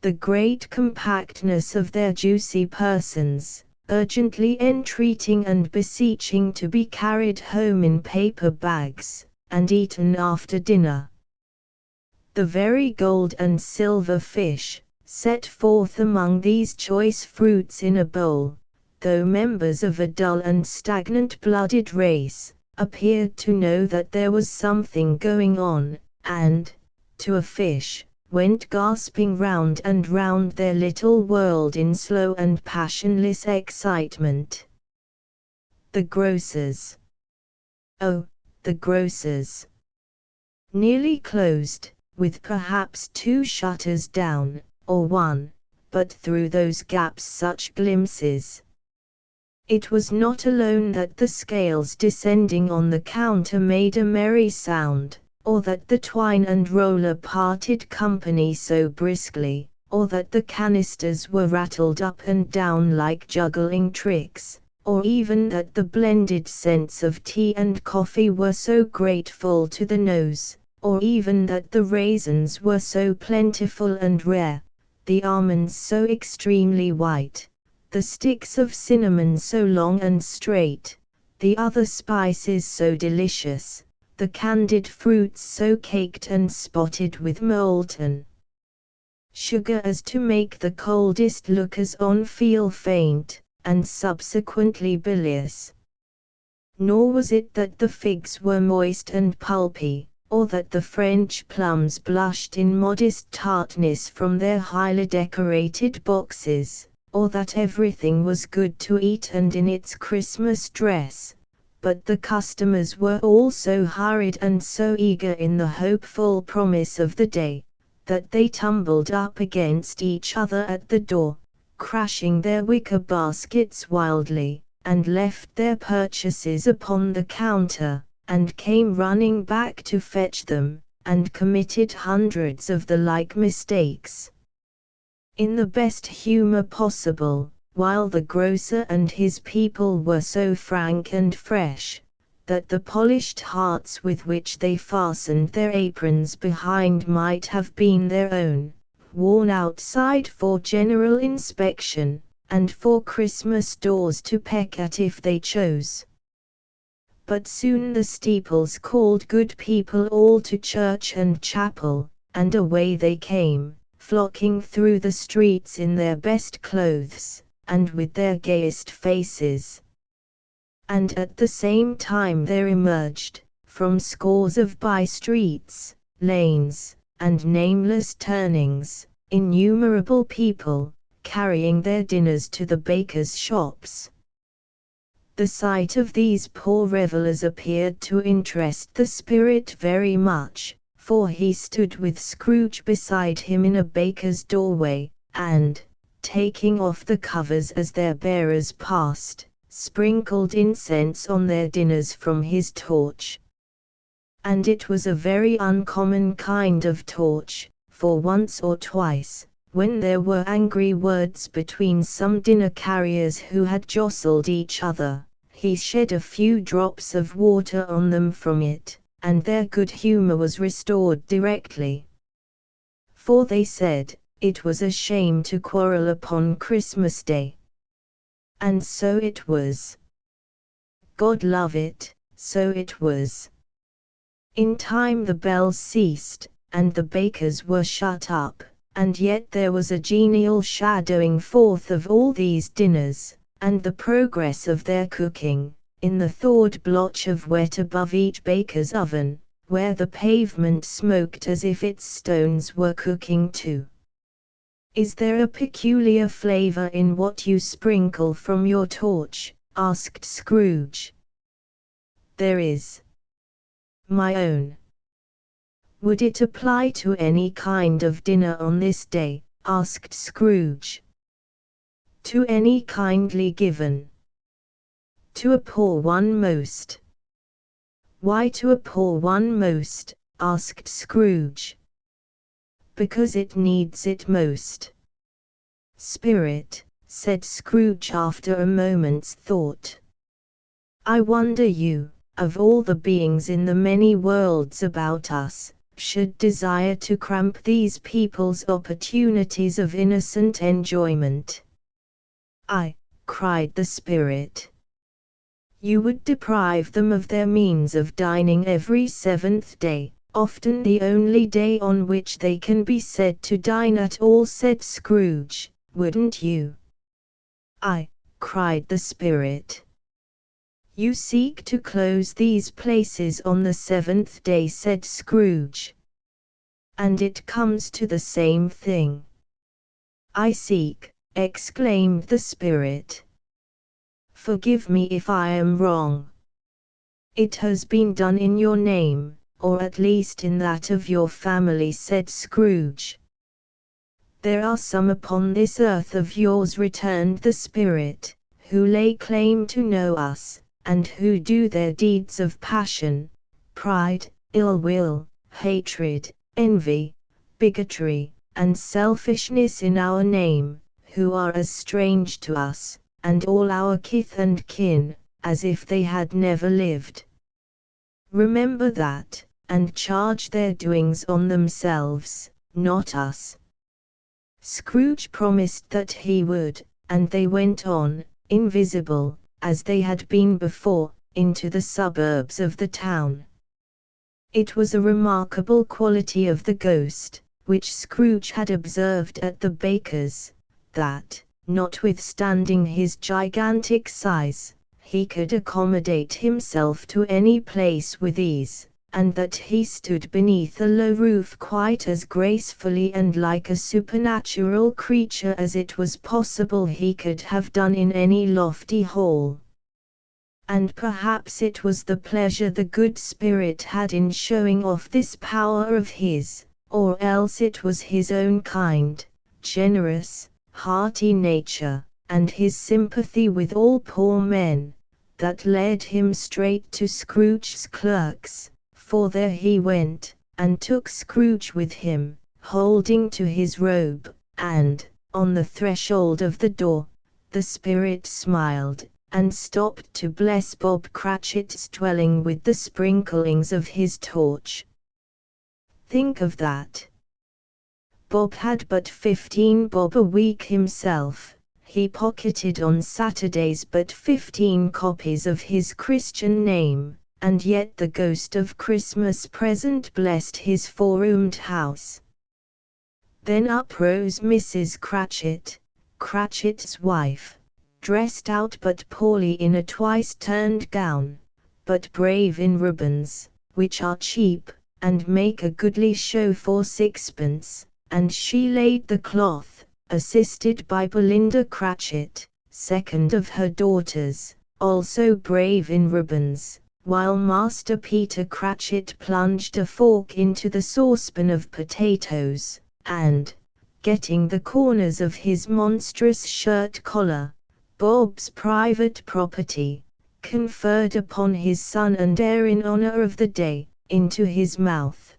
the great compactness of their juicy persons, urgently entreating and beseeching to be carried home in paper bags, and eaten after dinner. The very gold and silver fish, set forth among these choice fruits in a bowl, though members of a dull and stagnant-blooded race, appeared to know that there was something going on, and, to a fish, went gasping round and round their little world in slow and passionless excitement. The grocers. Oh, the grocers! Nearly closed, with perhaps 2 shutters down, or 1, but through those gaps such glimpses. It was not alone that the scales descending on the counter made a merry sound, or that the twine and roller parted company so briskly, or that the canisters were rattled up and down like juggling tricks, or even that the blended scents of tea and coffee were so grateful to the nose, or even that the raisins were so plentiful and rare, the almonds so extremely white, the sticks of cinnamon so long and straight, the other spices so delicious, the candied fruits so caked and spotted with molten sugar as to make the coldest lookers-on feel faint, and subsequently bilious. Nor was it that the figs were moist and pulpy, or that the French plums blushed in modest tartness from their highly decorated boxes, or that everything was good to eat and in its Christmas dress, but the customers were all so hurried and so eager in the hopeful promise of the day, that they tumbled up against each other at the door, crashing their wicker baskets wildly, and left their purchases upon the counter, and came running back to fetch them, and committed hundreds of the like mistakes. In the best humor possible, while the grocer and his people were so frank and fresh, that the polished hearts with which they fastened their aprons behind might have been their own, worn outside for general inspection, and for Christmas doors to peck at if they chose. But soon the steeples called good people all to church and chapel, and away they came, flocking through the streets in their best clothes, and with their gayest faces. And at the same time there emerged, from scores of by-streets, lanes, and nameless turnings, innumerable people, carrying their dinners to the bakers' shops. The sight of these poor revellers appeared to interest the spirit very much, for he stood with Scrooge beside him in a baker's doorway, and, taking off the covers as their bearers passed, sprinkled incense on their dinners from his torch. And it was a very uncommon kind of torch, for once or twice, when there were angry words between some dinner carriers who had jostled each other, he shed a few drops of water on them from it, and their good humor was restored directly. For they said, it was a shame to quarrel upon Christmas Day. And so it was. God love it, so it was. In time the bells ceased, and the bakers were shut up, and yet there was a genial shadowing forth of all these dinners, and the progress of their cooking, in the thawed blotch of wet above each baker's oven, where the pavement smoked as if its stones were cooking too. "Is there a peculiar flavor in what you sprinkle from your torch?" asked Scrooge. "There is. My own." "Would it apply to any kind of dinner on this day?" asked Scrooge. "To any kindly given." "To a poor one most." "Why to a poor one most?" asked Scrooge. "Because it needs it most." "Spirit," said Scrooge after a moment's thought. "I wonder you, of all the beings in the many worlds about us, should desire to cramp these people's opportunities of innocent enjoyment." "Aye," cried the Spirit. "You would deprive them of their means of dining every seventh day, often the only day on which they can be said to dine at all," said Scrooge, "wouldn't you?" "Aye," cried the Spirit. "You seek to close these places on the seventh day," said Scrooge. "And it comes to the same thing." "I seek," exclaimed the Spirit. "Forgive me if I am wrong." "It has been done in your name, or at least in that of your family," said Scrooge. "There are some upon this earth of yours," returned the Spirit, "who lay claim to know us, and who do their deeds of passion, pride, ill will, hatred, envy, bigotry, and selfishness in our name, who are as strange to us, and all our kith and kin, as if they had never lived. Remember that, and charge their doings on themselves, not us." Scrooge promised that he would, and they went on, invisible, as they had been before, into the suburbs of the town. It was a remarkable quality of the ghost, which Scrooge had observed at the baker's, that, notwithstanding his gigantic size, he could accommodate himself to any place with ease, and that he stood beneath a low roof quite as gracefully and like a supernatural creature as it was possible he could have done in any lofty hall. And perhaps it was the pleasure the good spirit had in showing off this power of his, or else it was his own kind, generous, hearty nature, and his sympathy with all poor men, that led him straight to Scrooge's clerk's, for there he went, and took Scrooge with him, holding to his robe, and, on the threshold of the door, the spirit smiled, and stopped to bless Bob Cratchit's dwelling with the sprinklings of his torch. Think of that! Bob had but 15 bob a week himself. He pocketed on Saturdays but 15 copies of his Christian name, and yet the ghost of Christmas present blessed his four-roomed house. Then up rose Mrs. Cratchit, Cratchit's wife, dressed out but poorly in a twice-turned gown, but brave in ribbons, which are cheap, and make a goodly show for sixpence, and she laid the cloth, assisted by Belinda Cratchit, second of her daughters, also brave in ribbons, while Master Peter Cratchit plunged a fork into the saucepan of potatoes, and, getting the corners of his monstrous shirt collar, Bob's private property, conferred upon his son and heir in honor of the day, into his mouth.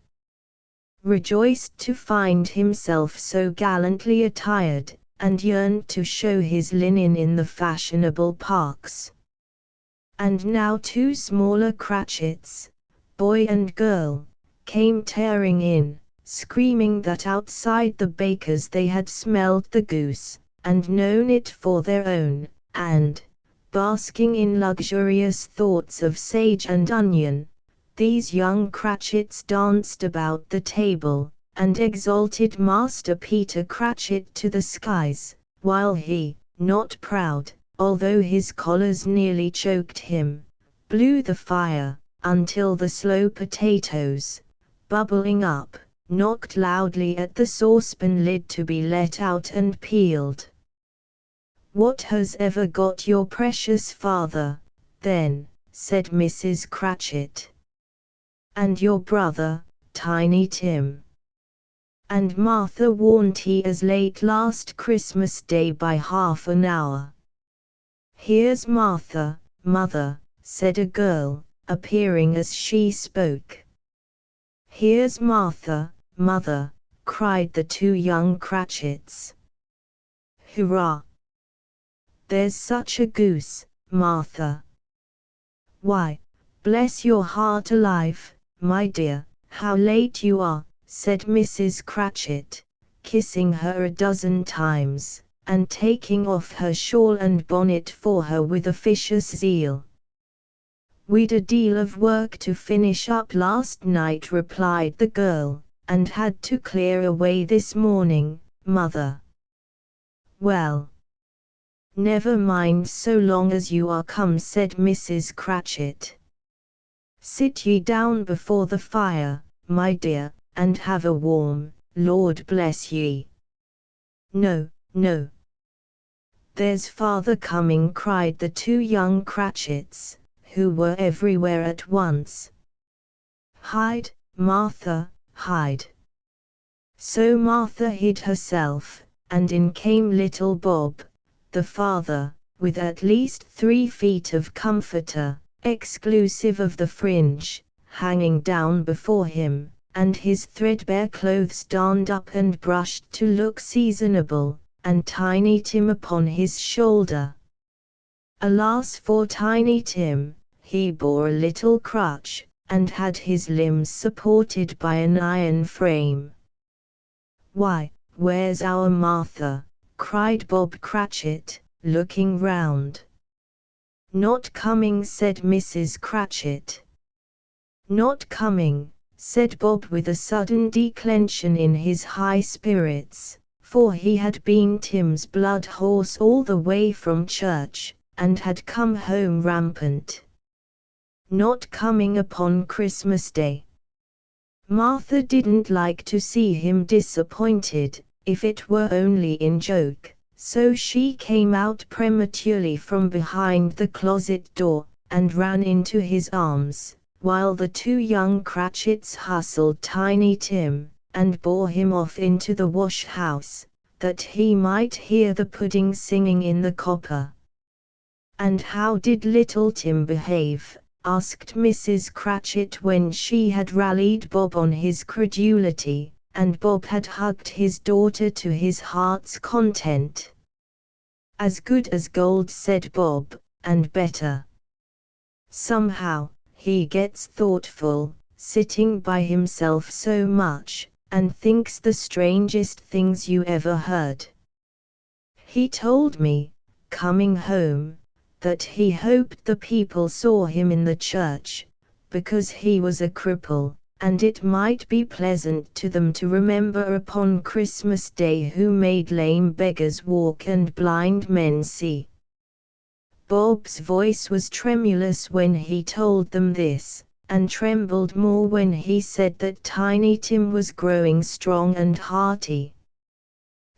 Rejoiced to find himself so gallantly attired, and yearned to show his linen in the fashionable parks. And now 2 smaller Cratchits, boy and girl, came tearing in, screaming that outside the baker's they had smelled the goose, and known it for their own, and, basking in luxurious thoughts of sage and onion, these young Cratchits danced about the table, and exalted Master Peter Cratchit to the skies, while he, not proud, although his collars nearly choked him, blew the fire, until the slow potatoes, bubbling up, knocked loudly at the saucepan lid to be let out and peeled. "What has ever got your precious father, then?" said Mrs. Cratchit. "And your brother, Tiny Tim?" "And Martha warned he as late last Christmas Day by half an hour." "Here's Martha, mother," said a girl, appearing as she spoke. "Here's Martha, mother," cried the 2 young Cratchits. "Hurrah! There's such a goose, Martha." "Why, bless your heart alive, my dear, how late you are," said Mrs. Cratchit, kissing her a dozen times, and taking off her shawl and bonnet for her with officious zeal. "We'd a deal of work to finish up last night," replied the girl, "and had to clear away this morning, mother." "Well, never mind so long as you are come," said Mrs. Cratchit. "Sit ye down before the fire, my dear, and have a warm, Lord bless ye." "No, no. There's father coming," cried the 2 young Cratchits, who were everywhere at once. "Hide, Martha, hide." So Martha hid herself, and in came little Bob, the father, with at least 3 feet of comforter, exclusive of the fringe, hanging down before him, and his threadbare clothes darned up and brushed to look seasonable, and Tiny Tim upon his shoulder. Alas for Tiny Tim, he bore a little crutch, and had his limbs supported by an iron frame. "Why, where's our Martha?" cried Bob Cratchit, looking round. "Not coming," said Mrs. Cratchit. "Not coming," said Bob with a sudden declension in his high spirits, for he had been Tim's blood horse all the way from church, and had come home rampant. "Not coming upon Christmas Day." Martha didn't like to see him disappointed, if it were only in joke, so she came out prematurely from behind the closet door, and ran into his arms, while the two young Cratchits hustled Tiny Tim, and bore him off into the wash-house, that he might hear the pudding singing in the copper. "And how did little Tim behave?" asked Mrs. Cratchit when she had rallied Bob on his credulity, and Bob had hugged his daughter to his heart's content. "As good as gold," said Bob, "and better. Somehow, he gets thoughtful, sitting by himself so much, and thinks the strangest things you ever heard. He told me, coming home, that he hoped the people saw him in the church, because he was a cripple, and it might be pleasant to them to remember upon Christmas Day who made lame beggars walk and blind men see." Bob's voice was tremulous when he told them this, and trembled more when he said that Tiny Tim was growing strong and hearty.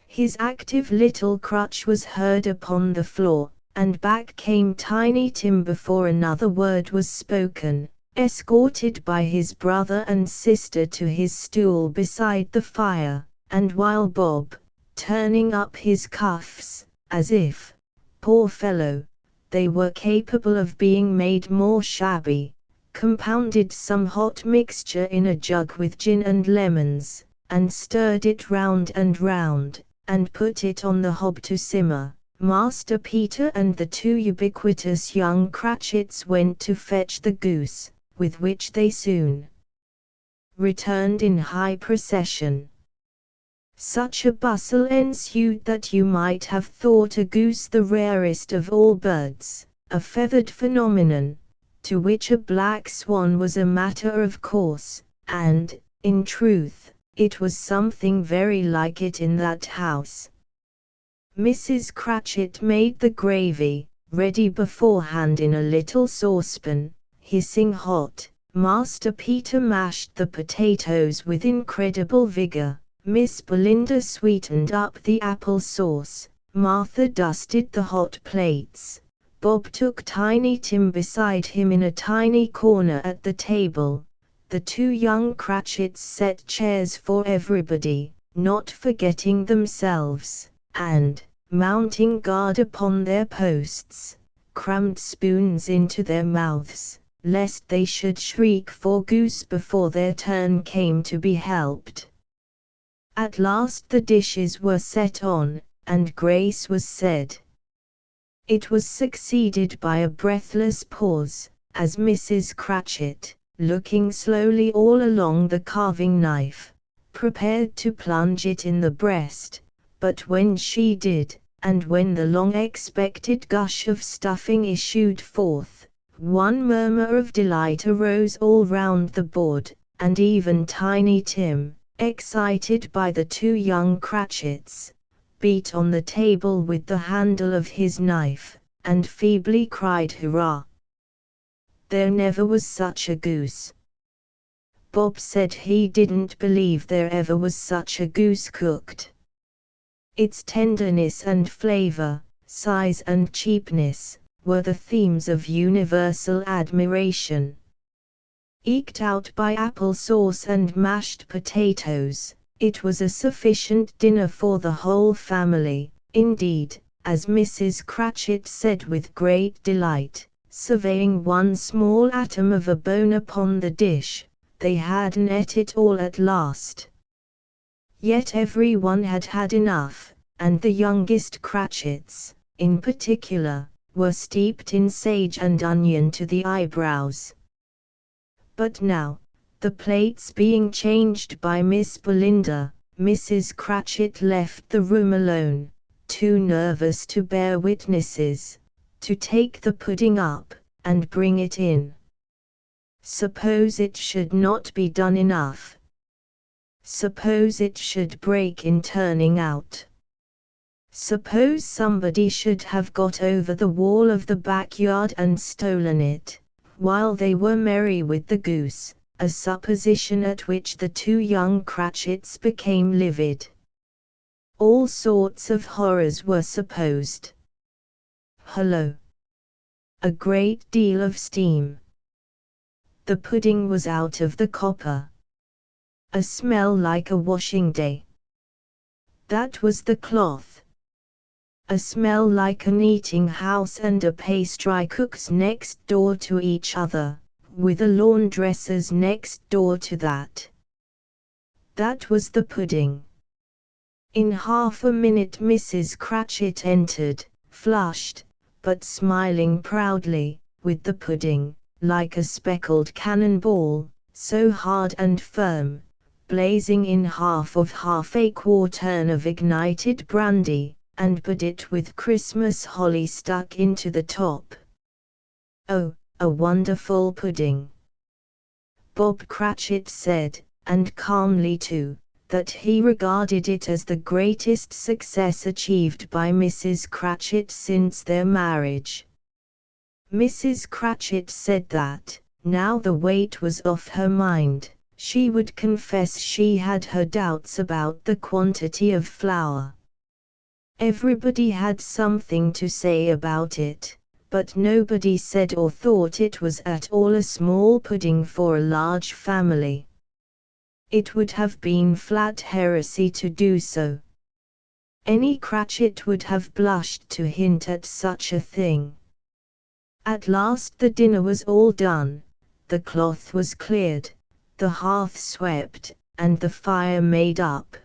His active little crutch was heard upon the floor, and back came Tiny Tim before another word was spoken, escorted by his brother and sister to his stool beside the fire, and while Bob, turning up his cuffs, as if, poor fellow, they were capable of being made more shabby, compounded some hot mixture in a jug with gin and lemons, and stirred it round and round, and put it on the hob to simmer, Master Peter and the two ubiquitous young Cratchits went to fetch the goose, with which they soon returned in high procession. Such a bustle ensued that you might have thought a goose the rarest of all birds, a feathered phenomenon, to which a black swan was a matter of course, and, in truth, it was something very like it in that house. Mrs. Cratchit made the gravy, ready beforehand in a little saucepan, hissing hot. Master Peter mashed the potatoes with incredible vigor. Miss Belinda sweetened up the apple sauce. Martha dusted the hot plates. Bob took Tiny Tim beside him in a tiny corner at the table. The two young Cratchits set chairs for everybody, not forgetting themselves, and, mounting guard upon their posts, crammed spoons into their mouths, lest they should shriek for goose before their turn came to be helped. At last the dishes were set on, and grace was said. It was succeeded by a breathless pause, as Mrs. Cratchit, looking slowly all along the carving knife, prepared to plunge it in the breast, but when she did, and when the long-expected gush of stuffing issued forth, one murmur of delight arose all round the board, and even Tiny Tim, excited by the two young Cratchits, beat on the table with the handle of his knife, and feebly cried hurrah! There never was such a goose. Bob said he didn't believe there ever was such a goose cooked. Its tenderness and flavor, size and cheapness, were the themes of universal admiration. Eked out by apple sauce and mashed potatoes, it was a sufficient dinner for the whole family. Indeed, as Mrs. Cratchit said with great delight, surveying one small atom of a bone upon the dish, they hadn't ate it all at last. Yet everyone had had enough, and the youngest Cratchits, in particular, were steeped in sage and onion to the eyebrows. But now, the plates being changed by Miss Belinda, Mrs. Cratchit left the room alone, too nervous to bear witnesses, to take the pudding up, and bring it in. Suppose it should not be done enough. Suppose it should break in turning out. Suppose somebody should have got over the wall of the backyard and stolen it, while they were merry with the goose, a supposition at which the two young Cratchits became livid. All sorts of horrors were supposed. Hullo! A great deal of steam. The pudding was out of the copper. A smell like a washing day. That was the cloth. A smell like an eating house and a pastry cook's next door to each other, with a laundress's next door to that. That was the pudding. In half a minute Mrs. Cratchit entered, flushed, but smiling proudly, with the pudding, like a speckled cannon-ball, so hard and firm, blazing in half a quartern of ignited brandy, and bedecked with Christmas holly stuck into the top. Oh, a wonderful pudding! Bob Cratchit said, and calmly too, that he regarded it as the greatest success achieved by Mrs. Cratchit since their marriage. Mrs. Cratchit said that, now the weight was off her mind, she would confess she had her doubts about the quantity of flour. Everybody had something to say about it, but nobody said or thought it was at all a small pudding for a large family. It would have been flat heresy to do so. Any Cratchit would have blushed to hint at such a thing. At last the dinner was all done, the cloth was cleared, the hearth swept, and the fire made up.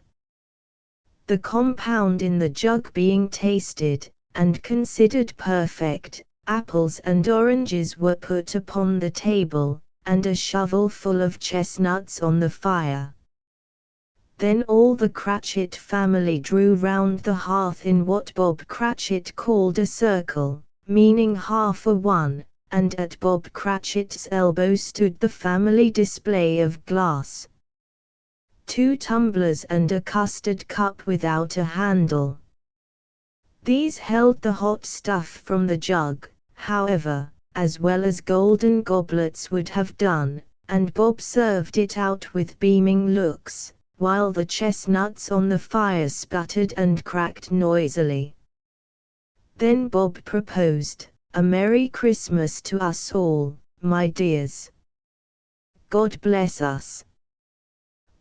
The compound in the jug being tasted, and considered perfect, apples and oranges were put upon the table, and a shovel full of chestnuts on the fire. Then all the Cratchit family drew round the hearth in what Bob Cratchit called a circle, meaning half a one, and at Bob Cratchit's elbow stood the family display of glass. 2 tumblers and a custard cup without a handle. These held the hot stuff from the jug, however, as well as golden goblets would have done, and Bob served it out with beaming looks, while the chestnuts on the fire sputtered and cracked noisily. Then Bob proposed, "A Merry Christmas to us all, my dears. God bless us."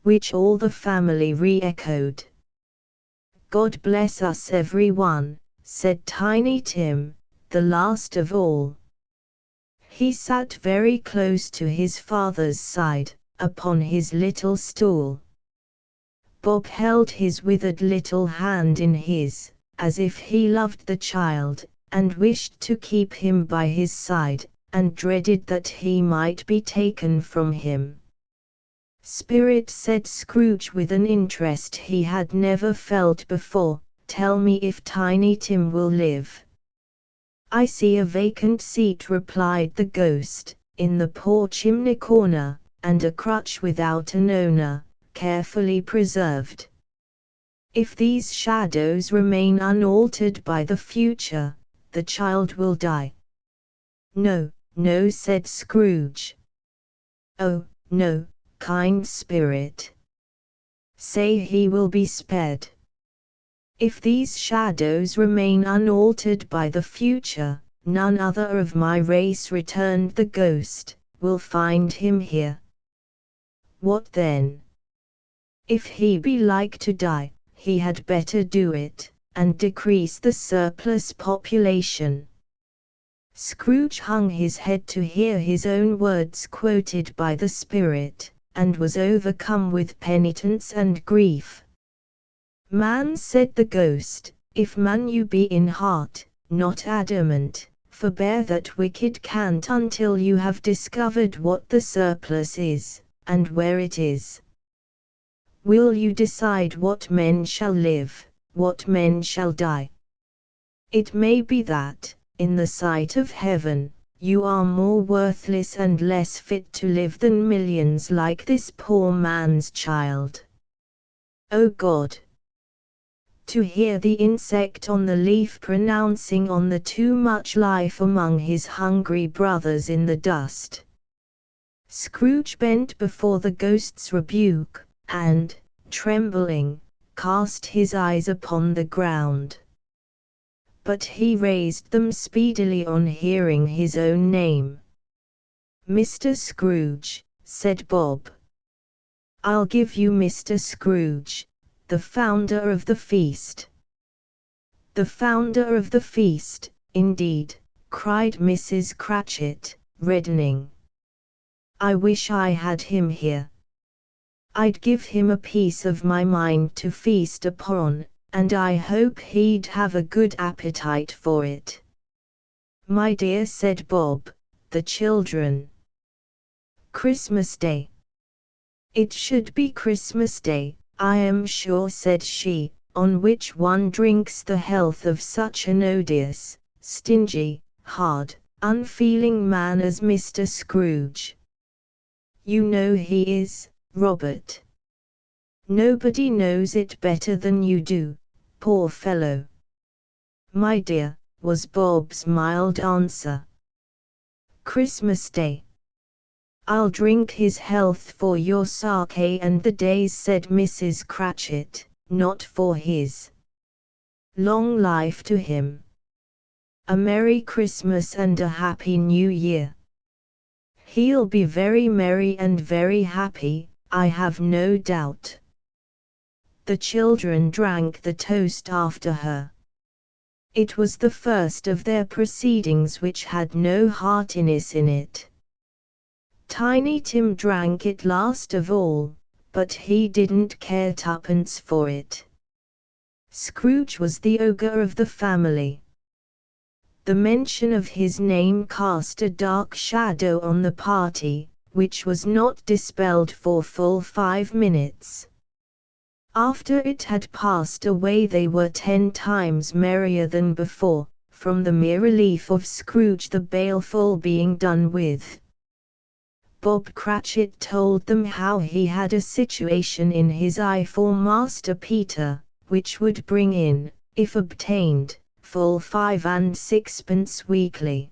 Which all the family re-echoed. "God bless us everyone," said Tiny Tim, the last of all. He sat very close to his father's side, upon his little stool. Bob held his withered little hand in his, as if he loved the child, and wished to keep him by his side, and dreaded that he might be taken from him. "Spirit," said Scrooge with an interest he had never felt before, "tell me if Tiny Tim will live." "I see a vacant seat," replied the ghost, "in the poor chimney corner, and a crutch without an owner, carefully preserved. If these shadows remain unaltered by the future, the child will die." "No, no," said Scrooge. "Oh, no, kind spirit. Say he will be spared." "If these shadows remain unaltered by the future, none other of my race," returned the ghost, "will find him here." "What then?" "If he be like to die, he had better do it, and decrease the surplus population." Scrooge hung his head to hear his own words quoted by the spirit, and was overcome with penitence and grief. "Man," said the ghost, "if man you be in heart, not adamant, Forbear that wicked cant until you have discovered what the surplus is, and where it is. Will you decide what men shall live, what men shall die? It may be that, in the sight of heaven, you are more worthless and less fit to live than millions like this poor man's child. O God! To hear the insect on the leaf pronouncing on the too much life among his hungry brothers in the dust. Scrooge bent before the ghost's rebuke, and, trembling, cast his eyes upon the ground. But he raised them speedily on hearing his own name. "Mr. Scrooge," said Bob. "I'll give you Mr. Scrooge, the founder of the feast." "The founder of the feast, indeed," cried Mrs. Cratchit, reddening. "I wish I had him here. I'd give him a piece of my mind to feast upon, and I hope he'd have a good appetite for it." "My dear," said Bob, "the children." "Christmas Day." "It should be Christmas Day, I am sure," said she, "on which one drinks the health of such an odious, stingy, hard, unfeeling man as Mr. Scrooge. You know he is, Robert. Nobody knows it better than you do, poor fellow." "My dear," was Bob's mild answer. "Christmas Day. I'll drink his health for your sake and the day's," said Mrs. Cratchit, "not for his. Long life to him. A Merry Christmas and a Happy New Year." "He'll be very merry and very happy, I have no doubt." The children drank the toast after her. It was the first of their proceedings which had no heartiness in it. Tiny Tim drank it last of all, but he didn't care twopence for it. Scrooge was the ogre of the family. The mention of his name cast a dark shadow on the party, which was not dispelled for full 5 minutes. After it had passed away they were 10 times merrier than before, from the mere relief of Scrooge the baleful being done with. Bob Cratchit told them how he had a situation in his eye for Master Peter, which would bring in, if obtained, full 5 and 6pence weekly.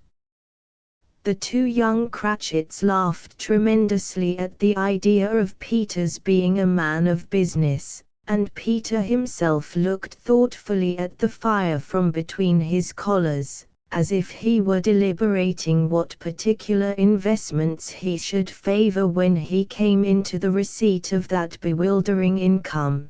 The 2 young Cratchits laughed tremendously at the idea of Peter's being a man of business, and Peter himself looked thoughtfully at the fire from between his collars, as if he were deliberating what particular investments he should favor when he came into the receipt of that bewildering income.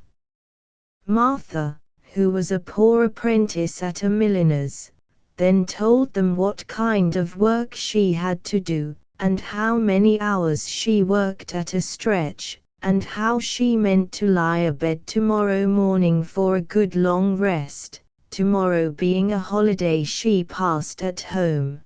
Martha, who was a poor apprentice at a milliner's, then told them what kind of work she had to do, and how many hours she worked at a stretch, and how she meant to lie abed tomorrow morning for a good long rest, tomorrow being a holiday she passed at home.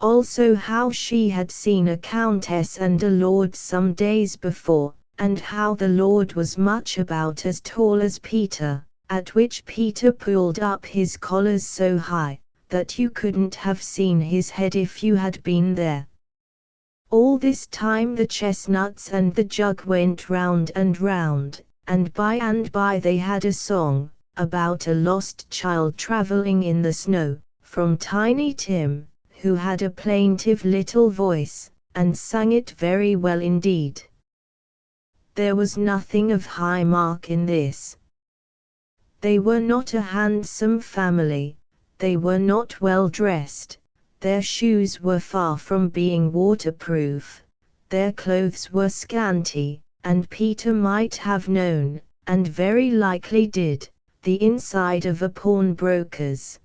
Also how she had seen a countess and a lord some days before, and how the lord was much about as tall as Peter, at which Peter pulled up his collars so high, that you couldn't have seen his head if you had been there. All this time the chestnuts and the jug went round, and by they had a song, about a lost child travelling in the snow, from Tiny Tim, who had a plaintive little voice, and sang it very well indeed. There was nothing of high mark in this. They were not a handsome family, they were not well dressed, their shoes were far from being waterproof, their clothes were scanty, and Peter might have known, and very likely did, the inside of a pawnbroker's.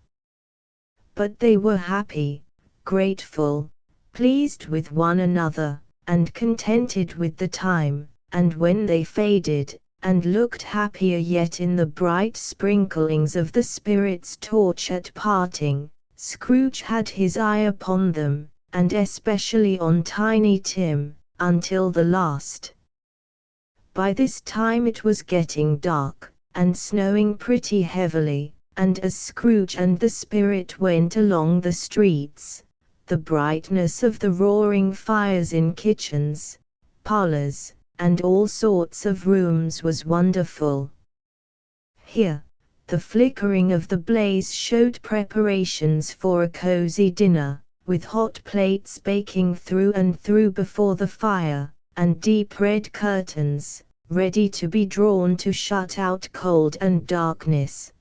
But they were happy, grateful, pleased with one another, and contented with the time, and when they faded, and looked happier yet in the bright sprinklings of the spirit's torch at parting, Scrooge had his eye upon them, and especially on Tiny Tim, until the last. By this time it was getting dark, and snowing pretty heavily, and as Scrooge and the Spirit went along the streets, the brightness of the roaring fires in kitchens, parlors, and all sorts of rooms was wonderful. Here, the flickering of the blaze showed preparations for a cozy dinner, with hot plates baking through and through before the fire, and deep red curtains, ready to be drawn to shut out cold and darkness.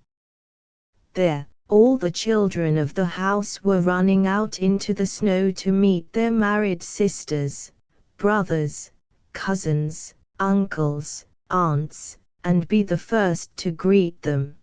There, all the children of the house were running out into the snow to meet their married sisters, brothers, cousins, uncles, aunts, and be the first to greet them.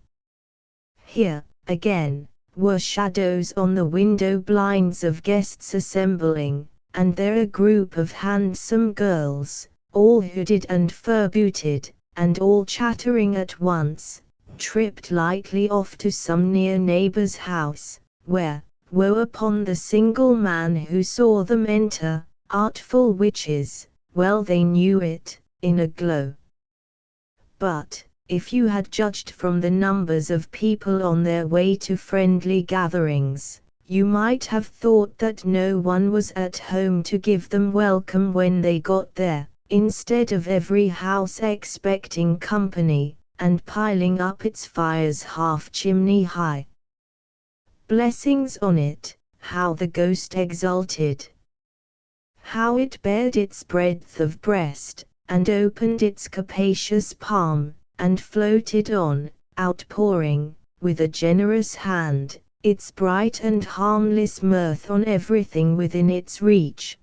Here, again, were shadows on the window blinds of guests assembling, and there a group of handsome girls, all hooded and fur-booted, and all chattering at once, tripped lightly off to some near neighbor's house, where, woe upon the single man who saw them enter, artful witches, well they knew it, in a glow. But, if you had judged from the numbers of people on their way to friendly gatherings, you might have thought that no one was at home to give them welcome when they got there, instead of every house expecting company, and piling up its fires half chimney high. Blessings on it, how the ghost exulted! How it bared its breadth of breast, and opened its capacious palm, and floated on, outpouring, with a generous hand, its bright and harmless mirth on everything within its reach.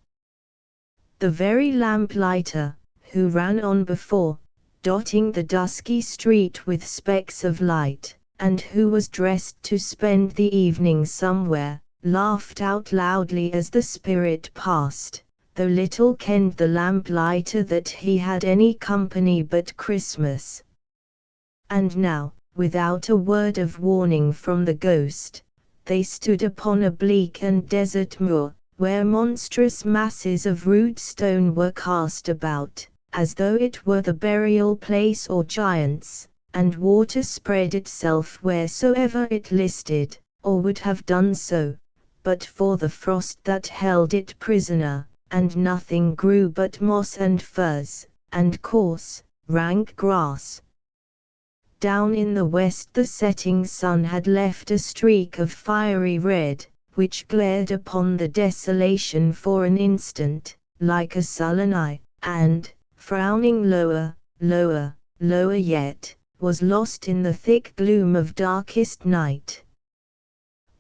The very lamplighter, who ran on before, dotting the dusky street with specks of light, and who was dressed to spend the evening somewhere, laughed out loudly as the Spirit passed, though little kenned the lamplighter that he had any company but Christmas. And now, without a word of warning from the ghost, they stood upon a bleak and desert moor, where monstrous masses of rude stone were cast about, as though it were the burial place of giants, and water spread itself wheresoever it listed, or would have done so, but for the frost that held it prisoner, and nothing grew but moss and furze, and coarse, rank grass. Down in the west the setting sun had left a streak of fiery red, which glared upon the desolation for an instant, like a sullen eye, and, frowning lower, lower, lower yet, was lost in the thick gloom of darkest night.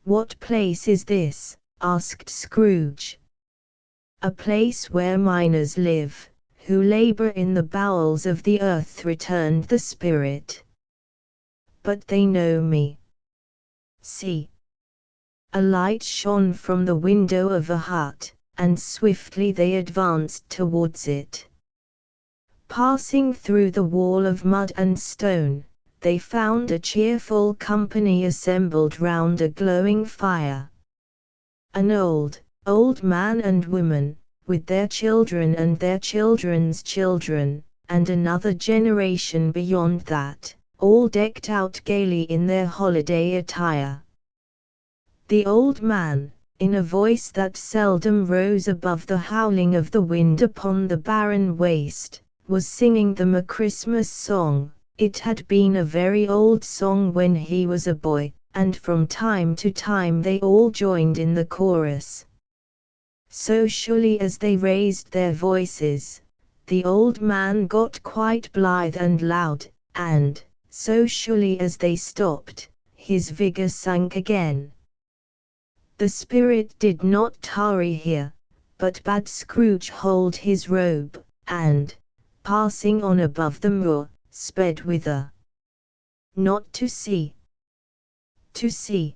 "What place is this?" asked Scrooge. "A place where miners live, who labor in the bowels of the earth," returned the Spirit. "But they know me. See." A light shone from the window of a hut, and swiftly they advanced towards it. Passing through the wall of mud and stone, they found a cheerful company assembled round a glowing fire. An old man and woman, with their children and their children's children, and another generation beyond that, all decked out gaily in their holiday attire. The old man, in a voice that seldom rose above the howling of the wind upon the barren waste, was singing them a Christmas song. It had been a very old song when he was a boy, and from time to time they all joined in the chorus. So surely as they raised their voices, the old man got quite blithe and loud, and, so surely as they stopped, his vigor sank again. The Spirit did not tarry here, but bade Scrooge hold his robe, and, passing on above the moor, sped whither? Not to see. To see.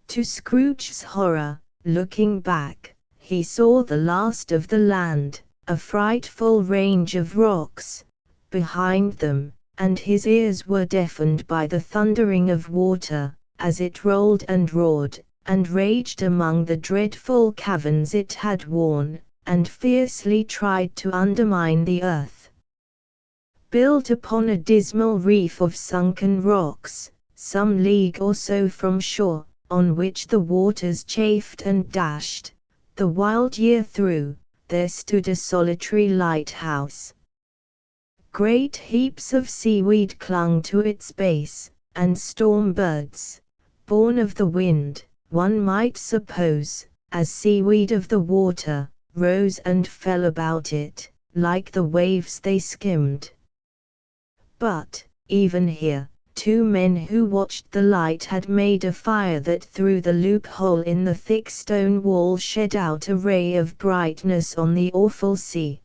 To Scrooge's horror, looking back, he saw the last of the land, a frightful range of rocks, behind them, and his ears were deafened by the thundering of water, as it rolled and roared, and raged among the dreadful caverns it had worn, and fiercely tried to undermine the earth. Built upon a dismal reef of sunken rocks, some league or so from shore, on which the waters chafed and dashed, the wild year through, there stood a solitary lighthouse. Great heaps of seaweed clung to its base, and storm birds, born of the wind, one might suppose, as seaweed of the water, rose and fell about it, like the waves they skimmed. But, even here, two men who watched the light had made a fire that through the loophole in the thick stone wall shed out a ray of brightness on the awful sea.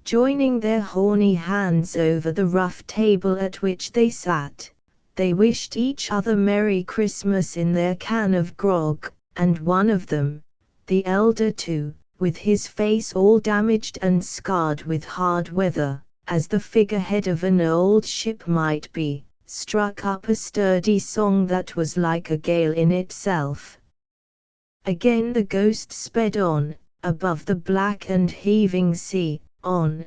Joining their horny hands over the rough table at which they sat, they wished each other Merry Christmas in their can of grog, and one of them, the elder too, with his face all damaged and scarred with hard weather, as the figurehead of an old ship might be, struck up a sturdy song that was like a gale in itself. Again the ghost sped on, above the black and heaving sea, on,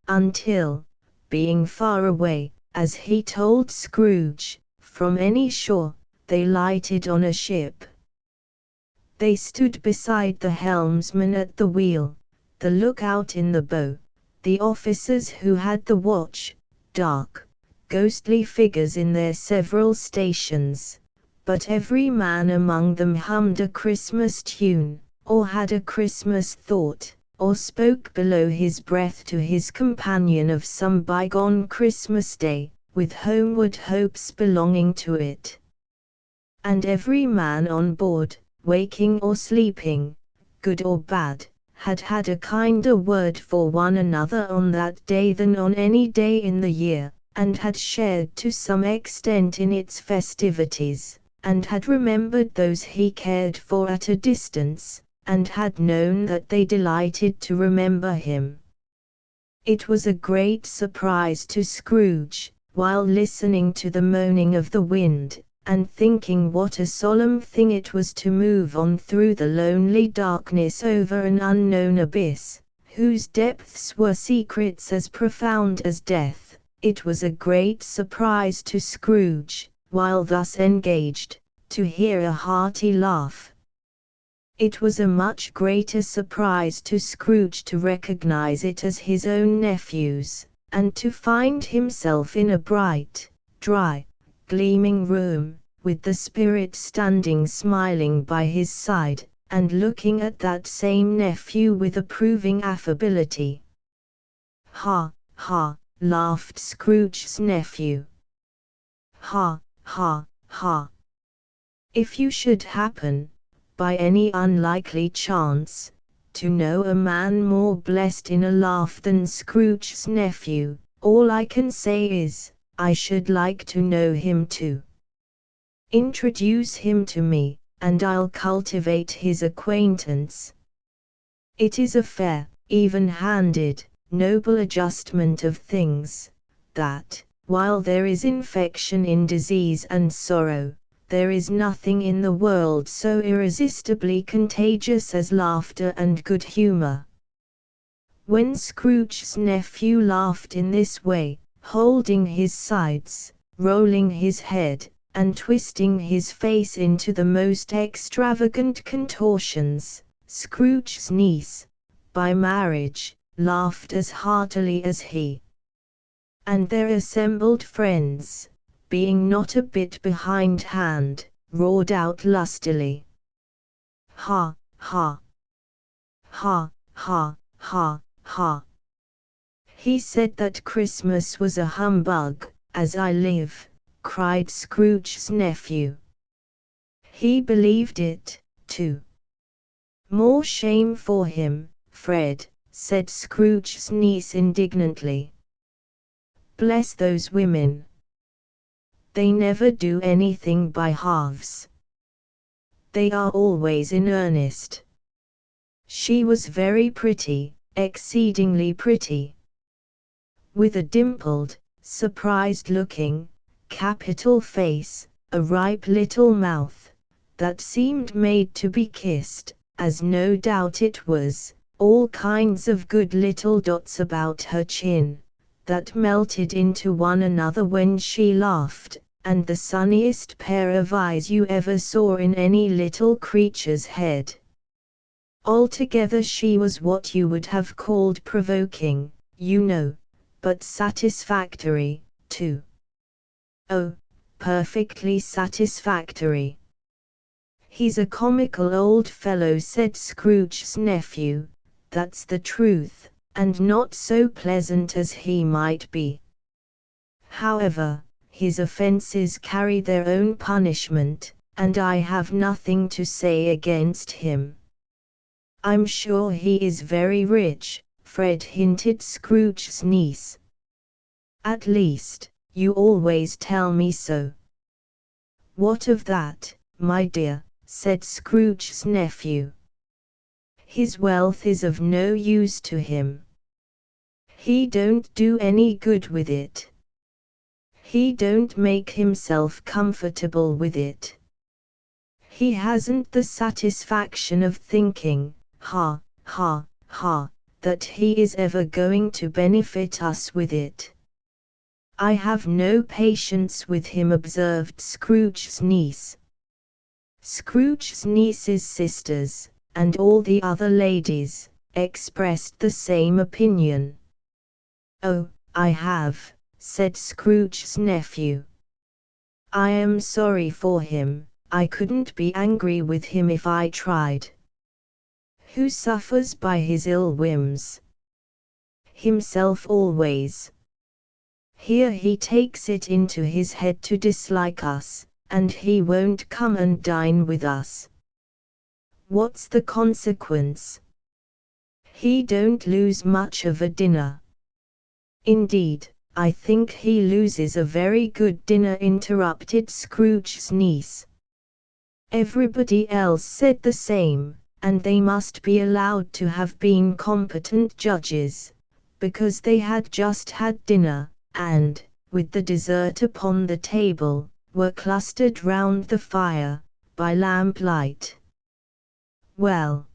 until, being far away, as he told Scrooge, from any shore, they lighted on a ship. They stood beside the helmsman at the wheel, the lookout in the bow, the officers who had the watch, dark, ghostly figures in their several stations, but every man among them hummed a Christmas tune, or had a Christmas thought, or spoke below his breath to his companion of some bygone Christmas day, with homeward hopes belonging to it. And every man on board, waking or sleeping, good or bad, had had a kinder word for one another on that day than on any day in the year, and had shared to some extent in its festivities, and had remembered those he cared for at a distance, and had known that they delighted to remember him. It was a great surprise to Scrooge, while listening to the moaning of the wind, and thinking what a solemn thing it was to move on through the lonely darkness over an unknown abyss, whose depths were secrets as profound as death. It was a great surprise to Scrooge, while thus engaged, to hear a hearty laugh. It was a much greater surprise to Scrooge to recognize it as his own nephew's, and to find himself in a bright, dry, gleaming room, with the Spirit standing smiling by his side, and looking at that same nephew with approving affability. "Ha, ha," laughed Scrooge's nephew. "Ha, ha, ha. If you should happen, by any unlikely chance, to know a man more blessed in a laugh than Scrooge's nephew, all I can say is, I should like to know him too. Introduce him to me, and I'll cultivate his acquaintance. It is a fair, even-handed, noble adjustment of things, that, while there is infection in disease and sorrow, there is nothing in the world so irresistibly contagious as laughter and good humor." When Scrooge's nephew laughed in this way, holding his sides, rolling his head, and twisting his face into the most extravagant contortions, Scrooge's niece, by marriage, laughed as heartily as he. And their assembled friends, being not a bit behindhand, roared out lustily. "Ha, ha! Ha, ha, ha, ha! He said that Christmas was a humbug, as I live," cried Scrooge's nephew. "He believed it, too." "More shame for him, Fred," said Scrooge's niece indignantly. "Bless those women! They never do anything by halves. They are always in earnest." She was very pretty, exceedingly pretty. With a dimpled, surprised-looking, capital face, a ripe little mouth, that seemed made to be kissed, as no doubt it was, all kinds of good little dots about her chin, that melted into one another when she laughed, and the sunniest pair of eyes you ever saw in any little creature's head. Altogether she was what you would have called provoking, you know, but satisfactory, too. Oh, perfectly satisfactory. "He's a comical old fellow," said Scrooge's nephew, "that's the truth, and not so pleasant as he might be. However, his offences carry their own punishment, and I have nothing to say against him." "I'm sure he is very rich," Fred hinted Scrooge's niece. "At least, you always tell me so." "What of that, my dear?" said Scrooge's nephew. "His wealth is of no use to him. He don't do any good with it. He don't make himself comfortable with it. He hasn't the satisfaction of thinking, ha, ha, ha, that he is ever going to benefit us with it." "I have no patience with him," observed Scrooge's niece. Scrooge's niece's sisters, and all the other ladies, expressed the same opinion. "Oh, I have," said Scrooge's nephew. "I am sorry for him. I couldn't be angry with him if I tried." "Who suffers by his ill whims?" "Himself always. Here he takes it into his head to dislike us, and he won't come and dine with us. What's the consequence? He don't lose much of a dinner." "Indeed, I think he loses a very good dinner," interrupted Scrooge's niece. Everybody else said the same, and they must be allowed to have been competent judges, because they had just had dinner, and, with the dessert upon the table, were clustered round the fire, by lamplight. "Well,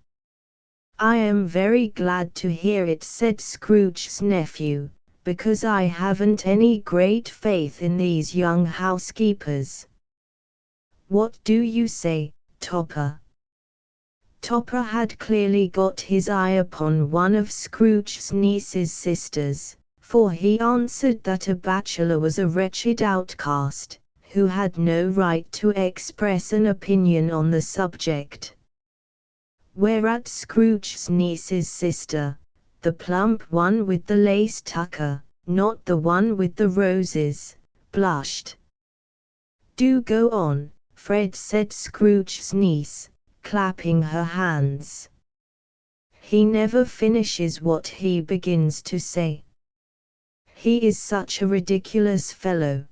I am very glad to hear it," said Scrooge's nephew, "because I haven't any great faith in these young housekeepers. What do you say, Topper?" Topper had clearly got his eye upon one of Scrooge's niece's sisters, for he answered that a bachelor was a wretched outcast, who had no right to express an opinion on the subject. Whereat Scrooge's niece's sister, the plump one with the lace tucker, not the one with the roses, blushed. "Do go on, Fred," said Scrooge's niece, clapping her hands. "He never finishes what he begins to say. He is such a ridiculous fellow."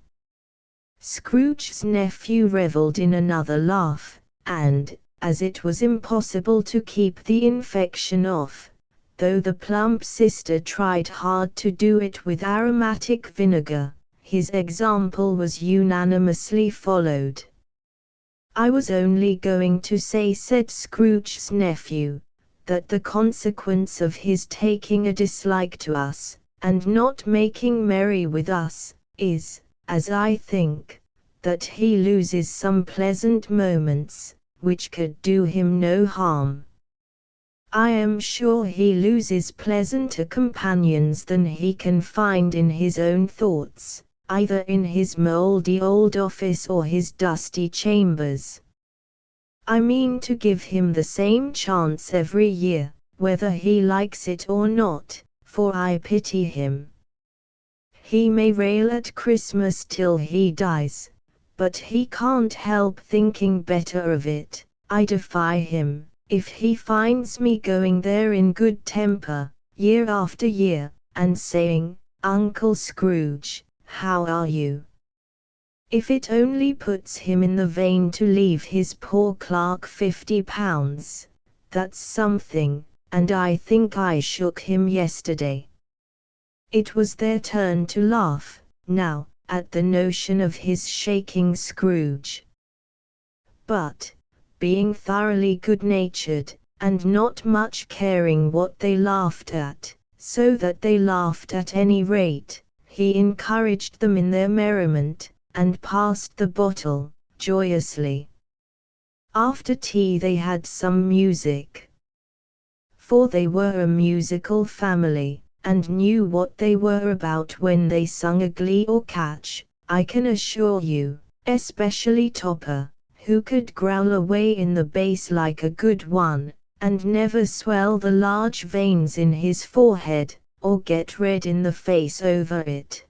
Scrooge's nephew revelled in another laugh, and, as it was impossible to keep the infection off, though the plump sister tried hard to do it with aromatic vinegar, his example was unanimously followed. "I was only going to say," said Scrooge's nephew, "that the consequence of his taking a dislike to us, and not making merry with us, is, as I think, that he loses some pleasant moments, which could do him no harm. I am sure he loses pleasanter companions than he can find in his own thoughts, either in his mouldy old office or his dusty chambers. I mean to give him the same chance every year, whether he likes it or not, for I pity him. He may rail at Christmas till he dies, but he can't help thinking better of it. I defy him, if he finds me going there in good temper, year after year, and saying, 'Uncle Scrooge, how are you?' If it only puts him in the vein to leave his poor clerk £50, that's something, and I think I shook him yesterday." It was their turn to laugh, now, at the notion of his shaking Scrooge. But, being thoroughly good-natured, and not much caring what they laughed at, so that they laughed at any rate. He encouraged them in their merriment, and passed the bottle, joyously. After tea they had some music. For they were a musical family, and knew what they were about when they sung a glee or catch, I can assure you, especially Topper, who could growl away in the bass like a good one, and never swell the large veins in his forehead, or get red in the face over it.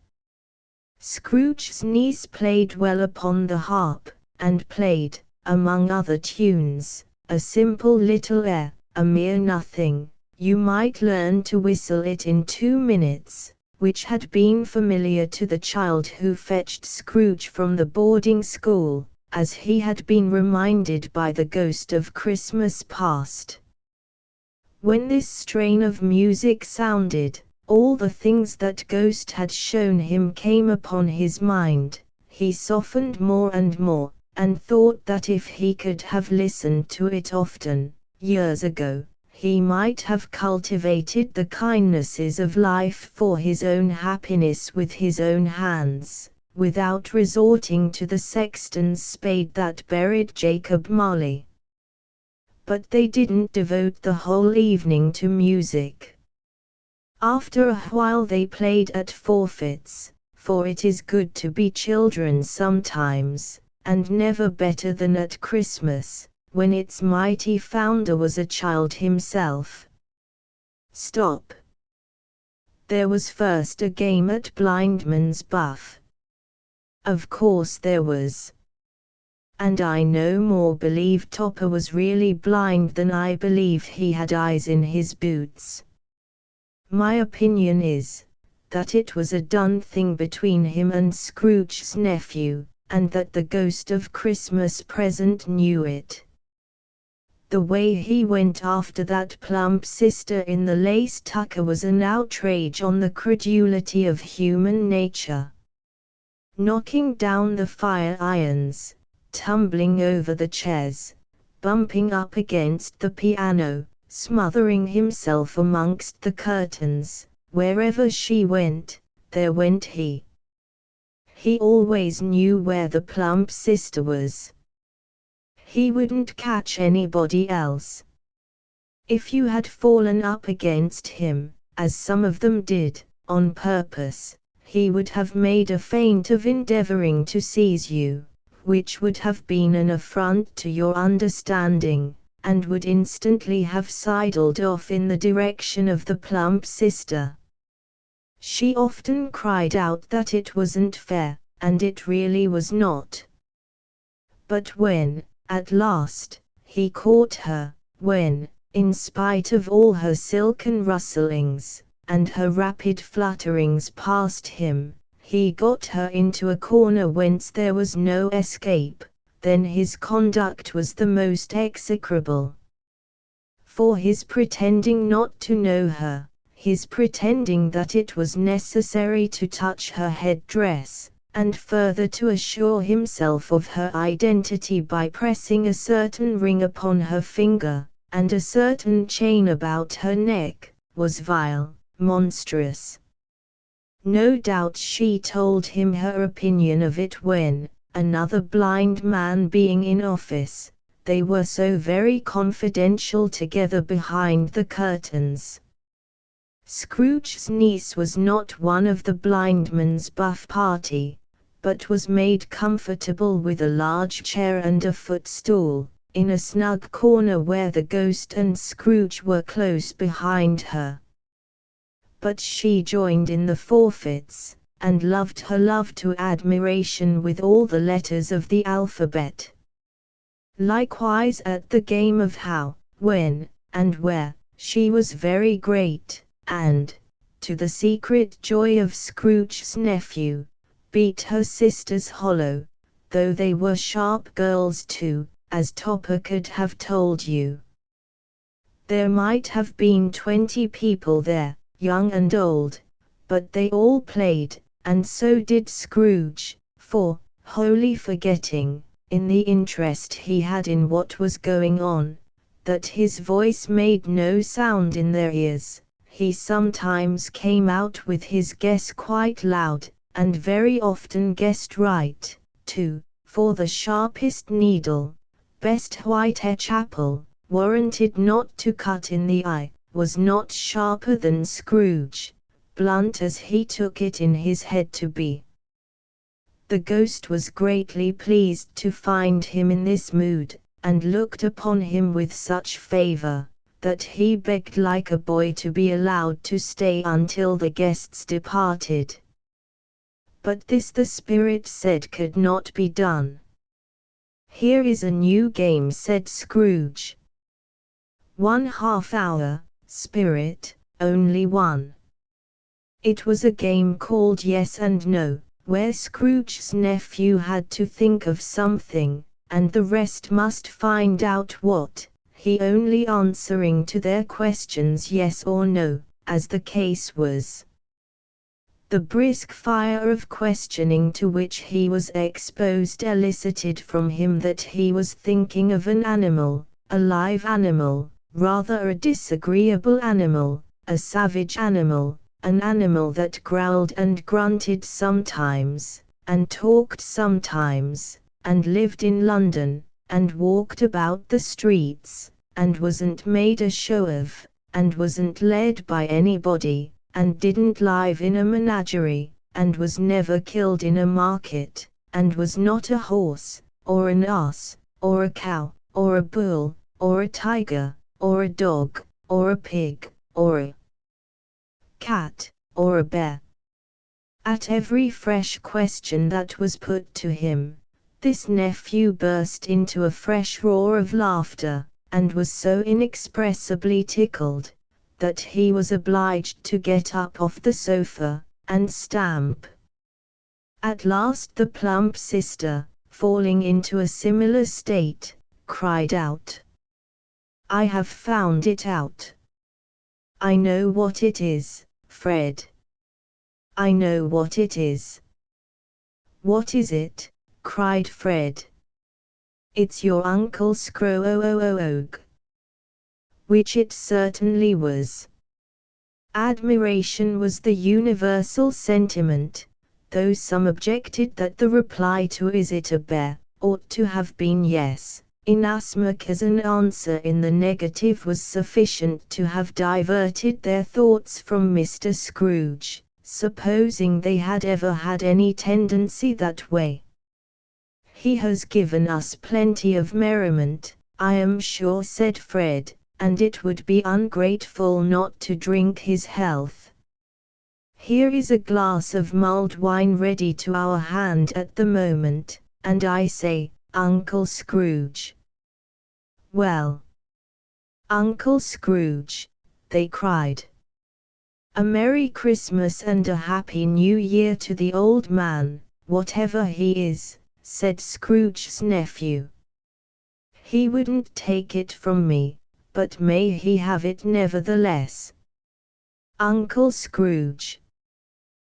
Scrooge's niece played well upon the harp, and played, among other tunes, a simple little air, a mere nothing, you might learn to whistle it in 2 minutes, which had been familiar to the child who fetched Scrooge from the boarding school, as he had been reminded by the ghost of Christmas past. When this strain of music sounded, all the things that ghost had shown him came upon his mind. He softened more and more, and thought that if he could have listened to it often, years ago, he might have cultivated the kindnesses of life for his own happiness with his own hands, without resorting to the sexton's spade that buried Jacob Marley. But they didn't devote the whole evening to music. After a while they played at forfeits, for it is good to be children sometimes, and never better than at Christmas, when its mighty founder was a child himself. Stop. There was first a game at blindman's buff. Of course there was. And I no more believe Topper was really blind than I believe he had eyes in his boots. My opinion is, that it was a done thing between him and Scrooge's nephew, and that the ghost of Christmas present knew it. The way he went after that plump sister in the lace tucker was an outrage on the credulity of human nature. Knocking down the fire irons, tumbling over the chairs, bumping up against the piano, smothering himself amongst the curtains, wherever she went, there went he. He always knew where the plump sister was. He wouldn't catch anybody else. If you had fallen up against him, as some of them did, on purpose, he would have made a feint of endeavoring to seize you, which would have been an affront to your understanding, and would instantly have sidled off in the direction of the plump sister. She often cried out that it wasn't fair, and it really was not. But when, at last, he caught her, when, in spite of all her silken rustlings, and her rapid flutterings past him, he got her into a corner whence there was no escape, then his conduct was the most execrable. For his pretending not to know her, his pretending that it was necessary to touch her head-dress, and further to assure himself of her identity by pressing a certain ring upon her finger, and a certain chain about her neck, was vile, monstrous. No doubt she told him her opinion of it when, another blind man being in office, they were so very confidential together behind the curtains. Scrooge's niece was not one of the blindman's buff party, but was made comfortable with a large chair and a footstool, in a snug corner where the ghost and Scrooge were close behind her. But she joined in the forfeits, and loved her love to admiration with all the letters of the alphabet. Likewise at the game of how, when, and where, she was very great, and, to the secret joy of Scrooge's nephew, beat her sisters hollow, though they were sharp girls too, as Topper could have told you. There might have been 20 people there, young and old, but they all played, and so did Scrooge, for, wholly forgetting, in the interest he had in what was going on, that his voice made no sound in their ears. He sometimes came out with his guess quite loud, and very often guessed right, too, for the sharpest needle, best white-edge apple, warranted not to cut in the eye, was not sharper than Scrooge, blunt as he took it in his head to be. The ghost was greatly pleased to find him in this mood, and looked upon him with such favor, that he begged like a boy to be allowed to stay until the guests departed. But this the spirit said could not be done. "Here is a new game," said Scrooge. "1/2 hour, spirit, only one." It was a game called Yes and No, where Scrooge's nephew had to think of something, and the rest must find out what, he only answering to their questions yes or no, as the case was. The brisk fire of questioning to which he was exposed elicited from him that he was thinking of an animal, a live animal, rather a disagreeable animal, a savage animal, an animal that growled and grunted sometimes, and talked sometimes, and lived in London, and walked about the streets, and wasn't made a show of, and wasn't led by anybody, and didn't live in a menagerie, and was never killed in a market, and was not a horse, or an ass, or a cow, or a bull, or a tiger, or a dog, or a pig, or a cat, or a bear. At every fresh question that was put to him, this nephew burst into a fresh roar of laughter, and was so inexpressibly tickled, that he was obliged to get up off the sofa, and stamp. At last the plump sister, falling into a similar state, cried out, "I have found it out. I know what it is, Fred. I know what it is." "What is it?" cried Fred. "It's your Uncle Scrooge." Which it certainly was. Admiration was the universal sentiment, though some objected that the reply to "Is it a bear?" ought to have been yes, inasmuch as an answer in the negative was sufficient to have diverted their thoughts from Mr. Scrooge, supposing they had ever had any tendency that way. "He has given us plenty of merriment, I am sure," said Fred, "and it would be ungrateful not to drink his health. Here is a glass of mulled wine ready to our hand at the moment, and I say, Uncle Scrooge." "Well, Uncle Scrooge," they cried. "A Merry Christmas and a Happy New Year to the old man, whatever he is," said Scrooge's nephew. "He wouldn't take it from me, but may he have it nevertheless." Uncle Scrooge.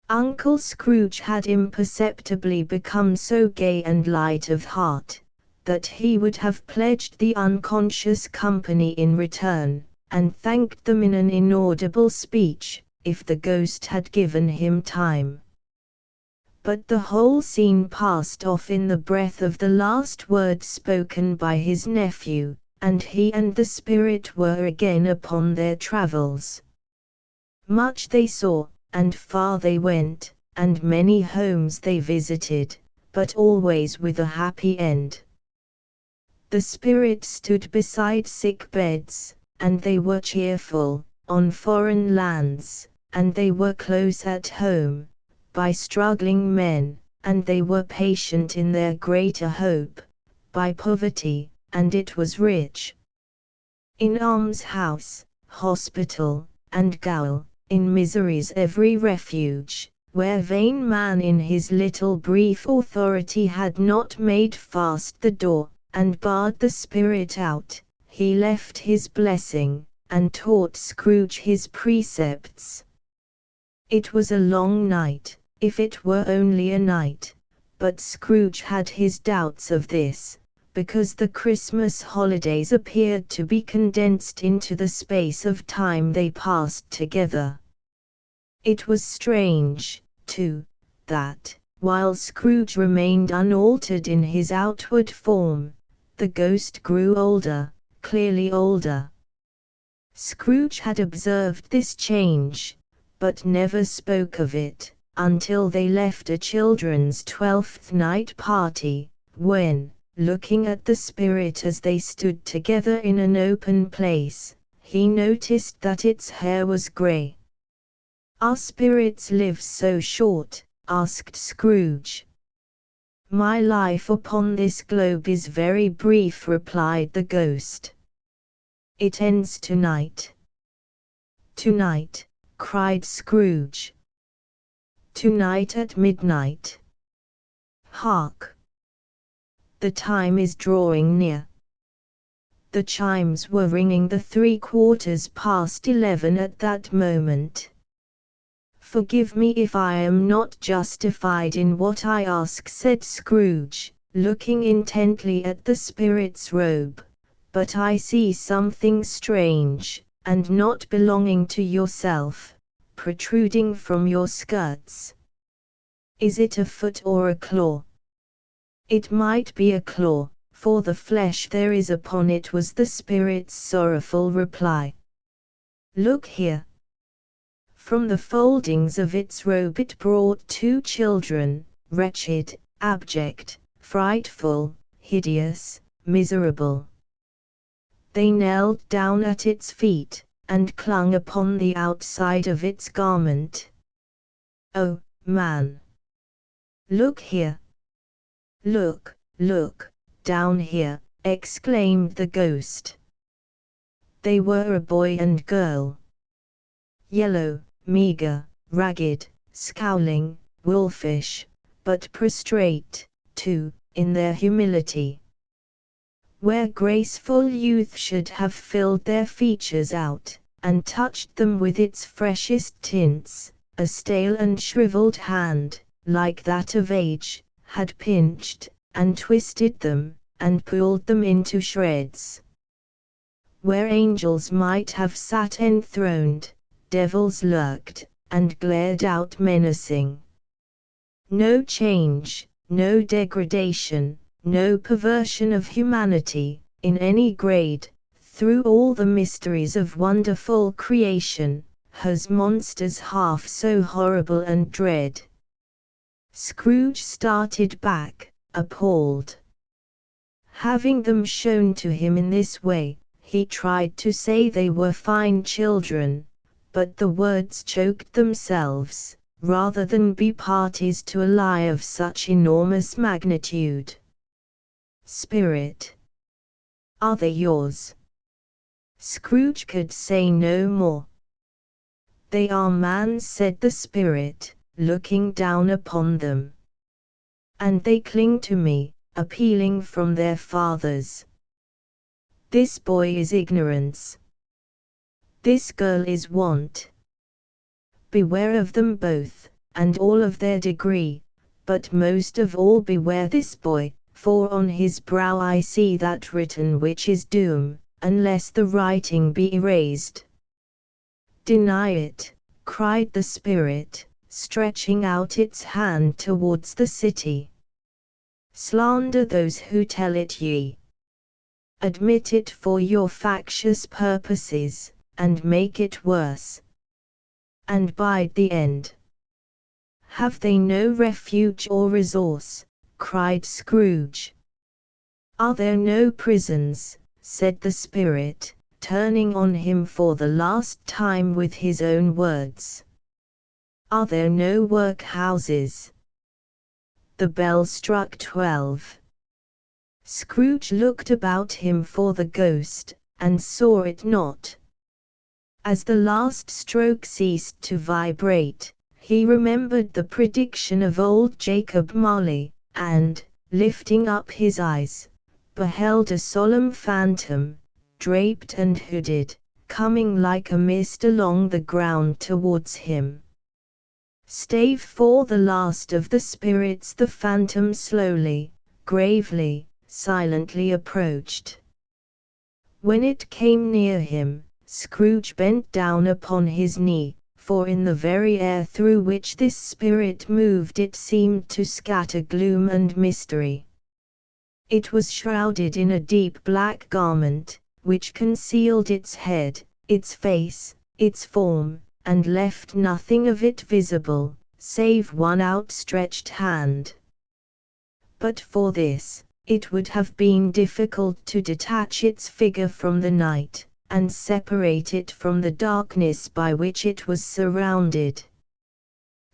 Uncle Scrooge had imperceptibly become so gay and light of heart, that he would have pledged the unconscious company in return, and thanked them in an inaudible speech, if the ghost had given him time. But the whole scene passed off in the breath of the last word spoken by his nephew, and he and the spirit were again upon their travels. Much they saw, and far they went, and many homes they visited, but always with a happy end. The spirit stood beside sick beds, and they were cheerful, on foreign lands, and they were close at home, by struggling men, and they were patient in their greater hope, by poverty, and it was rich. In almshouse, hospital, and gaol, in misery's every refuge, where vain man in his little brief authority had not made fast the door, and barred the spirit out, he left his blessing, and taught Scrooge his precepts. It was a long night, if it were only a night, but Scrooge had his doubts of this, because the Christmas holidays appeared to be condensed into the space of time they passed together. It was strange, too, that, while Scrooge remained unaltered in his outward form, the ghost grew older, clearly older. Scrooge had observed this change, but never spoke of it, until they left a children's 12th night party, when, looking at the spirit as they stood together in an open place, he noticed that its hair was grey. "Are spirits live so short?" asked Scrooge. "My life upon this globe is very brief," replied the ghost. "It ends tonight." "Tonight!" cried Scrooge. "Tonight at midnight. Hark! The time is drawing near." The chimes were ringing the 11:15 at that moment. "Forgive me if I am not justified in what I ask," said Scrooge, looking intently at the spirit's robe, "but I see something strange, and not belonging to yourself, protruding from your skirts. Is it a foot or a claw?" "It might be a claw, for the flesh there is upon it," was the spirit's sorrowful reply. "Look here." From the foldings of its robe it brought 2 children, wretched, abject, frightful, hideous, miserable. They knelt down at its feet, and clung upon the outside of its garment. "Oh, man! Look here! Look, look, down here!" exclaimed the ghost. They were a boy and girl. Yellow, meager, ragged, scowling, wolfish, but prostrate, too, in their humility. Where graceful youth should have filled their features out, and touched them with its freshest tints, a stale and shriveled hand, like that of age, had pinched, and twisted them, and pulled them into shreds. Where angels might have sat enthroned, devils lurked, and glared out menacing. No change, no degradation, no perversion of humanity, in any grade, through all the mysteries of wonderful creation, has monsters half so horrible and dread. Scrooge started back, appalled. Having them shown to him in this way, he tried to say they were fine children, but the words choked themselves, rather than be parties to a lie of such enormous magnitude. "Spirit! Are they yours?" Scrooge could say no more. "They are man's," said the spirit, looking down upon them. "And they cling to me, appealing from their fathers. This boy is ignorance. This girl is want. Beware of them both, and all of their degree, but most of all beware this boy, for on his brow I see that written which is doom, unless the writing be erased." "Deny it," cried the spirit, stretching out its hand towards the city. "Slander those who tell it ye. Admit it for your factious purposes, and make it worse. And bide the end." "Have they no refuge or resource?" cried Scrooge. "Are there no prisons?" said the spirit, turning on him for the last time with his own words. "Are there no workhouses?" The bell struck 12. Scrooge looked about him for the ghost, and saw it not. As the last stroke ceased to vibrate, he remembered the prediction of old Jacob Marley, and, lifting up his eyes, beheld a solemn phantom, draped and hooded, coming like a mist along the ground towards him. stave for the last of the spirits. The phantom slowly, gravely, silently approached. When it came near him, Scrooge bent down upon his knee, for in the very air through which this spirit moved it seemed to scatter gloom and mystery. It was shrouded in a deep black garment, which concealed its head, its face, its form, and left nothing of it visible, save one outstretched hand. But for this, it would have been difficult to detach its figure from the night, and separate it from the darkness by which it was surrounded.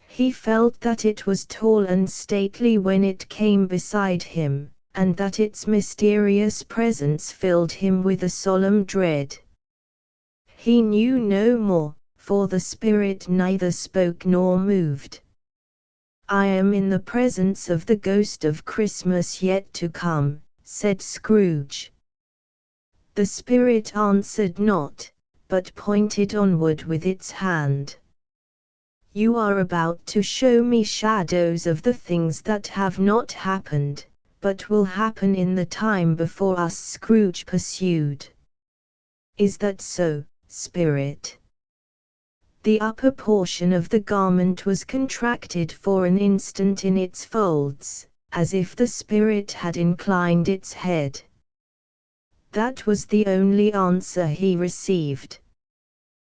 He felt that it was tall and stately when it came beside him, and that its mysterious presence filled him with a solemn dread. He knew no more, for the spirit neither spoke nor moved. "I am in the presence of the ghost of Christmas yet to come," said Scrooge. The spirit answered not, but pointed onward with its hand. "You are about to show me shadows of the things that have not happened, but will happen in the time before us," Scrooge pursued. "Is that so, spirit?" The upper portion of the garment was contracted for an instant in its folds, as if the spirit had inclined its head. That was the only answer he received.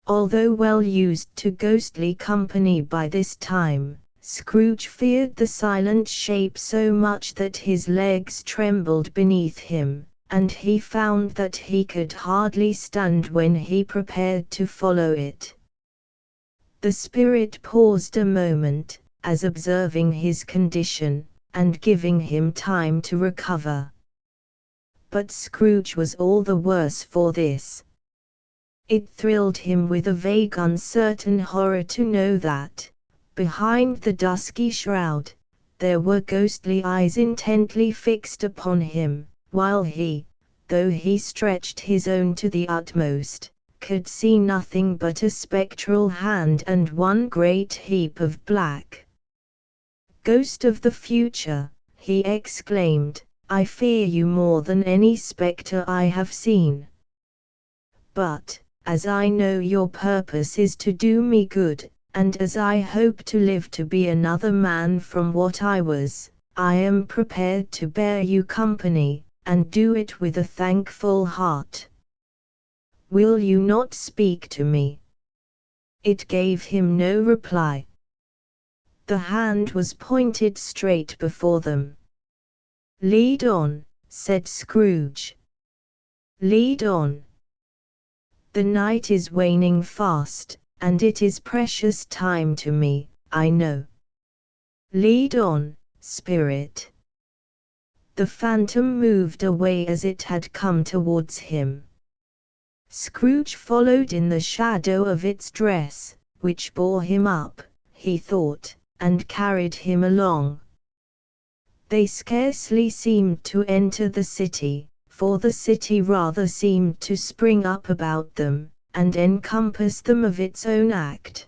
Although well used to ghostly company by this time, Scrooge feared the silent shape so much that his legs trembled beneath him, and he found that he could hardly stand when he prepared to follow it. The spirit paused a moment, as observing his condition, and giving him time to recover. But Scrooge was all the worse for this. It thrilled him with a vague uncertain horror to know that, behind the dusky shroud, there were ghostly eyes intently fixed upon him, while he, though he stretched his own to the utmost, could see nothing but a spectral hand and one great heap of black. "Ghost of the future," he exclaimed, "I fear you more than any spectre I have seen. But, as I know your purpose is to do me good, and as I hope to live to be another man from what I was, I am prepared to bear you company, and do it with a thankful heart. Will you not speak to me?" It gave him no reply. The hand was pointed straight before them. "Lead on," said Scrooge. "Lead on. The night is waning fast, and it is precious time to me, I know. Lead on, spirit." The phantom moved away as it had come towards him. Scrooge followed in the shadow of its dress, which bore him up, he thought, and carried him along. They scarcely seemed to enter the city, for the city rather seemed to spring up about them, and encompass them of its own act.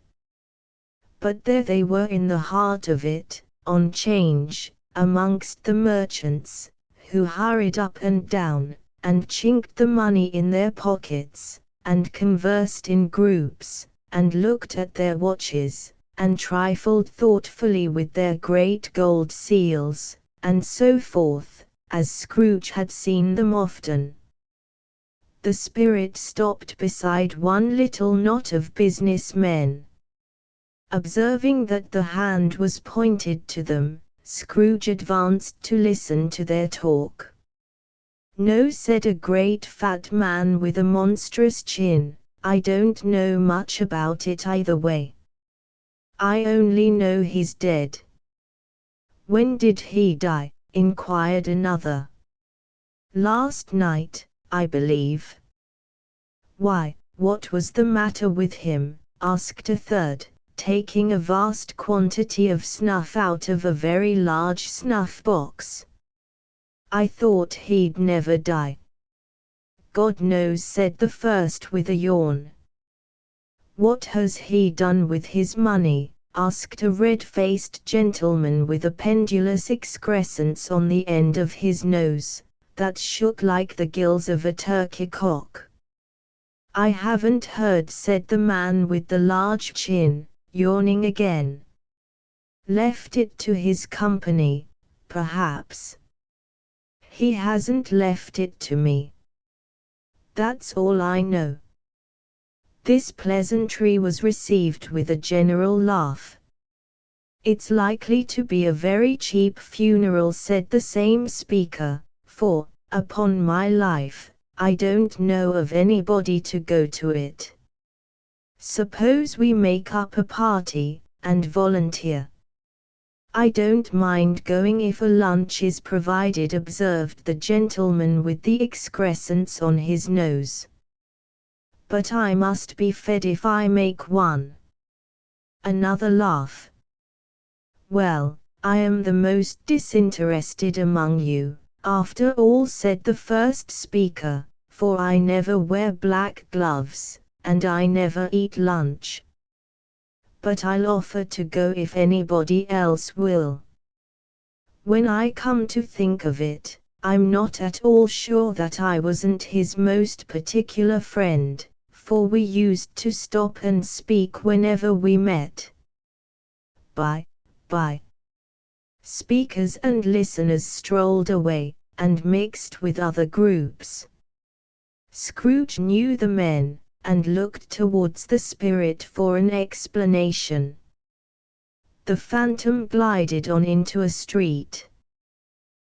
But there they were in the heart of it, on 'Change, amongst the merchants, who hurried up and down, and chinked the money in their pockets, and conversed in groups, and looked at their watches, and trifled thoughtfully with their great gold seals, and so forth, as Scrooge had seen them often. The spirit stopped beside one little knot of business men. Observing that the hand was pointed to them, Scrooge advanced to listen to their talk. "No," said a great fat man with a monstrous chin, "I don't know much about it either way. I only know he's dead." "When did he die?" inquired another. "Last night, I believe." "Why, what was the matter with him?" asked a third, taking a vast quantity of snuff out of a very large snuff box. "I thought he'd never die." "God knows," said the first with a yawn. "What has he done with his money?" asked a red-faced gentleman with a pendulous excrescence on the end of his nose, that shook like the gills of a turkey cock. "I haven't heard," said the man with the large chin, yawning again. "Left it to his company, perhaps." "He hasn't left it to me. That's all I know." This pleasantry was received with a general laugh. "It's likely to be a very cheap funeral," said the same speaker, "for, upon my life, I don't know of anybody to go to it. Suppose we make up a party, and volunteer?" "I don't mind going if a lunch is provided," observed the gentleman with the excrescence on his nose. "But I must be fed if I make one." Another laugh. "Well, I am the most disinterested among you, after all," said the first speaker, "for I never wear black gloves, and I never eat lunch. But I'll offer to go if anybody else will. When I come to think of it, I'm not at all sure that I wasn't his most particular friend, for we used to stop and speak whenever we met." Bye. Speakers and listeners strolled away, and mixed with other groups. Scrooge knew the men, and looked towards the spirit for an explanation. The phantom glided on into a street.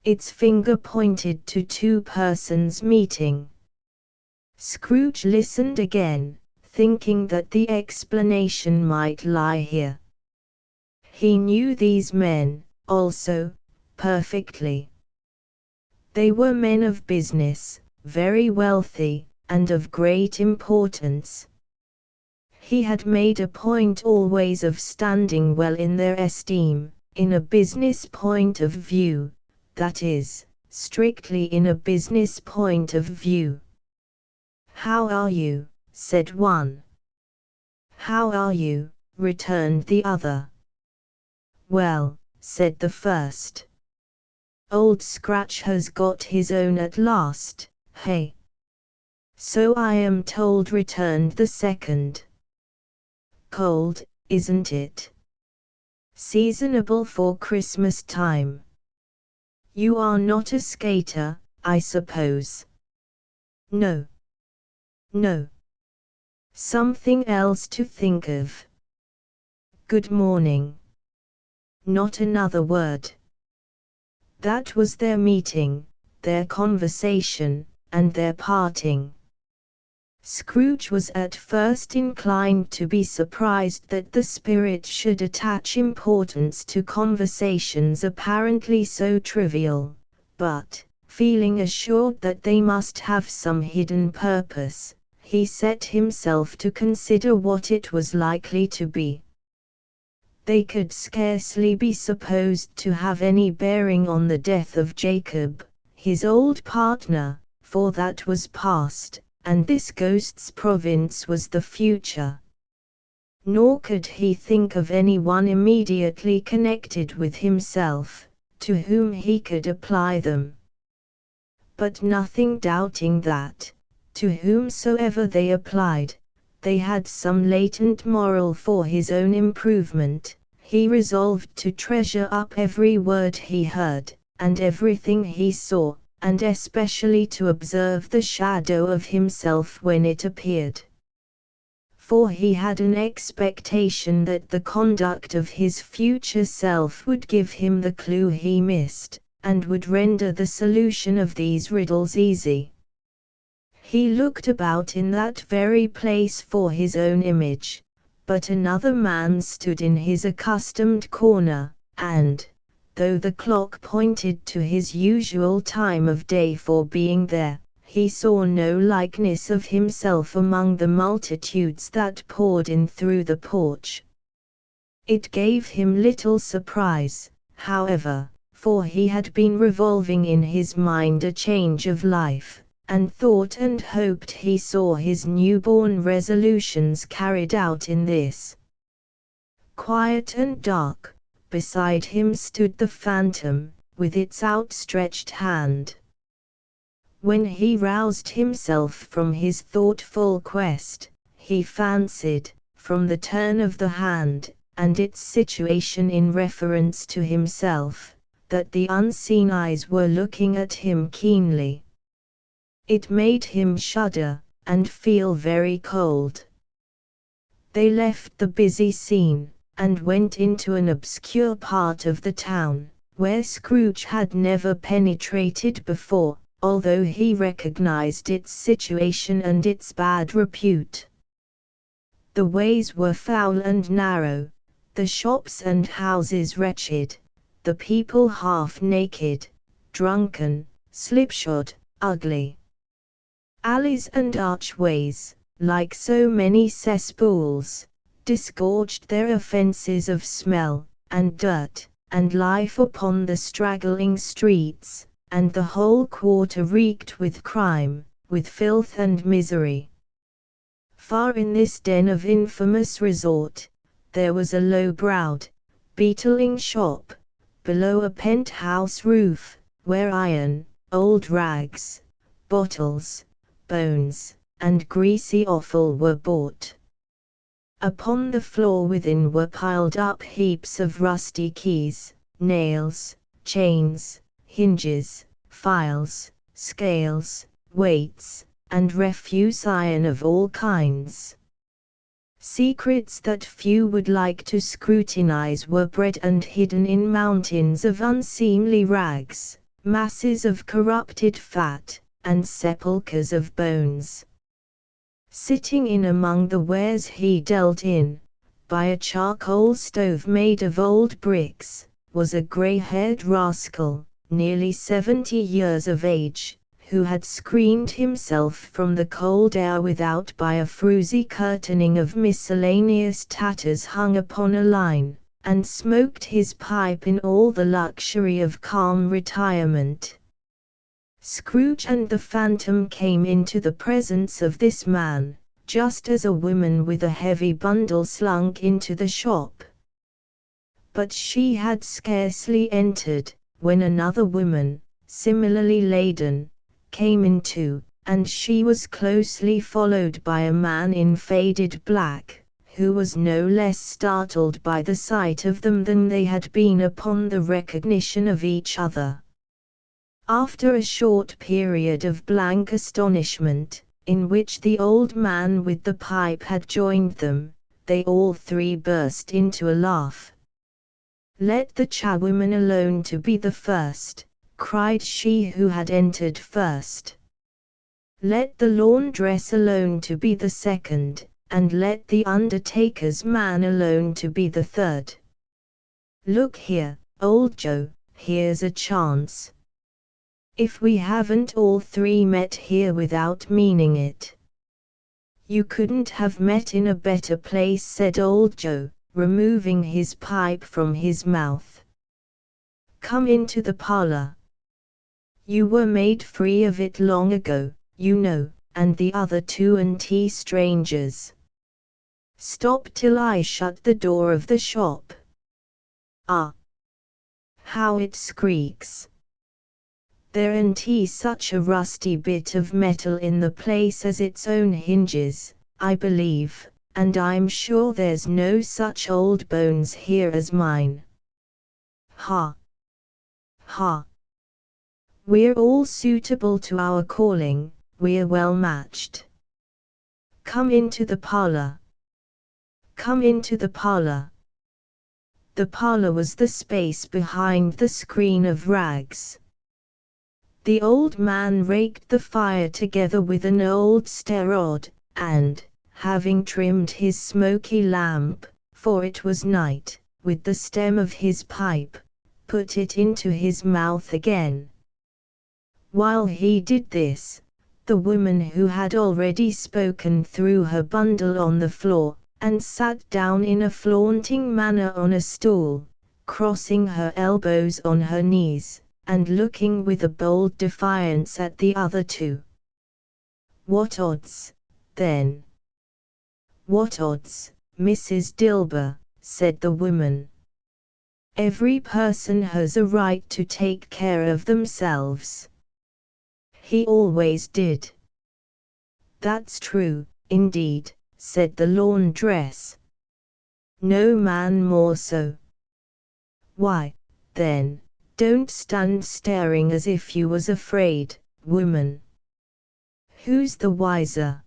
Its finger pointed to two persons meeting. Scrooge listened again, thinking that the explanation might lie here. He knew these men, also, perfectly. They were men of business, very wealthy, and of great importance. He had made a point always of standing well in their esteem, in a business point of view, that is, strictly in a business point of view. "How are you?" said one. "How are you?" returned the other. "Well," said the first. "Old Scratch has got his own at last, hey?" "So I am told," returned the second. "Cold, isn't it? Seasonable for Christmas time. You are not a skater, I suppose?" No. Something else to think of." "Good morning." Not another word. That was their meeting, their conversation, and their parting. Scrooge was at first inclined to be surprised that the spirit should attach importance to conversations apparently so trivial, but, feeling assured that they must have some hidden purpose, he set himself to consider what it was likely to be. They could scarcely be supposed to have any bearing on the death of Jacob, his old partner, for that was past, and this ghost's province was the future. Nor could he think of any one immediately connected with himself, to whom he could apply them. But nothing doubting that, to whomsoever they applied, they had some latent moral for his own improvement, he resolved to treasure up every word he heard, and everything he saw, and especially to observe the shadow of himself when it appeared. For he had an expectation that the conduct of his future self would give him the clue he missed, and would render the solution of these riddles easy. He looked about in that very place for his own image, but another man stood in his accustomed corner, and, though the clock pointed to his usual time of day for being there, he saw no likeness of himself among the multitudes that poured in through the porch. It gave him little surprise, however, for he had been revolving in his mind a change of life, and thought and hoped he saw his newborn resolutions carried out in this. Quiet and dark, beside him stood the phantom, with its outstretched hand. When he roused himself from his thoughtful quest, he fancied, from the turn of the hand, and its situation in reference to himself, that the unseen eyes were looking at him keenly. It made him shudder, and feel very cold. They left the busy scene, and went into an obscure part of the town, where Scrooge had never penetrated before, although he recognized its situation and its bad repute. The ways were foul and narrow, the shops and houses wretched, the people half naked, drunken, slipshod, ugly. Alleys and archways, like so many cesspools, disgorged their offences of smell, and dirt, and life upon the straggling streets, and the whole quarter reeked with crime, with filth and misery. Far in this den of infamous resort, there was a low-browed, beetling shop, below a penthouse roof, where iron, old rags, bottles, bones, and greasy offal were bought. Upon the floor within were piled up heaps of rusty keys, nails, chains, hinges, files, scales, weights, and refuse iron of all kinds. Secrets that few would like to scrutinize were bred and hidden in mountains of unseemly rags, masses of corrupted fat, and sepulchres of bones. Sitting in among the wares he dealt in, by a charcoal stove made of old bricks, was a grey-haired rascal, nearly 70 years of age, who had screened himself from the cold air without by a fruzy curtaining of miscellaneous tatters hung upon a line, and smoked his pipe in all the luxury of calm retirement. Scrooge and the Phantom came into the presence of this man, just as a woman with a heavy bundle slunk into the shop. But she had scarcely entered, when another woman, similarly laden, came in too, and she was closely followed by a man in faded black, who was no less startled by the sight of them than they had been upon the recognition of each other. After a short period of blank astonishment, in which the old man with the pipe had joined them, they all three burst into a laugh. "Let the charwoman alone to be the first," cried she who had entered first. "Let the laundress alone to be the second, and let the undertaker's man alone to be the third. Look here, old Joe, here's a chance. If we haven't all three met here without meaning it." "You couldn't have met in a better place," said old Joe, removing his pipe from his mouth. "Come into the parlor. You were made free of it long ago, you know, and the other 2 strangers. Stop till I shut the door of the shop. Ah! How it squeaks! There ain't such a rusty bit of metal in the place as its own hinges, I believe, and I'm sure there's no such old bones here as mine. Ha! Ha! We're all suitable to our calling, we're well matched. Come into the parlor. Come into the parlor." The parlor was the space behind the screen of rags. The old man raked the fire together with an old stair rod, and, having trimmed his smoky lamp, for it was night, with the stem of his pipe, put it into his mouth again. While he did this, the woman who had already spoken threw her bundle on the floor, and sat down in a flaunting manner on a stool, crossing her elbows on her knees, and looking with a bold defiance at the other two. "What odds, then? What odds, Mrs. Dilber?" said the woman. Every person has a right to take care of themselves. He always did. That's true, indeed, said the laundress. No man more so. Why, then, don't stand staring as if you was afraid, woman. Who's the wiser?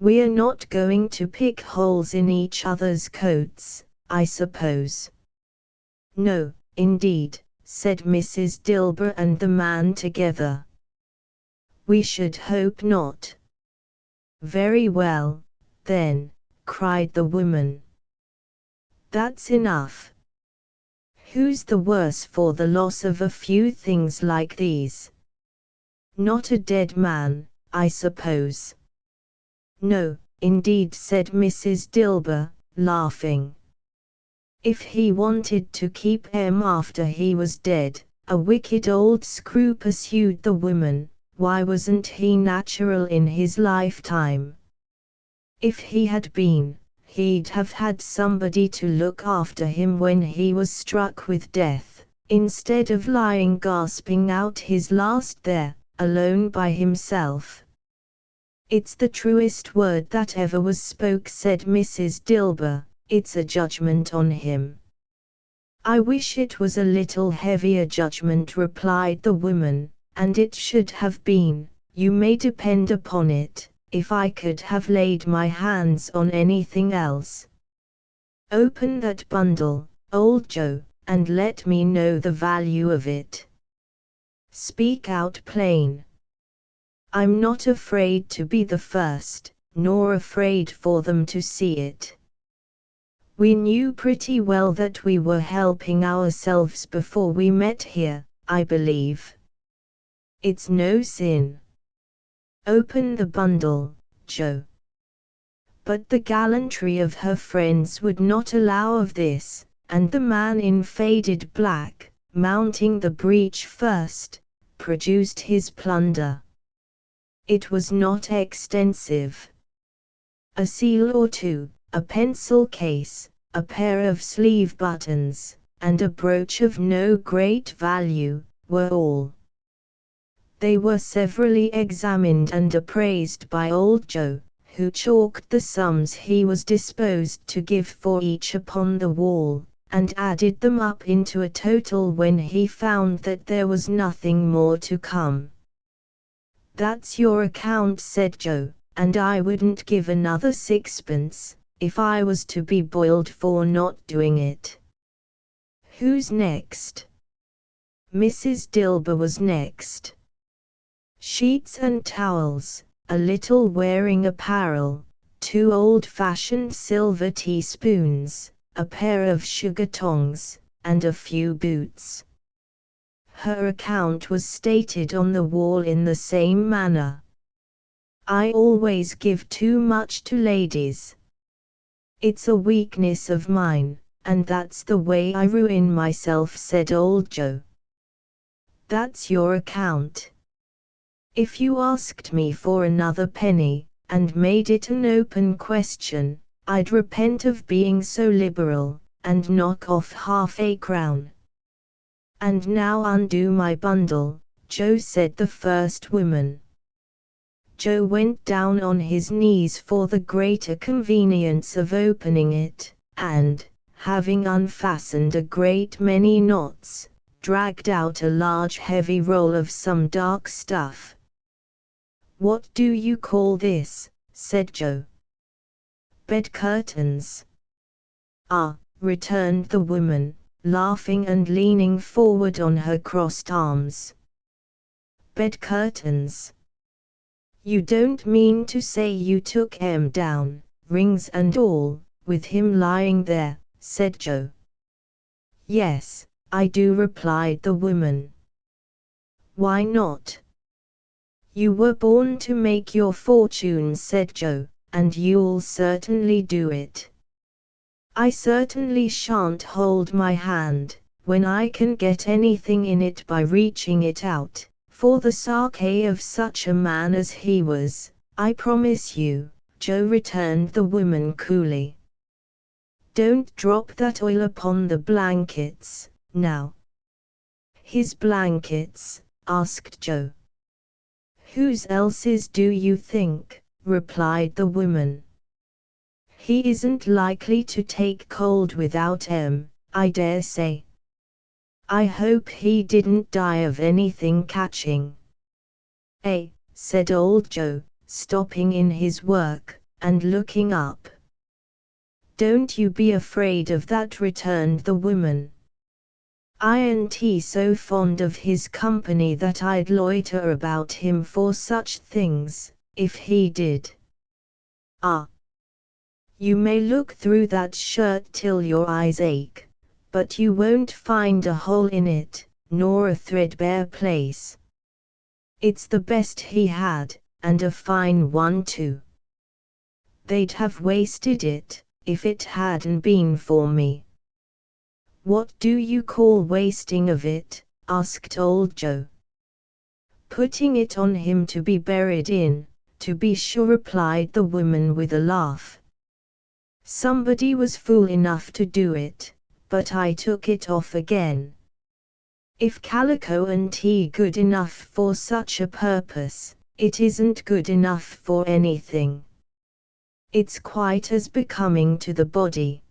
We're not going to pick holes in each other's coats, I suppose. No, indeed, said Mrs. Dilber and the man together. We should hope not. Very well, then, cried the woman. That's enough. Who's the worse for the loss of a few things like these? Not a dead man, I suppose. No, indeed, said Mrs. Dilber, laughing. If he wanted to keep 'em after he was dead, a wicked old screw, pursued the woman, why wasn't he natural in his lifetime? If he had been, he'd have had somebody to look after him when he was struck with death, instead of lying gasping out his last there, alone by himself. It's the truest word that ever was spoke, said Mrs. Dilber. It's a judgment on him. I wish it was a little heavier judgment, replied the woman, and it should have been, you may depend upon it, if I could have laid my hands on anything else. Open that bundle, old Joe, and let me know the value of it. Speak out plain. I'm not afraid to be the first, nor afraid for them to see it. We knew pretty well that we were helping ourselves before we met here, I believe. It's no sin. Open the bundle, Joe. But the gallantry of her friends would not allow of this, and the man in faded black, mounting the breach first, produced his plunder. It was not extensive. A seal or two, a pencil case, a pair of sleeve buttons, and a brooch of no great value, were all. They were severally examined and appraised by old Joe, who chalked the sums he was disposed to give for each upon the wall, and added them up into a total when he found that there was nothing more to come. That's your account, said Joe, and I wouldn't give another sixpence, if I was to be boiled for not doing it. Who's next? Mrs. Dilber was next. Sheets and towels, a little wearing apparel, 2 old-fashioned silver teaspoons, a pair of sugar tongs, and a few boots. Her account was stated on the wall in the same manner. I always give too much to ladies. It's a weakness of mine, and that's the way I ruin myself, said old Joe. That's your account. If you asked me for another penny, and made it an open question, I'd repent of being so liberal, and knock off half a crown. And now undo my bundle, Joe, said the first woman. Joe went down on his knees for the greater convenience of opening it, and, having unfastened a great many knots, dragged out a large heavy roll of some dark stuff. What do you call this? Said Joe. Bed curtains. Ah, returned the woman, laughing and leaning forward on her crossed arms. Bed curtains. You don't mean to say you took 'em down, rings and all, with him lying there, said Joe. Yes, I do, replied the woman. Why not? You were born to make your fortune, said Joe, and you'll certainly do it. I certainly shan't hold my hand, when I can get anything in it by reaching it out, for the sake of such a man as he was, I promise you, Joe, returned the woman coolly. Don't drop that oil upon the blankets, now. His blankets? Asked Joe. Whose else's do you think? Replied the woman. He isn't likely to take cold without 'em, I dare say. I hope he didn't die of anything catching. Said old Joe, stopping in his work, and looking up. Don't you be afraid of that, returned the woman. Ain't he so fond of his company that I'd loiter about him for such things, if he did. Ah! You may look through that shirt till your eyes ache, but you won't find a hole in it, nor a threadbare place. It's the best he had, and a fine one too. They'd have wasted it, if it hadn't been for me. What do you call wasting of it? Asked old Joe. Putting it on him to be buried in, to be sure, replied the woman with a laugh. Somebody was fool enough to do it, but I took it off again. If calico ain't good enough for such a purpose, it isn't good enough for anything. It's quite as becoming to the body.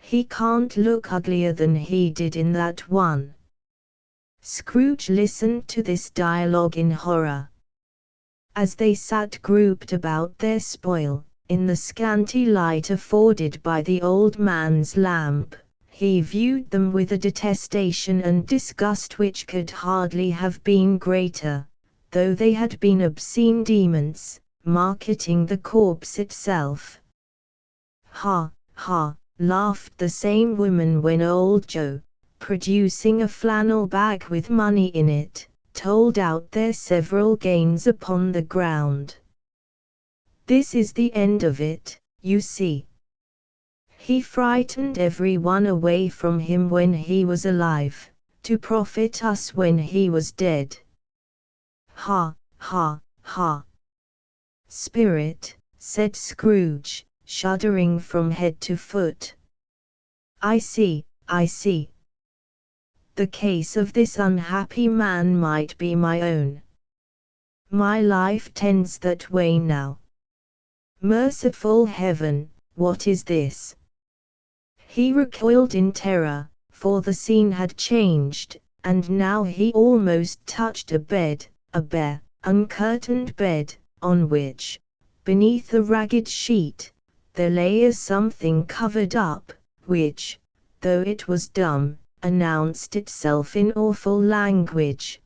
He can't look uglier than he did in that one. Scrooge listened to this dialogue in horror. As they sat grouped about their spoil, in the scanty light afforded by the old man's lamp, he viewed them with a detestation and disgust which could hardly have been greater, though they had been obscene demons, marketing the corpse itself. Ha, ha, laughed the same woman when old Joe, producing a flannel bag with money in it, told out their several gains upon the ground. This is the end of it, you see. He frightened everyone away from him when he was alive, to profit us when he was dead. Ha, ha, ha. Spirit, said Scrooge, shuddering from head to foot. I see, I see. The case of this unhappy man might be my own. My life tends that way now. Merciful heaven, what is this? He recoiled in terror, for the scene had changed, and now he almost touched a bed, a bare, uncurtained bed, on which, beneath a ragged sheet, there lay a something covered up, which, though it was dumb, announced itself in awful language.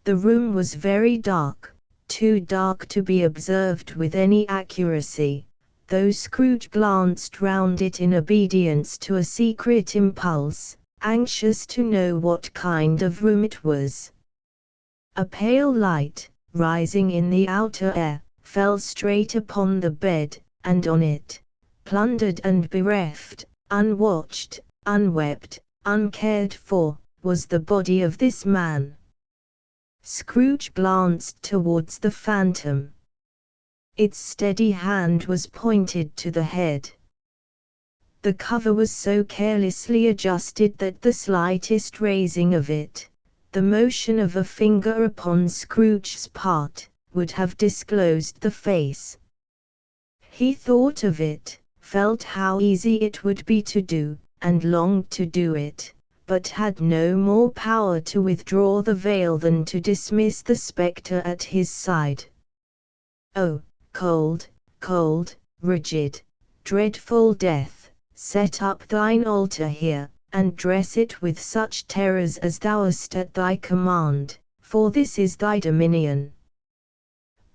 The room was very dark, too dark to be observed with any accuracy, though Scrooge glanced round it in obedience to a secret impulse, anxious to know what kind of room it was. A pale light, rising in the outer air, fell straight upon the bed, and on it, plundered and bereft, unwatched, unwept, uncared for, was the body of this man. Scrooge glanced towards the phantom. Its steady hand was pointed to the head. The cover was so carelessly adjusted that the slightest raising of it, the motion of a finger upon Scrooge's part, would have disclosed the face. He thought of it, felt how easy it would be to do, and longed to do it, but had no more power to withdraw the veil than to dismiss the spectre at his side. Oh, cold, cold, rigid, dreadful death, set up thine altar here, and dress it with such terrors as thou hast at thy command, for this is thy dominion.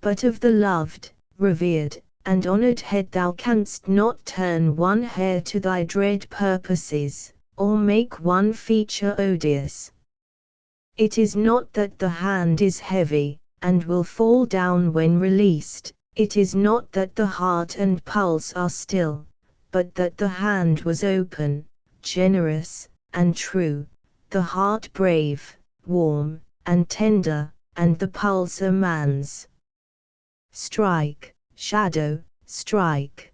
But of the loved, revered, and honoured head thou canst not turn one hair to thy dread purposes, or make one feature odious. It is not that the hand is heavy, and will fall down when released, it is not that the heart and pulse are still, but that the hand was open, generous, and true, the heart brave, warm, and tender, and the pulse a man's. Strike, shadow, strike.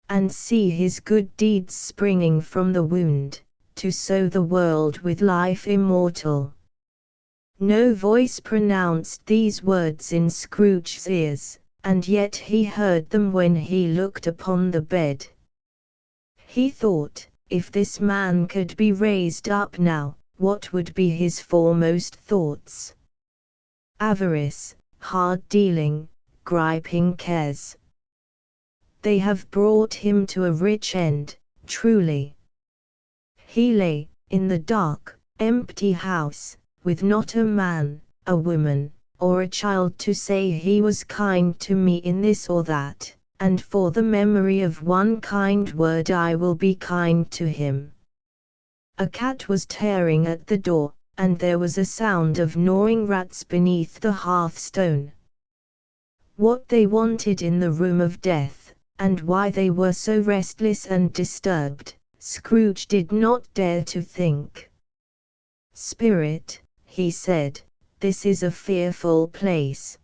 and see his good deeds springing from the wound, to sow the world with life immortal. No voice pronounced these words in Scrooge's ears, and yet he heard them when he looked upon the bed. He thought, if this man could be raised up now, what would be his foremost thoughts? Avarice, hard dealing, griping cares. They have brought him to a rich end, truly. He lay, in the dark, empty house, with not a man, a woman, or a child to say he was kind to me in this or that, and for the memory of one kind word I will be kind to him. A cat was tearing at the door, and there was a sound of gnawing rats beneath the hearthstone. What they wanted in the room of death, and why they were so restless and disturbed, Scrooge did not dare to think. "Spirit," he said, "this is a fearful place.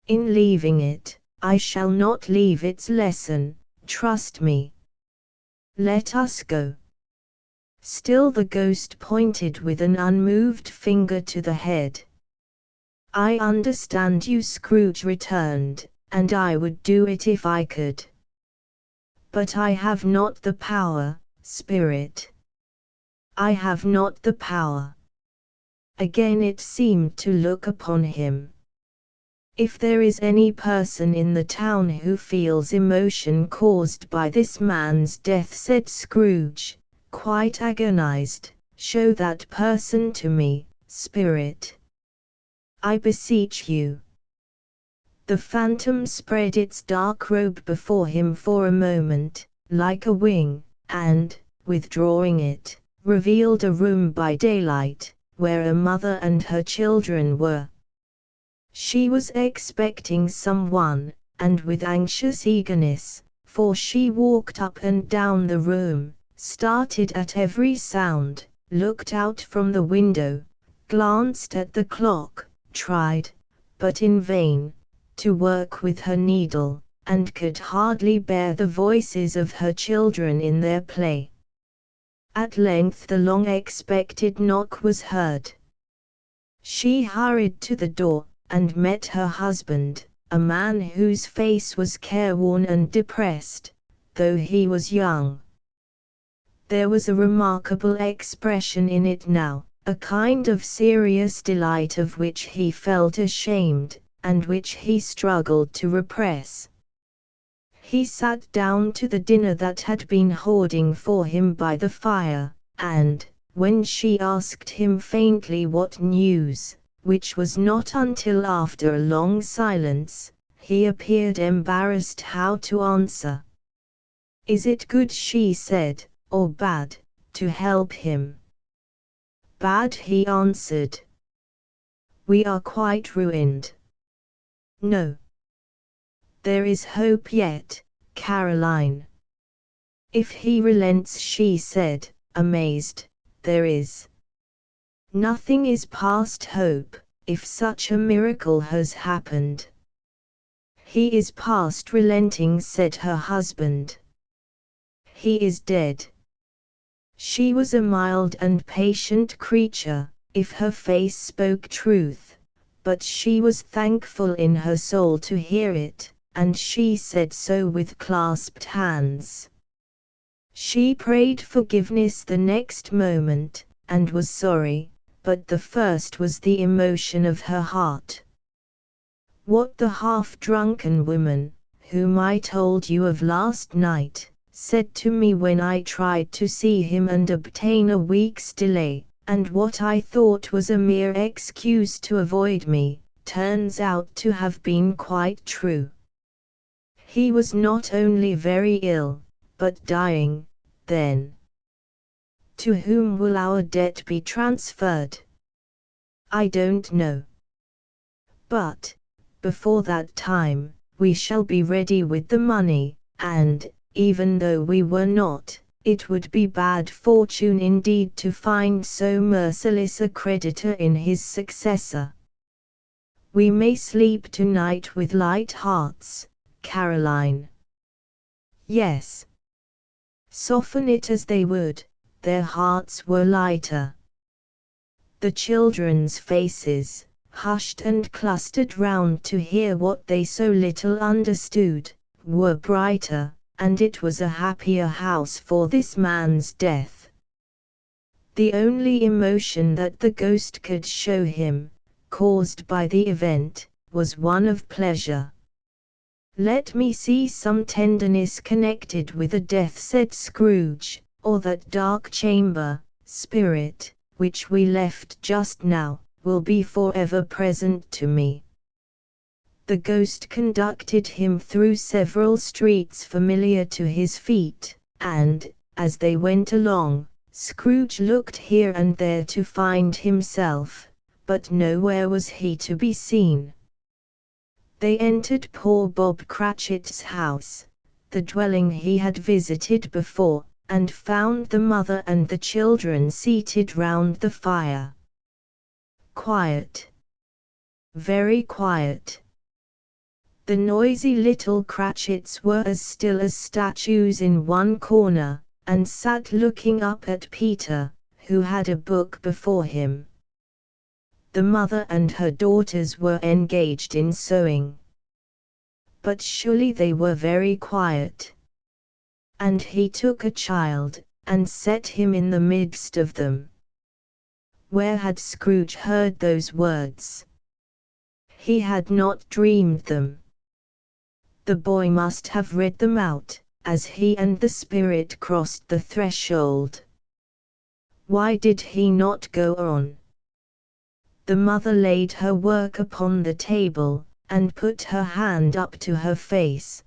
In leaving it, I shall not leave its lesson, trust me. Let us go." Still the ghost pointed with an unmoved finger to the head. "I understand you," Scrooge returned, "and I would do it if I could. But I have not the power, Spirit. I have not the power." Again it seemed to look upon him. "If there is any person in the town who feels emotion caused by this man's death," said Scrooge, quite agonized, "show that person to me, Spirit. I beseech you." The phantom spread its dark robe before him for a moment, like a wing, and, withdrawing it, revealed a room by daylight, where a mother and her children were. She was expecting someone, and with anxious eagerness, for she walked up and down the room, started at every sound, looked out from the window, glanced at the clock, tried, but in vain, to work with her needle, and could hardly bear the voices of her children in their play. At length the long-expected knock was heard. She hurried to the door, and met her husband, a man whose face was careworn and depressed, though he was young. There was a remarkable expression in it now, a kind of serious delight of which he felt ashamed, and which he struggled to repress. He sat down to the dinner that had been hoarding for him by the fire, and, when she asked him faintly what news, which was not until after a long silence, he appeared embarrassed how to answer. "Is it good," she said, "or bad, to help him?" "Bad," he answered. "We are quite ruined." "No. There is hope yet, Caroline." "If he relents," she said, amazed, "there is. Nothing is past hope, if such a miracle has happened." "He is past relenting," said her husband. "He is dead." She was a mild and patient creature, if her face spoke truth, but she was thankful in her soul to hear it, and she said so with clasped hands. She prayed forgiveness the next moment, and was sorry, but the first was the emotion of her heart. "What the half-drunken woman, whom I told you of last night, said to me when I tried to see him and obtain a week's delay, and what I thought was a mere excuse to avoid me, turns out to have been quite true. He was not only very ill, but dying, then. To whom will our debt be transferred? I don't know. But, before that time, we shall be ready with the money, and, even though we were not, it would be bad fortune indeed to find so merciless a creditor in his successor. We may sleep tonight with light hearts, Caroline. Yes. Soften it as they would, their hearts were lighter. The children's faces, hushed and clustered round to hear what they so little understood, were brighter, and it was a happier house for this man's death. The only emotion that the ghost could show him, caused by the event, was one of pleasure. "Let me see some tenderness connected with a death," said Scrooge, "or that dark chamber, spirit, which we left just now, will be forever present to me." The ghost conducted him through several streets familiar to his feet, and, as they went along, Scrooge looked here and there to find himself, but nowhere was he to be seen. They entered poor Bob Cratchit's house, the dwelling he had visited before, and found the mother and the children seated round the fire. Quiet. Very quiet. The noisy little Cratchits were as still as statues in one corner, and sat looking up at Peter, who had a book before him. The mother and her daughters were engaged in sewing. But surely they were very quiet. And he took a child, and set him in the midst of them. Where had Scrooge heard those words? He had not dreamed them. The boy must have read them out, as he and the spirit crossed the threshold. Why did he not go on? The mother laid her work upon the table, and put her hand up to her face.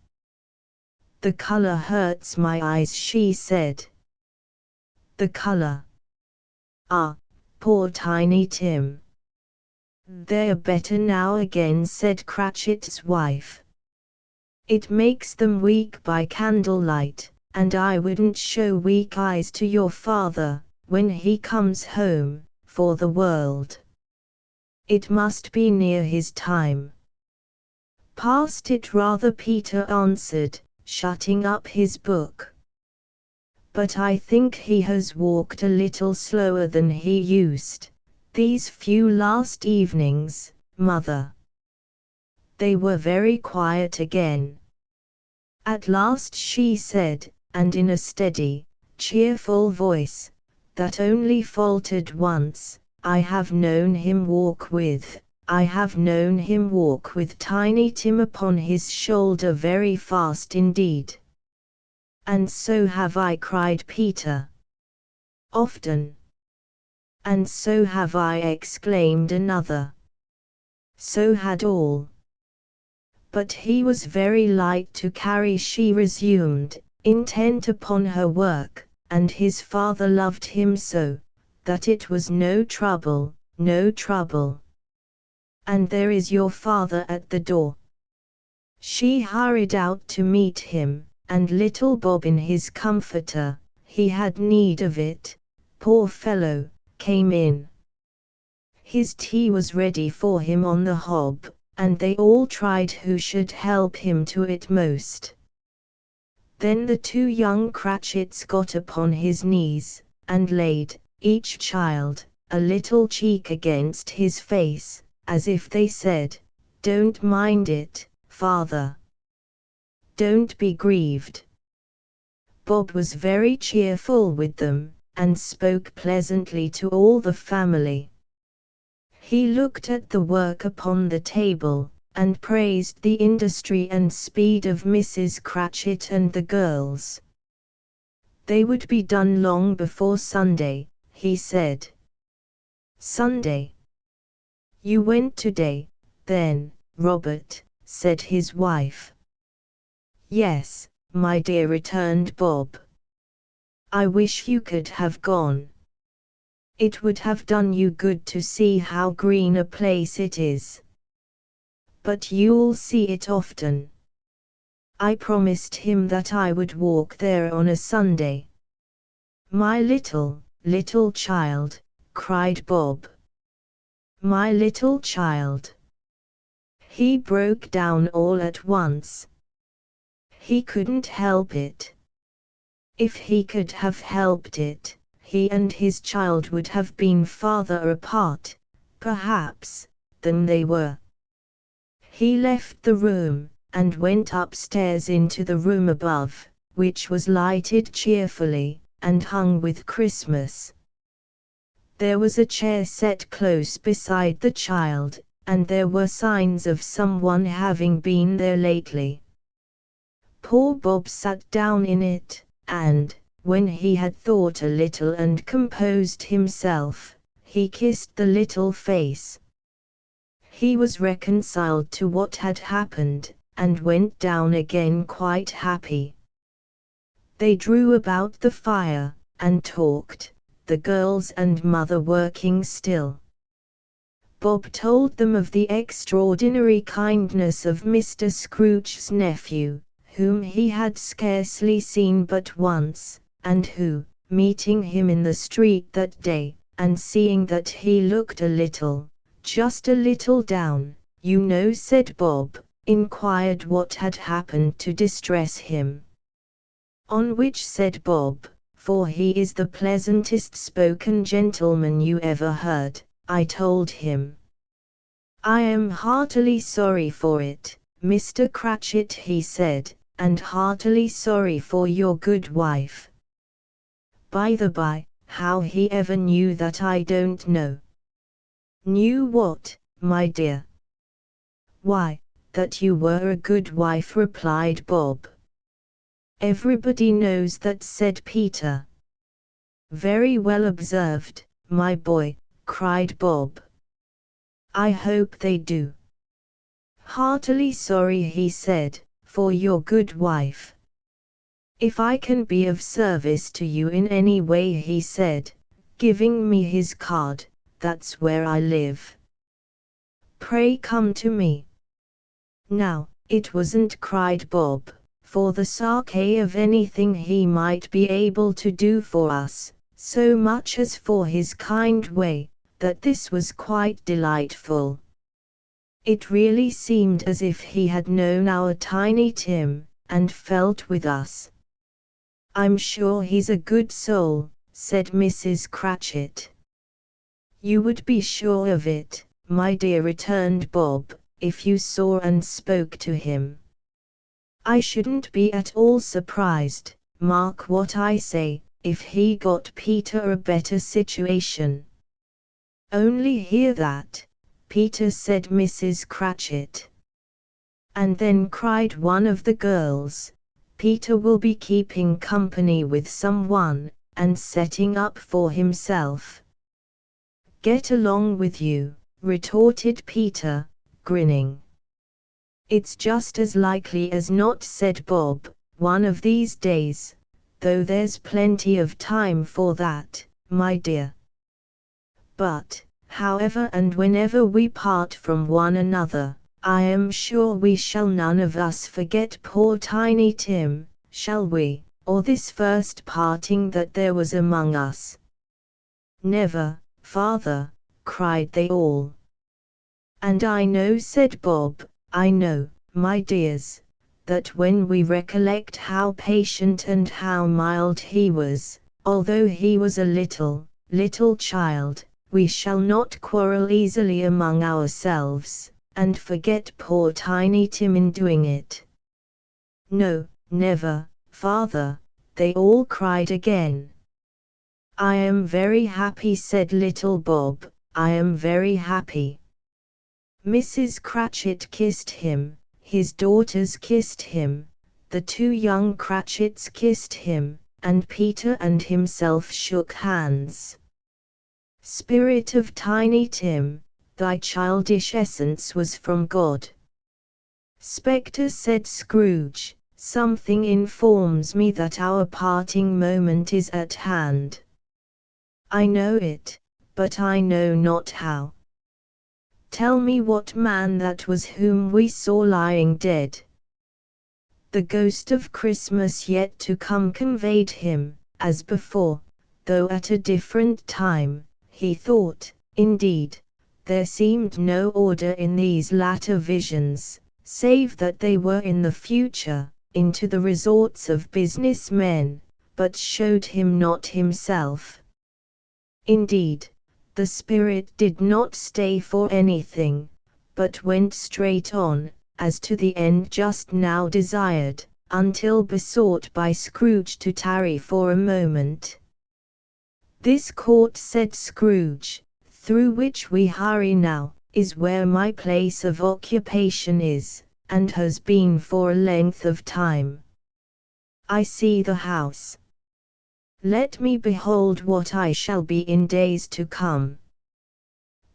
"The color hurts my eyes," she said. "The color? Ah, poor Tiny Tim." "They're better now again," said Cratchit's wife. "It makes them weak by candlelight, and I wouldn't show weak eyes to your father, when he comes home, for the world. It must be near his time." "Past it rather," Peter answered, shutting up his book. "But I think he has walked a little slower than he used, these few last evenings, Mother." They were very quiet again. At last she said, and in a steady, cheerful voice, that only faltered once, "I have known him walk with Tiny Tim upon his shoulder very fast indeed." "And so have I," cried Peter. "Often." "And so have I," exclaimed another. So had all. "But he was very light to carry," she resumed, intent upon her work, "and his father loved him so, that it was no trouble, no trouble. And there is your father at the door." She hurried out to meet him, and little Bob in his comforter, he had need of it, poor fellow, came in. His tea was ready for him on the hob, and they all tried who should help him to it most. Then the two young Cratchits got upon his knees, and laid, each child, a little cheek against his face, as if they said, "Don't mind it, Father. Don't be grieved." Bob was very cheerful with them, and spoke pleasantly to all the family. He looked at the work upon the table, and praised the industry and speed of Mrs. Cratchit and the girls. They would be done long before Sunday, he said. "Sunday? You went today, then, Robert?" said his wife. "Yes, my dear," returned Bob. "I wish you could have gone. It would have done you good to see how green a place it is. But you'll see it often." I promised him that I would walk there on a Sunday. "My little child," cried Bob. "My little child." He broke down all at once. He couldn't help it. If he could have helped it, he and his child would have been farther apart, perhaps, than they were. He left the room, and went upstairs into the room above, which was lighted cheerfully, and hung with Christmas. There was a chair set close beside the child, and there were signs of someone having been there lately. Poor Bob sat down in it, and, when he had thought a little and composed himself, he kissed the little face. He was reconciled to what had happened, and went down again quite happy. They drew about the fire, and talked, the girls and mother working still. Bob told them of the extraordinary kindness of Mr. Scrooge's nephew, whom he had scarcely seen but once, and who, meeting him in the street that day, and seeing that he looked a little, just a little down, you know, said Bob, inquired what had happened to distress him. On which said Bob, for he is the pleasantest spoken gentleman you ever heard, I told him, I am heartily sorry for it, Mr. Cratchit, he said, and heartily sorry for your good wife. By the by, how he ever knew that I don't know. Knew what, my dear? Why, that you were a good wife, replied Bob. Everybody knows that, said Peter. Very well observed, my boy, cried Bob. I hope they do. Heartily sorry, he said, for your good wife. If I can be of service to you in any way, he said, giving me his card, that's where I live. Pray come to me. Now, it wasn't, cried Bob, for the sake of anything he might be able to do for us, so much as for his kind way, that this was quite delightful. It really seemed as if he had known our Tiny Tim, and felt with us. I'm sure he's a good soul, said Mrs. Cratchit. You would be sure of it, my dear, returned Bob, if you saw and spoke to him. I shouldn't be at all surprised, mark what I say, if he got Peter a better situation. Only hear that, Peter, said Mrs. Cratchit. And then cried one of the girls, Peter will be keeping company with someone, and setting up for himself. Get along with you, retorted Peter, grinning. It's just as likely as not, said Bob, one of these days, though there's plenty of time for that, my dear. But, however and whenever we part from one another, I am sure we shall none of us forget poor Tiny Tim, shall we, or this first parting that there was among us? Never, father, cried they all. And I know, said Bob, I know, my dears, that when we recollect how patient and how mild he was, although he was a little child, we shall not quarrel easily among ourselves, and forget poor Tiny Tim in doing it. No, never, father, they all cried again. I am very happy, said little Bob, I am very happy. Mrs. Cratchit kissed him, his daughters kissed him, the two young Cratchits kissed him, and Peter and himself shook hands. Spirit of Tiny Tim, thy childish essence was from God. Spectre, said Scrooge, something informs me that our parting moment is at hand. I know it, but I know not how. Tell me what man that was whom we saw lying dead. The ghost of Christmas yet to come conveyed him, as before, though at a different time, he thought. Indeed, there seemed no order in these latter visions, save that they were in the future, into the resorts of business men, but showed him not himself. Indeed, the spirit did not stay for anything, but went straight on, as to the end just now desired, until besought by Scrooge to tarry for a moment. "This court," said Scrooge, "through which we hurry now, is where my place of occupation is, and has been for a length of time. I see the house. Let me behold what I shall be in days to come."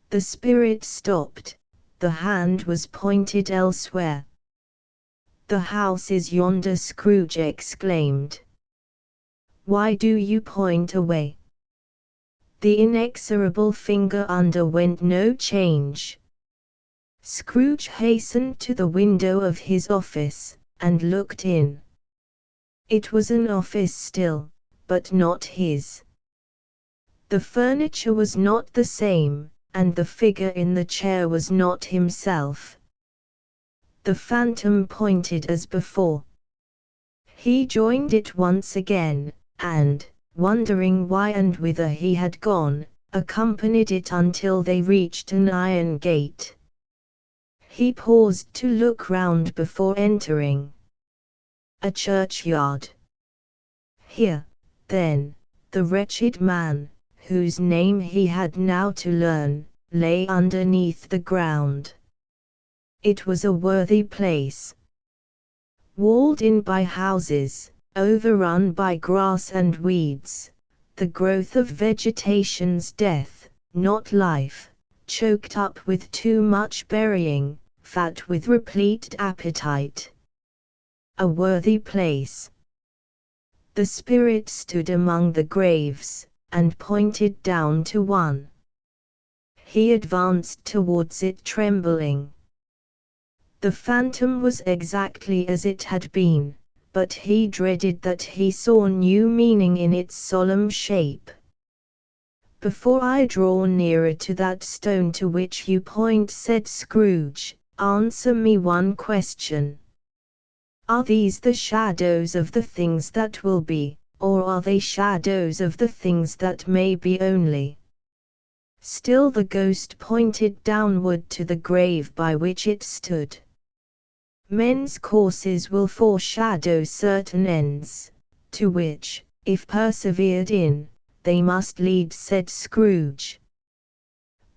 The spirit stopped. The hand was pointed elsewhere. "The house is yonder," Scrooge exclaimed. "Why do you point away?" The inexorable finger underwent no change. Scrooge hastened to the window of his office, and looked in. It was an office still, but not his. The furniture was not the same, and the figure in the chair was not himself. The phantom pointed as before. He joined it once again, and, wondering why and whither he had gone, accompanied it until they reached an iron gate. He paused to look round before entering. A churchyard. Here, then, the wretched man, whose name he had now to learn, lay underneath the ground. It was a worthy place. Walled in by houses, overrun by grass and weeds, the growth of vegetation's death, not life, choked up with too much burying, fat with replete appetite. A worthy place. The spirit stood among the graves, and pointed down to one. He advanced towards it trembling. The phantom was exactly as it had been, but he dreaded that he saw new meaning in its solemn shape. "Before I draw nearer to that stone to which you point," said Scrooge, "answer me one question. Are these the shadows of the things that will be, or are they shadows of the things that may be only?" Still the ghost pointed downward to the grave by which it stood. "Men's courses will foreshadow certain ends, to which, if persevered in, they must lead," said Scrooge.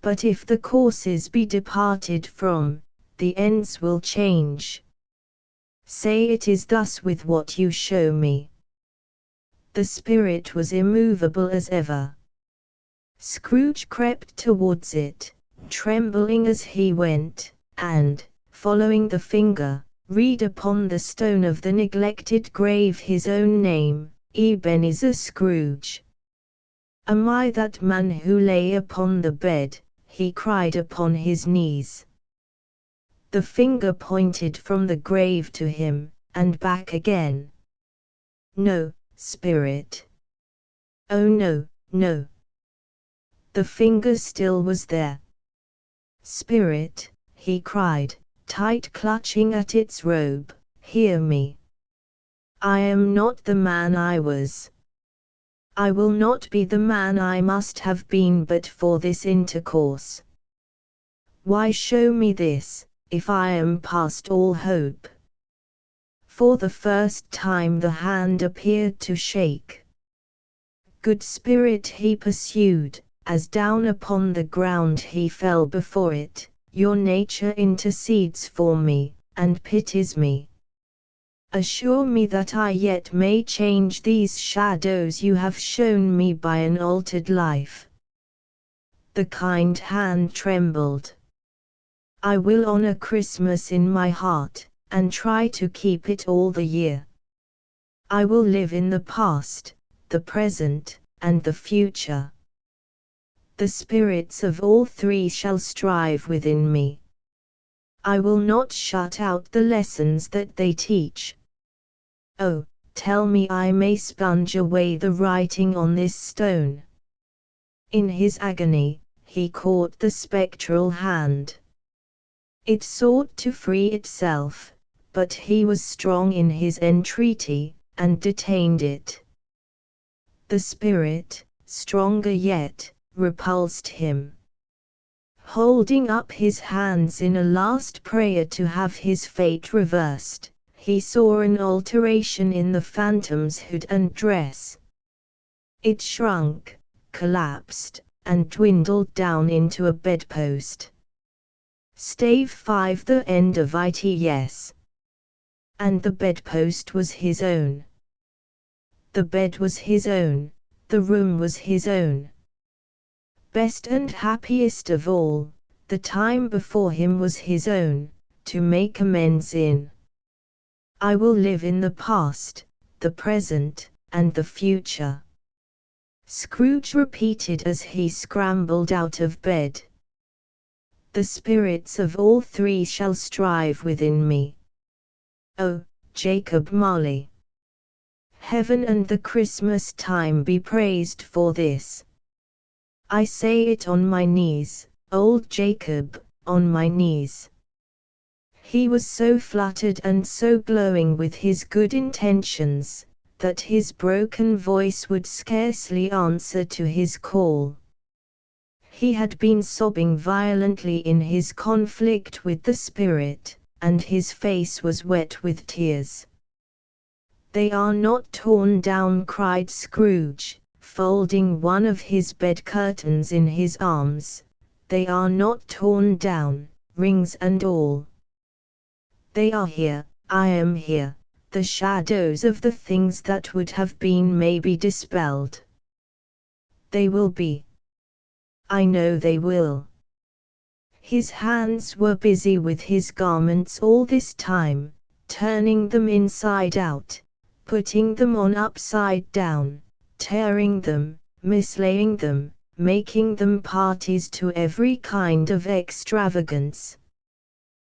"But if the courses be departed from, the ends will change. Say it is thus with what you show me." The spirit was immovable as ever. Scrooge crept towards it, trembling as he went, and, following the finger, read upon the stone of the neglected grave his own name, Ebenezer Scrooge. "Am I that man who lay upon the bed?" he cried upon his knees. The finger pointed from the grave to him, and back again. "No, spirit. Oh no, no." The finger still was there. "Spirit," he cried, tight clutching at its robe, "hear me. I am not the man I was. I will not be the man I must have been but for this intercourse. Why show me this, if I am past all hope?" For the first time the hand appeared to shake. "Good spirit," he pursued, as down upon the ground he fell before it, "your nature intercedes for me, and pities me. Assure me that I yet may change these shadows you have shown me by an altered life." The kind hand trembled. "I will honor Christmas in my heart, and try to keep it all the year. I will live in the past, the present, and the future. The spirits of all three shall strive within me. I will not shut out the lessons that they teach. Oh, tell me I may sponge away the writing on this stone." In his agony, he caught the spectral hand. It sought to free itself, but he was strong in his entreaty, and detained it. The spirit, stronger yet, repulsed him. Holding up his hands in a last prayer to have his fate reversed, he saw an alteration in the phantom's hood and dress. It shrunk, collapsed, and dwindled down into a bedpost. Stave 5 the end of it, yes. And the bedpost was his own. The bed was his own, the room was his own. Best and happiest of all, the time before him was his own, to make amends in. I will live in the past, the present, and the future, Scrooge repeated as he scrambled out of bed. The spirits of all three shall strive within me. Oh, Jacob Marley! Heaven and the Christmas time be praised for this. I say it on my knees, old Jacob, on my knees. He was so fluttered and so glowing with his good intentions, that his broken voice would scarcely answer to his call. He had been sobbing violently in his conflict with the spirit, and his face was wet with tears. They are not torn down, cried Scrooge, folding one of his bed curtains in his arms. They are not torn down, rings and all. They are here, I am here, the shadows of the things that would have been may be dispelled. They will be. I know they will. His hands were busy with his garments all this time, turning them inside out, putting them on upside down, tearing them, mislaying them, making them parties to every kind of extravagance.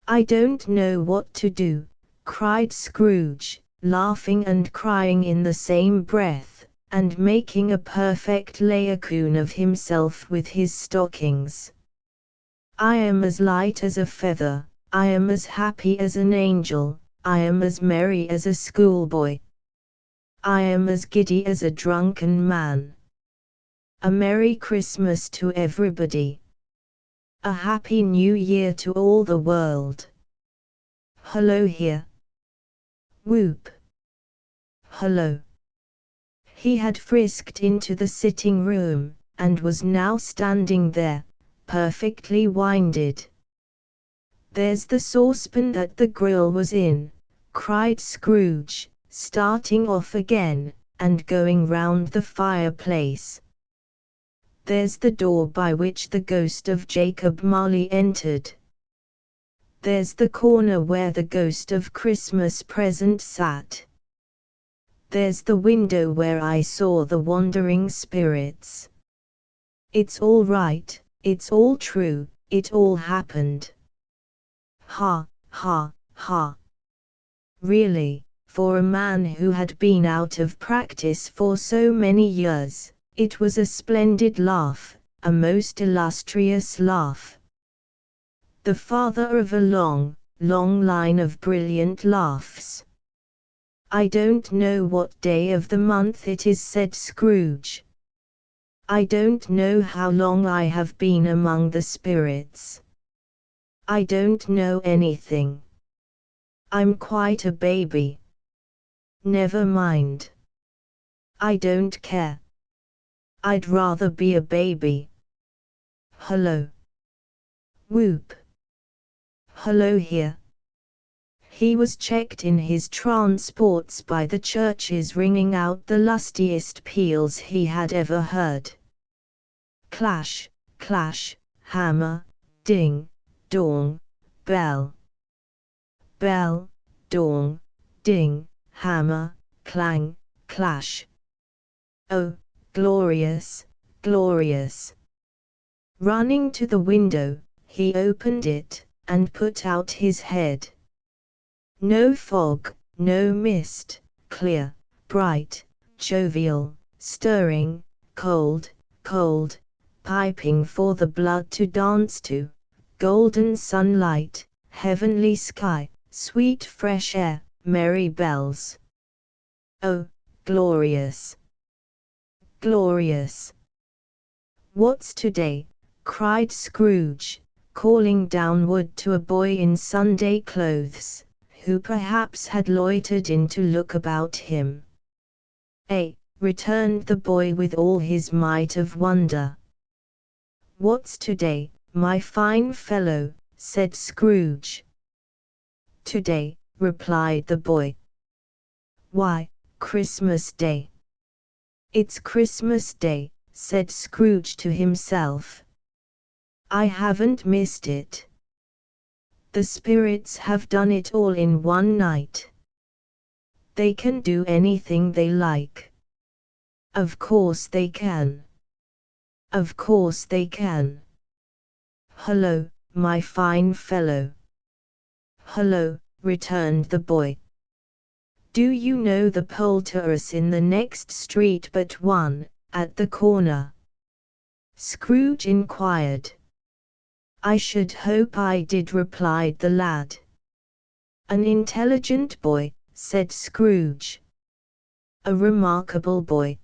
I don't know what to do, cried Scrooge, laughing and crying in the same breath, and making a perfect laocoon of himself with his stockings. I am as light as a feather, I am as happy as an angel, I am as merry as a schoolboy. I am as giddy as a drunken man. A Merry Christmas to everybody. A Happy New Year to all the world. Hello here. Whoop. Hello. He had frisked into the sitting room, and was now standing there, perfectly winded. There's the saucepan that the grill was in, cried Scrooge, starting off again, and going round the fireplace. There's the door by which the ghost of Jacob Marley entered. There's the corner where the ghost of Christmas Present sat. There's the window where I saw the wandering spirits. It's all right, it's all true, it all happened. Ha, ha, ha. Really, for a man who had been out of practice for so many years, it was a splendid laugh, a most illustrious laugh. The father of a long, long line of brilliant laughs. I don't know what day of the month it is, said Scrooge. I don't know how long I have been among the spirits. I don't know anything. I'm quite a baby. Never mind. I don't care. I'd rather be a baby. Hello. Whoop. Hello here. He was checked in his transports by the churches ringing out the lustiest peals he had ever heard. Clash, clash, hammer, ding, dong, bell. Bell, dong, ding, hammer, clang, clash. Oh, glorious, glorious. Running to the window, he opened it, and put out his head. No fog, no mist, clear, bright, jovial, stirring, cold, cold, piping for the blood to dance to, golden sunlight, heavenly sky, sweet fresh air, merry bells. Oh, glorious! Glorious! What's today? Cried Scrooge, calling downward to a boy in Sunday clothes, who perhaps had loitered in to look about him. Returned the boy with all his might of wonder. What's today, my fine fellow? Said Scrooge. Today, replied the boy. Why, Christmas Day. It's Christmas Day, said Scrooge to himself. I haven't missed it. The spirits have done it all in one night. They can do anything they like. Of course they can. Of course they can. Hullo, my fine fellow. Hullo, returned the boy. Do you know the poultice in the next street but one, at the corner? Scrooge inquired. I should hope I did, replied the lad. An intelligent boy, said Scrooge. A remarkable boy.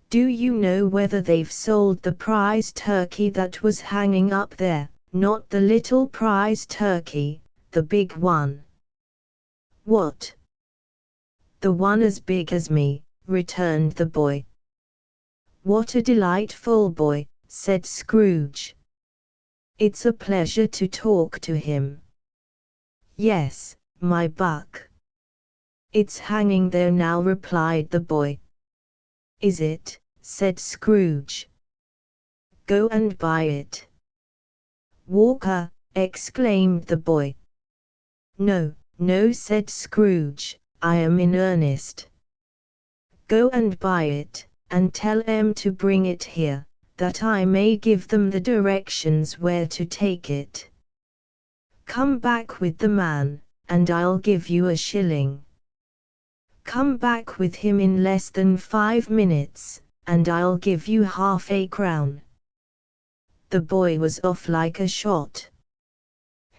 Do you know whether they've sold the prize turkey that was hanging up there? Not the little prize turkey, the big one. What? The one as big as me, returned the boy. What a delightful boy, said Scrooge. It's a pleasure to talk to him. Yes, my buck. It's hanging there now, replied the boy. Is it? Said Scrooge. Go and buy it. Walker, exclaimed the boy. No, no, said Scrooge, I am in earnest. Go and buy it, and tell them to bring it here, that I may give them the directions where to take it. Come back with the man, and I'll give you a shilling. Come back with him in less than 5 minutes, and I'll give you half a crown. The boy was off like a shot.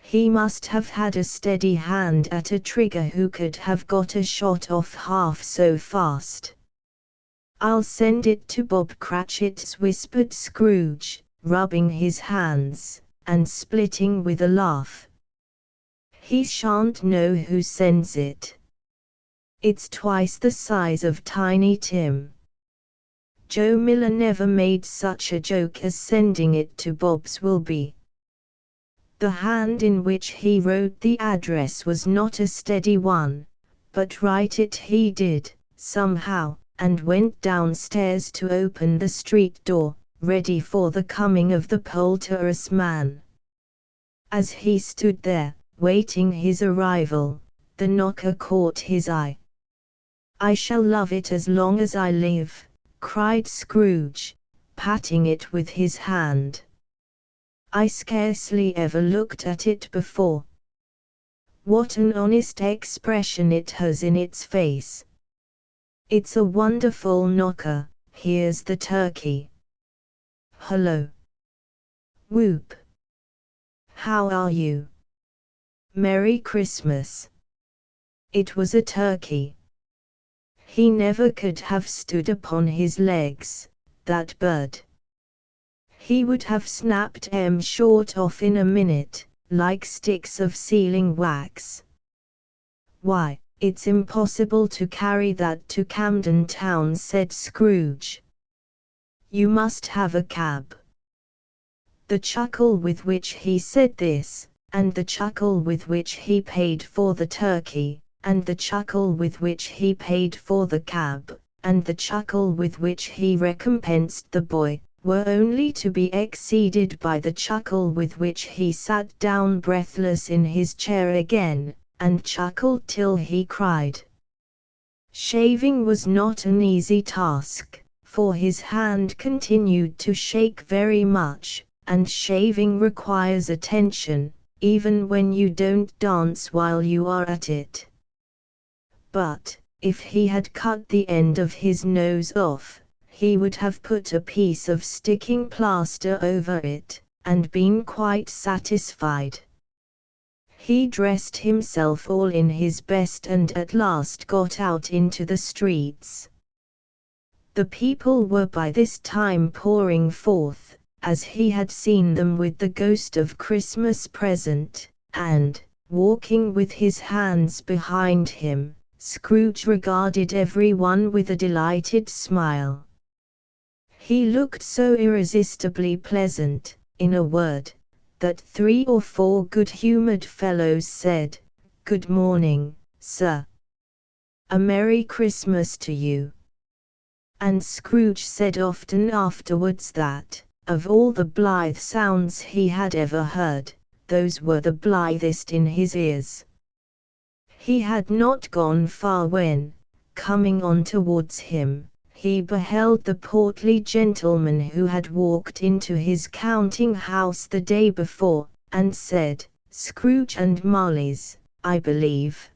He must have had a steady hand at a trigger who could have got a shot off half so fast. I'll send it to Bob Cratchit's, whispered Scrooge, rubbing his hands, and splitting with a laugh. He shan't know who sends it. It's twice the size of Tiny Tim. Joe Miller never made such a joke as sending it to Bob's will be. The hand in which he wrote the address was not a steady one, but write it he did, somehow, and went downstairs to open the street door, ready for the coming of the poultice man. As he stood there, waiting his arrival, the knocker caught his eye. I shall love it as long as I live, cried Scrooge, patting it with his hand. I scarcely ever looked at it before. What an honest expression it has in its face. It's a wonderful knocker. Here's the turkey. Hello. Whoop. How are you? Merry Christmas. It was a turkey. He never could have stood upon his legs, that bird. He would have snapped 'em short off in a minute, like sticks of sealing wax. Why, it's impossible to carry that to Camden Town, said Scrooge. You must have a cab. The chuckle with which he said this, and the chuckle with which he paid for the turkey, and the chuckle with which he paid for the cab, and the chuckle with which he recompensed the boy, were only to be exceeded by the chuckle with which he sat down breathless in his chair again, and chuckled till he cried. Shaving was not an easy task, for his hand continued to shake very much, and shaving requires attention, even when you don't dance while you are at it. But, if he had cut the end of his nose off, he would have put a piece of sticking plaster over it, and been quite satisfied. He dressed himself all in his best and at last got out into the streets. The people were by this time pouring forth, as he had seen them with the ghost of Christmas present, and, walking with his hands behind him, Scrooge regarded every one with a delighted smile. He looked so irresistibly pleasant, in a word, that 3 or 4 good-humoured fellows said, "Good morning, sir. A Merry Christmas to you." And Scrooge said often afterwards that, of all the blithe sounds he had ever heard, those were the blithest in his ears. He had not gone far when, coming on towards him, he beheld the portly gentleman who had walked into his counting-house the day before, and said, "Scrooge and Marley's, I believe."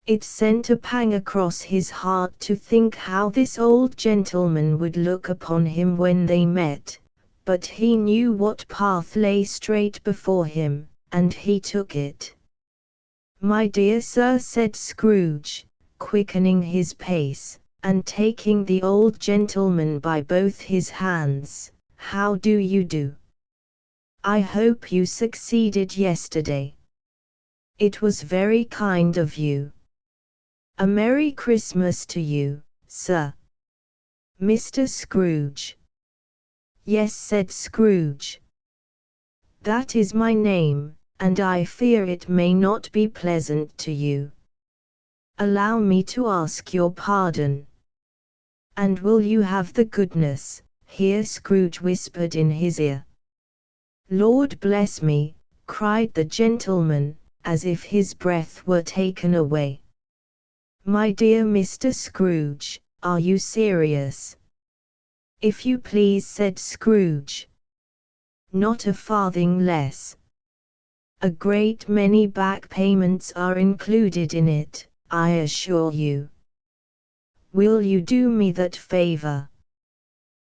It sent a pang across his heart to think how this old gentleman would look upon him when they met, but he knew what path lay straight before him, and he took it. "My dear sir," said Scrooge, quickening his pace, and taking the old gentleman by both his hands, "how do you do? I hope you succeeded yesterday. It was very kind of you. A Merry Christmas to you, sir." "Mr. Scrooge?" "Yes," said Scrooge. "That is my name, and I fear it may not be pleasant to you. Allow me to ask your pardon. And will you have the goodness," here Scrooge whispered in his ear. "Lord bless me," cried the gentleman, as if his breath were taken away. "My dear Mr. Scrooge, are you serious?" "If you please," said Scrooge. "Not a farthing less. A great many back payments are included in it, I assure you. Will you do me that favor?"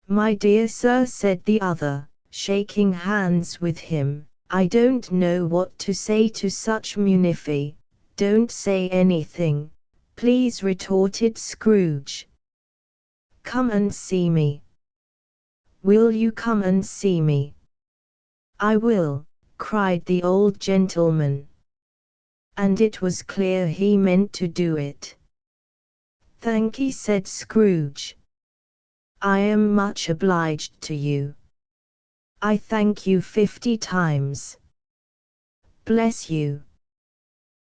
"My dear sir," said the other, shaking hands with him, "I don't know what to say to such munifi." "Don't say anything, please," retorted Scrooge. "Come and see me." "Will you come and see me?" "I will," cried the old gentleman. And it was clear he meant to do it. "Thankee," said Scrooge. "I am much obliged to you. I thank you 50 times. Bless you."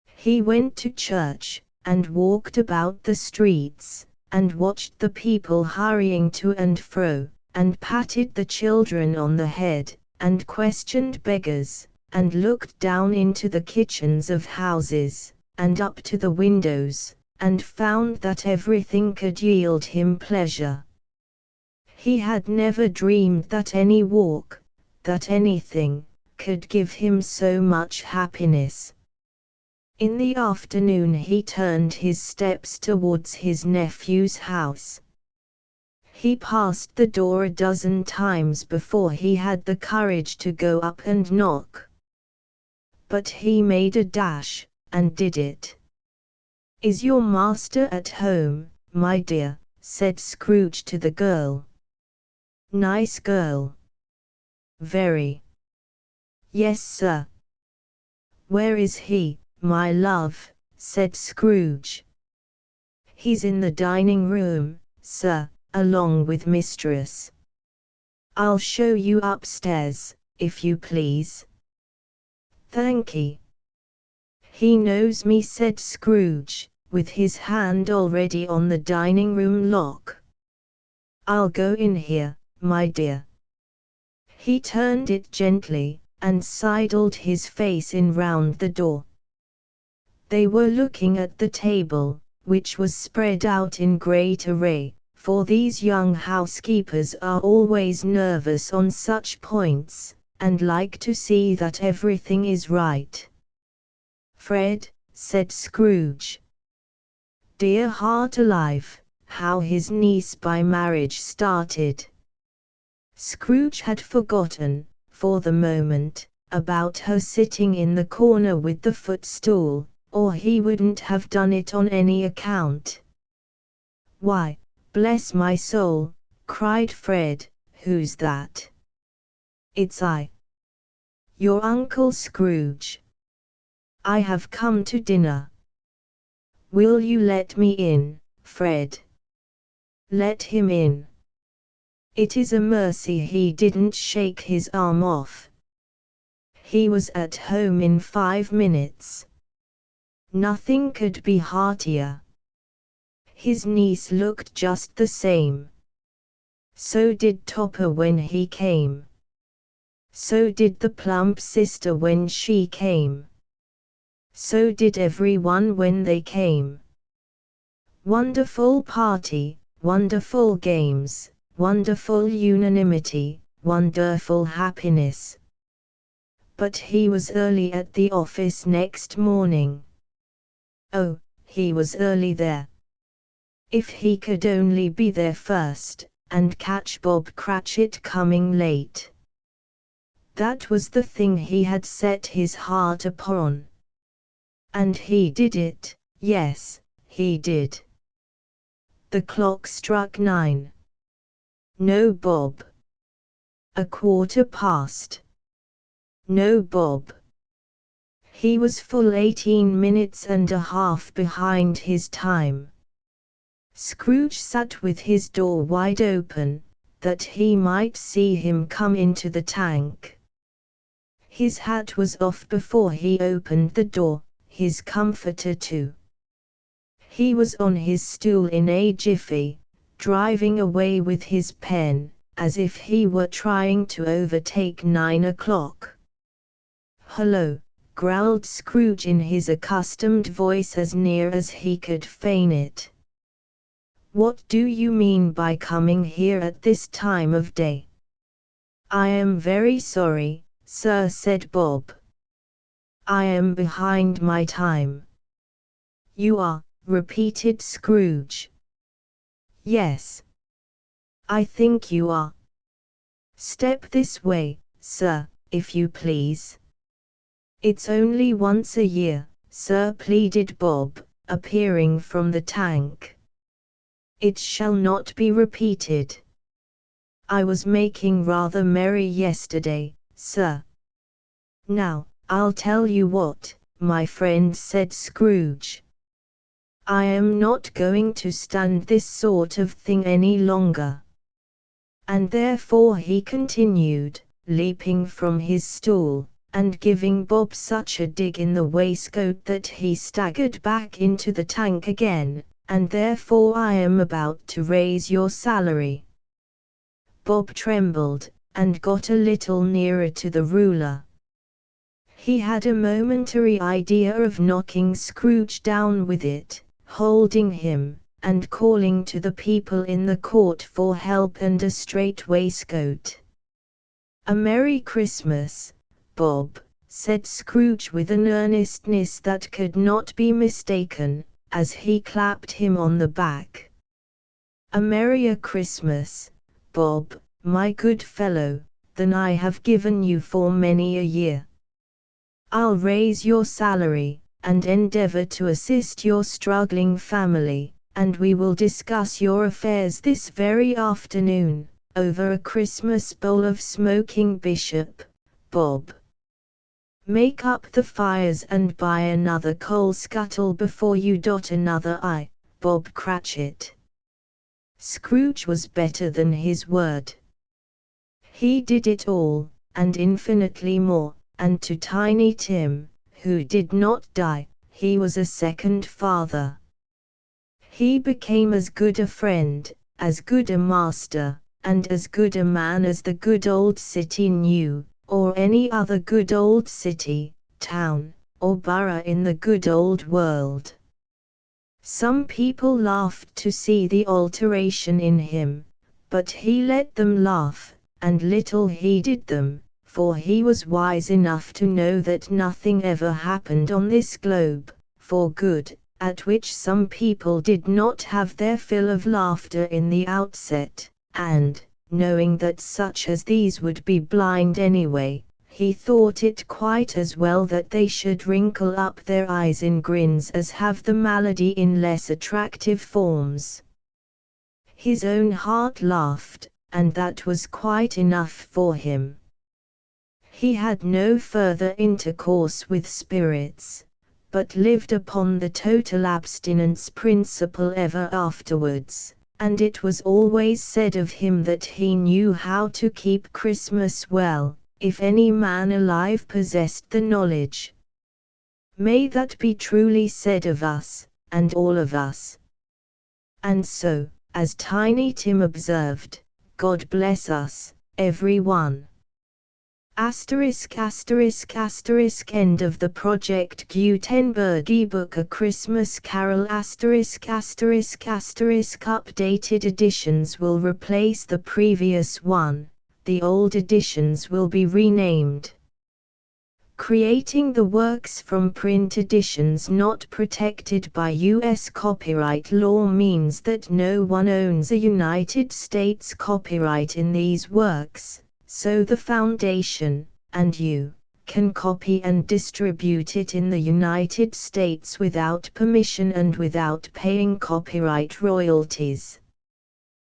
He went to church, and walked about the streets, and watched the people hurrying to and fro, and patted the children on the head, and questioned beggars, and looked down into the kitchens of houses, and up to the windows, and found that everything could yield him pleasure. He had never dreamed that any walk, that anything, could give him so much happiness. In the afternoon he turned his steps towards his nephew's house. He passed the door a dozen times before he had the courage to go up and knock. But he made a dash, and did it. "Is your master at home, my dear?" said Scrooge to the girl. "Nice girl." "Very." "Yes, sir." "Where is he, my love?" said Scrooge. "He's in the dining room, sir, along with mistress." "I'll show you upstairs, if you please." "Thankee." "He knows me," said Scrooge, with his hand already on the dining room lock. "I'll go in here, my dear." He turned it gently, and sidled his face in round the door. They were looking at the table, which was spread out in great array, for these young housekeepers are always nervous on such points, and like to see that everything is right. "Fred," said Scrooge. Dear heart alive, how his niece by marriage started! Scrooge had forgotten, for the moment, about her sitting in the corner with the footstool, or he wouldn't have done it on any account. "Why, bless my soul," cried Fred, "who's that?" "It's I. Your Uncle Scrooge. I have come to dinner." "Will you let me in, Fred?" "Let him in. It is a mercy he didn't shake his arm off. He was at home in 5 minutes. Nothing could be heartier. His niece looked just the same. So did Topper when he came. So did the plump sister when she came. So did everyone when they came. Wonderful party, wonderful games, wonderful unanimity, wonderful happiness. But he was early at the office next morning. Oh, he was early there. If he could only be there first, and catch Bob Cratchit coming late. That was the thing he had set his heart upon. And he did it, yes, he did. The clock struck 9. No Bob. 1/4 past. No Bob. He was full 18 minutes and a half behind his time. Scrooge sat with his door wide open, that he might see him come into the tank. His hat was off before he opened the door, his comforter too. He was on his stool in a jiffy, driving away with his pen, as if he were trying to overtake 9 o'clock. "Hello," growled Scrooge in his accustomed voice as near as he could feign it. "What do you mean by coming here at this time of day?" "I am very sorry, sir," said Bob. "I am behind my time." "You are," repeated Scrooge. "Yes. I think you are." "Step this way, sir, if you please." "It's only once a year, sir," pleaded Bob, appearing from the tank. "It shall not be repeated. I was making rather merry yesterday, sir." "Now, I'll tell you what, my friend," said Scrooge. "I am not going to stand this sort of thing any longer." And therefore he continued, leaping from his stool, and giving Bob such a dig in the waistcoat that he staggered back into the tank again, "and therefore I am about to raise your salary." Bob trembled, and got a little nearer to the ruler. He had a momentary idea of knocking Scrooge down with it, holding him, and calling to the people in the court for help and a strait waistcoat. "A Merry Christmas, Bob," said Scrooge with an earnestness that could not be mistaken, as he clapped him on the back. "A merrier Christmas, Bob, my good fellow, than I have given you for many a year. I'll raise your salary, and endeavor to assist your struggling family, and we will discuss your affairs this very afternoon, over a Christmas bowl of smoking bishop, Bob. Make up the fires and buy another coal scuttle before you dot another I, Bob Cratchit." Scrooge was better than his word. He did it all, and infinitely more, and to Tiny Tim, who did not die, he was a second father. He became as good a friend, as good a master, and as good a man as the good old city knew, or any other good old city, town, or borough in the good old world. Some people laughed to see the alteration in him, but he let them laugh, and little heeded them, for he was wise enough to know that nothing ever happened on this globe, for good, at which some people did not have their fill of laughter in the outset, and, knowing that such as these would be blind anyway, he thought it quite as well that they should wrinkle up their eyes in grins as have the malady in less attractive forms. His own heart laughed, and that was quite enough for him. He had no further intercourse with spirits, but lived upon the total abstinence principle ever afterwards, and it was always said of him that he knew how to keep Christmas well, if any man alive possessed the knowledge. May that be truly said of us, and all of us. And so, as Tiny Tim observed, God bless us, every one. Asterisk asterisk asterisk end of the Project Gutenberg ebook A Christmas Carol asterisk asterisk asterisk updated editions will replace the previous one, the old editions will be renamed. Creating the works from print editions not protected by U.S. copyright law means that no one owns a United States copyright in these works, so the Foundation, and you, can copy and distribute it in the United States without permission and without paying copyright royalties.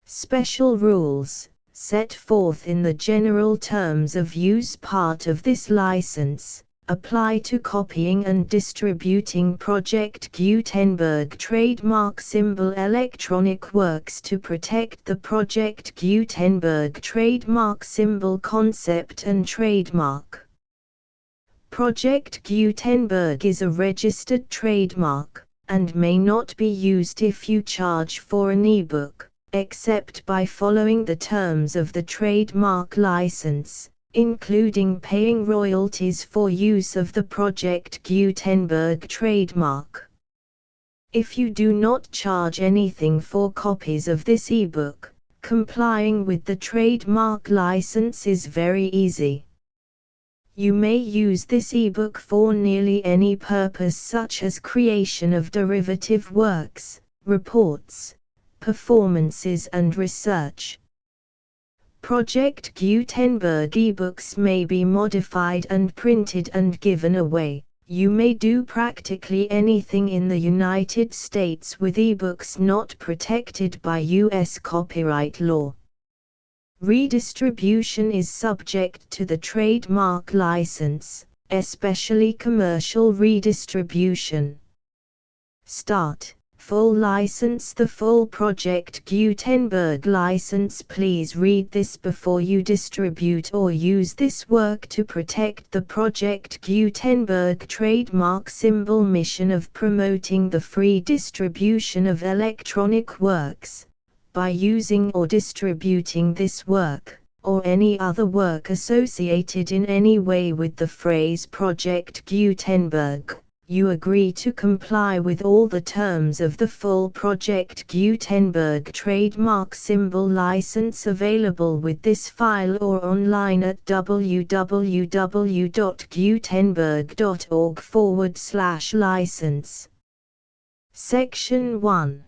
Special rules, set forth in the general terms of use part of this license, apply to copying and distributing Project Gutenberg trademark symbol electronic works to protect the Project Gutenberg trademark symbol concept and trademark. Project Gutenberg is a registered trademark, and may not be used if you charge for an ebook, except by following the terms of the trademark license, including paying royalties for use of the Project Gutenberg trademark. If you do not charge anything for copies of this ebook, complying with the trademark license is very easy. You may use this ebook for nearly any purpose such as creation of derivative works, reports, performances and research. Project Gutenberg ebooks may be modified and printed and given away. You may do practically anything in the United States with ebooks not protected by U.S. copyright law. Redistribution is subject to the trademark license, especially commercial redistribution. Start. Full license. The full Project Gutenberg license. Please read this before you distribute or use this work to protect the Project Gutenberg trademark symbol mission of promoting the free distribution of electronic works. By using or distributing this work, or any other work associated in any way with the phrase Project Gutenberg, you agree to comply with all the terms of the full Project Gutenberg trademark symbol license available with this file or online at www.gutenberg.org/license. Section 1.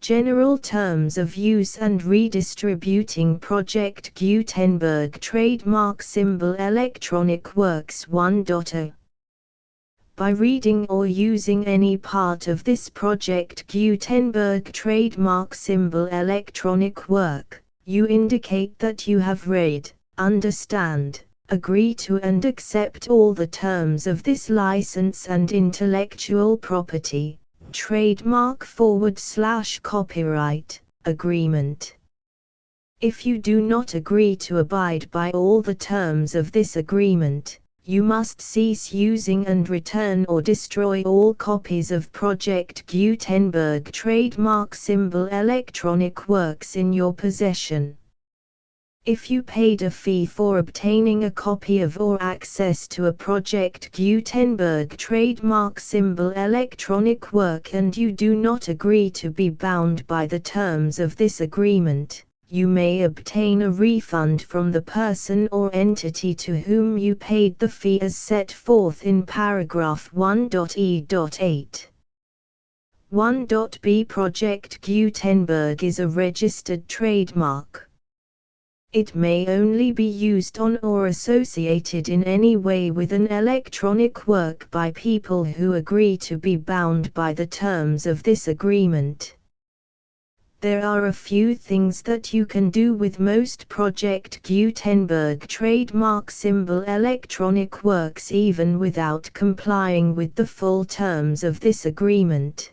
General Terms of Use and Redistributing Project Gutenberg Trademark Symbol Electronic Works 1.0. By reading or using any part of this Project Gutenberg trademark symbol electronic work, you indicate that you have read, understand, agree to and accept all the terms of this license and intellectual property, trademark/copyright, agreement. If you do not agree to abide by all the terms of this agreement, you must cease using and return or destroy all copies of Project Gutenberg trademark symbol electronic works in your possession. If you paid a fee for obtaining a copy of or access to a Project Gutenberg trademark symbol electronic work and you do not agree to be bound by the terms of this agreement, you may obtain a refund from the person or entity to whom you paid the fee as set forth in paragraph 1.e.8. 1.b Project Gutenberg is a registered trademark. It may only be used on or associated in any way with an electronic work by people who agree to be bound by the terms of this agreement. There are a few things that you can do with most Project Gutenberg trademark symbol electronic works even without complying with the full terms of this agreement.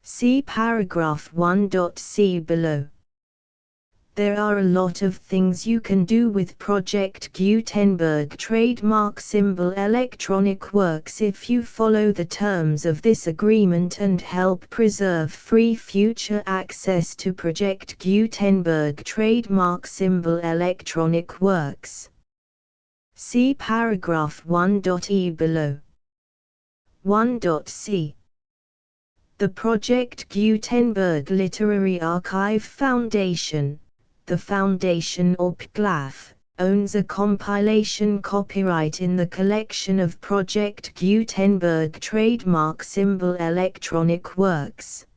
See paragraph 1.c below. There are a lot of things you can do with Project Gutenberg trademark symbol electronic works if you follow the terms of this agreement and help preserve free future access to Project Gutenberg trademark symbol electronic works. See paragraph 1.e below. 1.c. The Project Gutenberg Literary Archive Foundation, the Foundation or PGLAF, owns a compilation copyright in the collection of Project Gutenberg trademark symbol electronic works.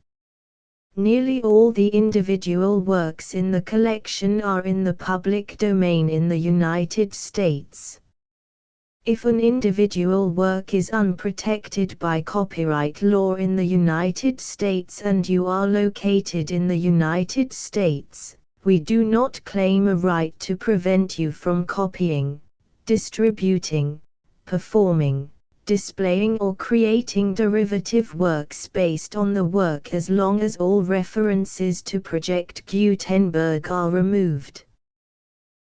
Nearly all the individual works in the collection are in the public domain in the United States. If an individual work is unprotected by copyright law in the United States and you are located in the United States, we do not claim a right to prevent you from copying, distributing, performing, displaying or creating derivative works based on the work as long as all references to Project Gutenberg are removed.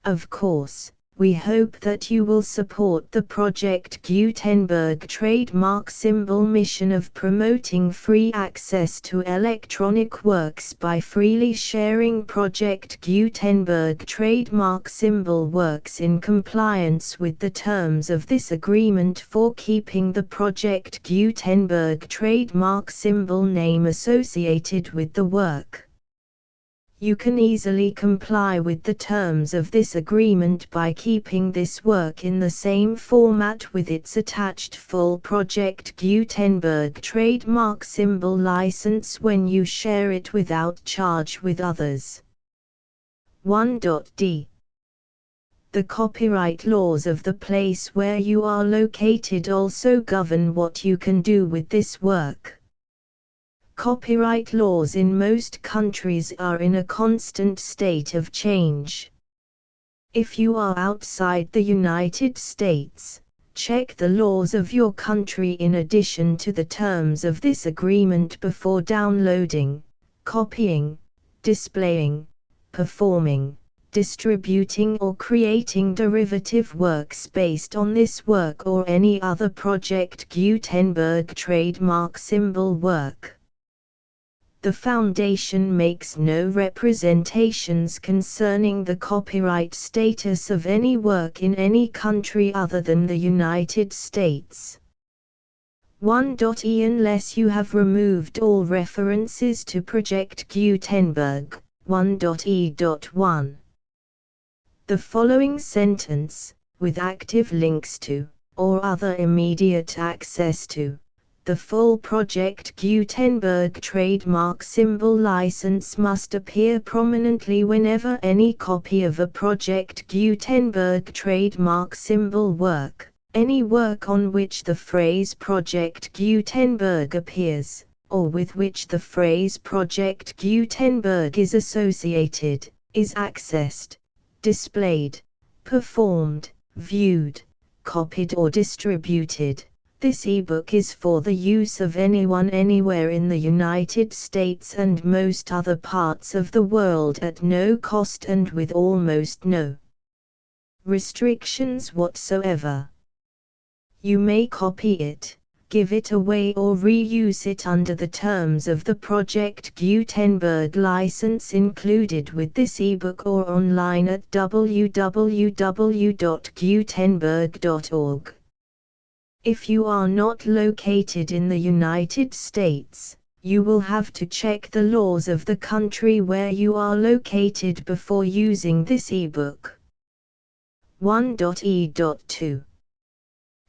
Of course, we hope that you will support the Project Gutenberg trademark symbol mission of promoting free access to electronic works by freely sharing Project Gutenberg trademark symbol works in compliance with the terms of this agreement for keeping the Project Gutenberg trademark symbol name associated with the work. You can easily comply with the terms of this agreement by keeping this work in the same format with its attached full Project Gutenberg trademark symbol license when you share it without charge with others. 1.d. The copyright laws of the place where you are located also govern what you can do with this work. Copyright laws in most countries are in a constant state of change. If you are outside the United States, check the laws of your country in addition to the terms of this agreement before downloading, copying, displaying, performing, distributing or creating derivative works based on this work or any other Project Gutenberg trademark symbol work. The Foundation makes no representations concerning the copyright status of any work in any country other than the United States. 1.e. Unless you have removed all references to Project Gutenberg, 1.e.1. The following sentence, with active links to, or other immediate access to, the full Project Gutenberg trademark symbol license must appear prominently whenever any copy of a Project Gutenberg trademark symbol work, any work on which the phrase Project Gutenberg appears, or with which the phrase Project Gutenberg is associated, is accessed, displayed, performed, viewed, copied or distributed. This ebook is for the use of anyone anywhere in the United States and most other parts of the world at no cost and with almost no restrictions whatsoever. You may copy it, give it away or reuse it under the terms of the Project Gutenberg license included with this ebook or online at www.gutenberg.org. If you are not located in the United States, you will have to check the laws of the country where you are located before using this ebook. 1.e.2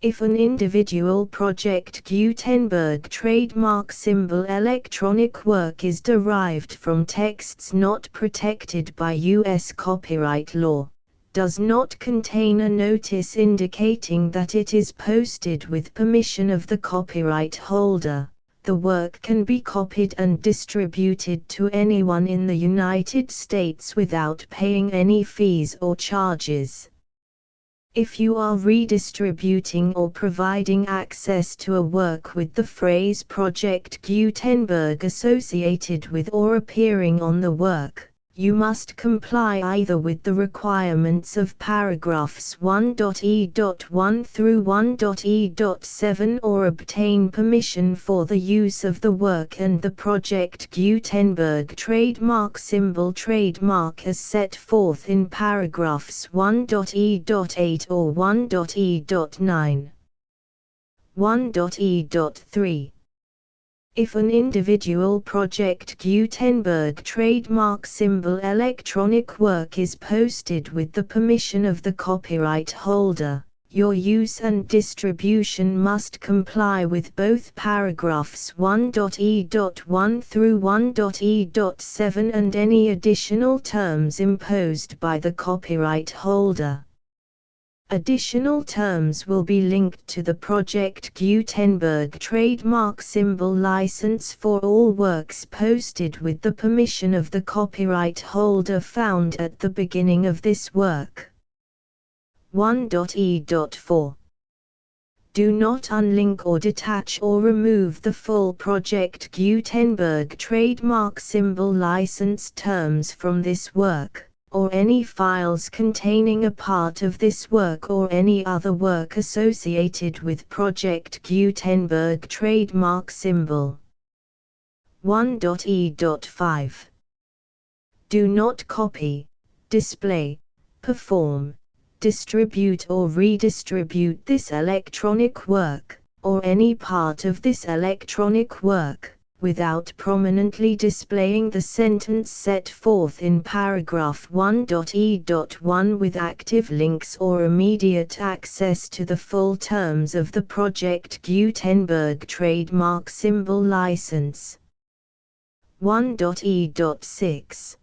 If an individual Project Gutenberg trademark symbol electronic work is derived from texts not protected by U.S. copyright law, does not contain a notice indicating that it is posted with permission of the copyright holder, the work can be copied and distributed to anyone in the United States without paying any fees or charges. If you are redistributing or providing access to a work with the phrase Project Gutenberg associated with or appearing on the work, you must comply either with the requirements of paragraphs 1.e.1 through 1.e.7 or obtain permission for the use of the work and the Project Gutenberg trademark symbol trademark as set forth in paragraphs 1.e.8 or 1.e.9. 1.e.3. If an individual Project Gutenberg trademark symbol electronic work is posted with the permission of the copyright holder, your use and distribution must comply with both paragraphs 1.e.1 through 1.e.7 and any additional terms imposed by the copyright holder. Additional terms will be linked to the Project Gutenberg trademark symbol license for all works posted with the permission of the copyright holder found at the beginning of this work. 1.e.4. Do not unlink or detach or remove the full Project Gutenberg trademark symbol license terms from this work, or any files containing a part of this work or any other work associated with Project Gutenberg trademark symbol. 1.e.5. Do not copy, display, perform, distribute or redistribute this electronic work, or any part of this electronic work, without prominently displaying the sentence set forth in paragraph 1.e.1 with active links or immediate access to the full terms of the Project Gutenberg trademark symbol license. 1.e.6.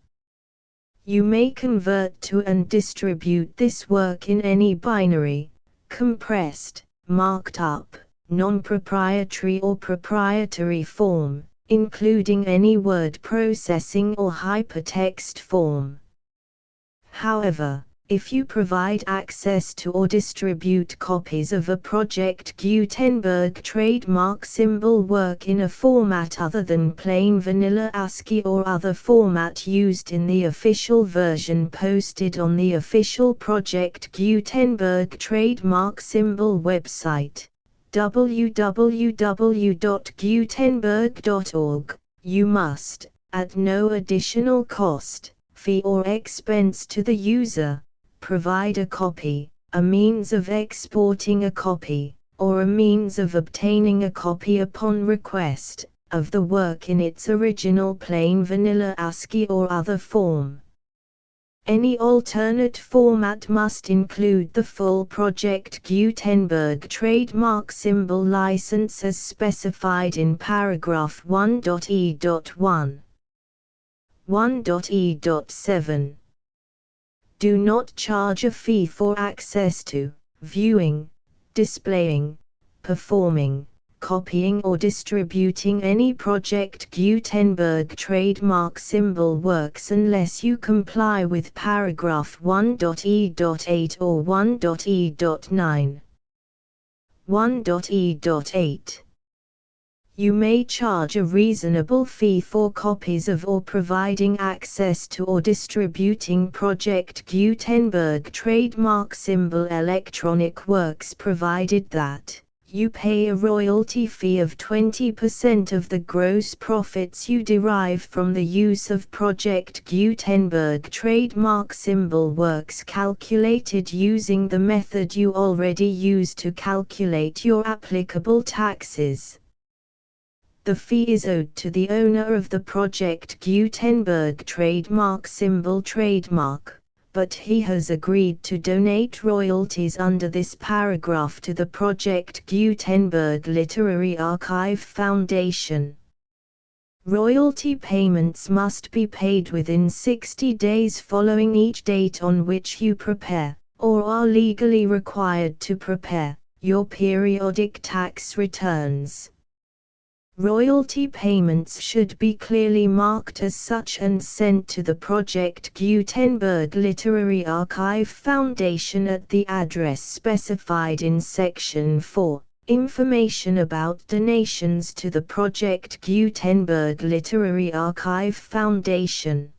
You may convert to and distribute this work in any binary, compressed, marked up, non-proprietary or proprietary form, including any word processing or hypertext form. However, if you provide access to or distribute copies of a Project Gutenberg trademark symbol work in a format other than plain vanilla ASCII or other format used in the official version posted on the official Project Gutenberg trademark symbol website, www.gutenberg.org, you must, at no additional cost, fee or expense to the user, provide a copy, a means of exporting a copy, or a means of obtaining a copy upon request, of the work in its original plain vanilla ASCII or other form. Any alternate format must include the full Project Gutenberg trademark symbol license as specified in paragraph 1.e.1. 1.e.7. Do not charge a fee for access to, viewing, displaying, performing, copying or distributing any Project Gutenberg trademark symbol works unless you comply with paragraph 1.e.8 or 1.e.9. 1.e.8. You may charge a reasonable fee for copies of or providing access to or distributing Project Gutenberg trademark symbol electronic works provided that you pay a royalty fee of 20% of the gross profits you derive from the use of Project Gutenberg trademark symbol works calculated using the method you already use to calculate your applicable taxes. The fee is owed to the owner of the Project Gutenberg trademark symbol trademark, but he has agreed to donate royalties under this paragraph to the Project Gutenberg Literary Archive Foundation. Royalty payments must be paid within 60 days following each date on which you prepare, or are legally required to prepare, your periodic tax returns. Royalty payments should be clearly marked as such and sent to the Project Gutenberg Literary Archive Foundation at the address specified in Section 4. Information about donations to the Project Gutenberg Literary Archive Foundation.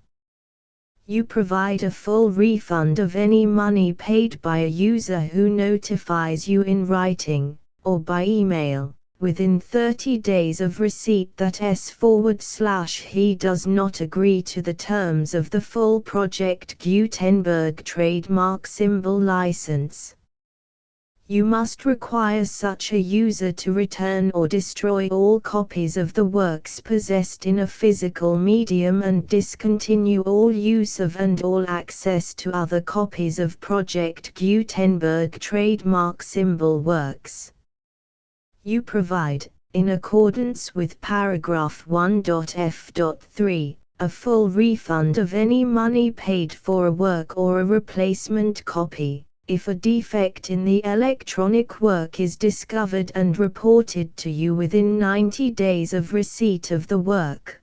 You provide a full refund of any money paid by a user who notifies you in writing, or by email, within 30 days of receipt that he does not agree to the terms of the full Project Gutenberg trademark symbol license. You must require such a user to return or destroy all copies of the works possessed in a physical medium and discontinue all use of and all access to other copies of Project Gutenberg trademark symbol works. You provide, in accordance with paragraph 1.f.3, a full refund of any money paid for a work or a replacement copy, if a defect in the electronic work is discovered and reported to you within 90 days of receipt of the work.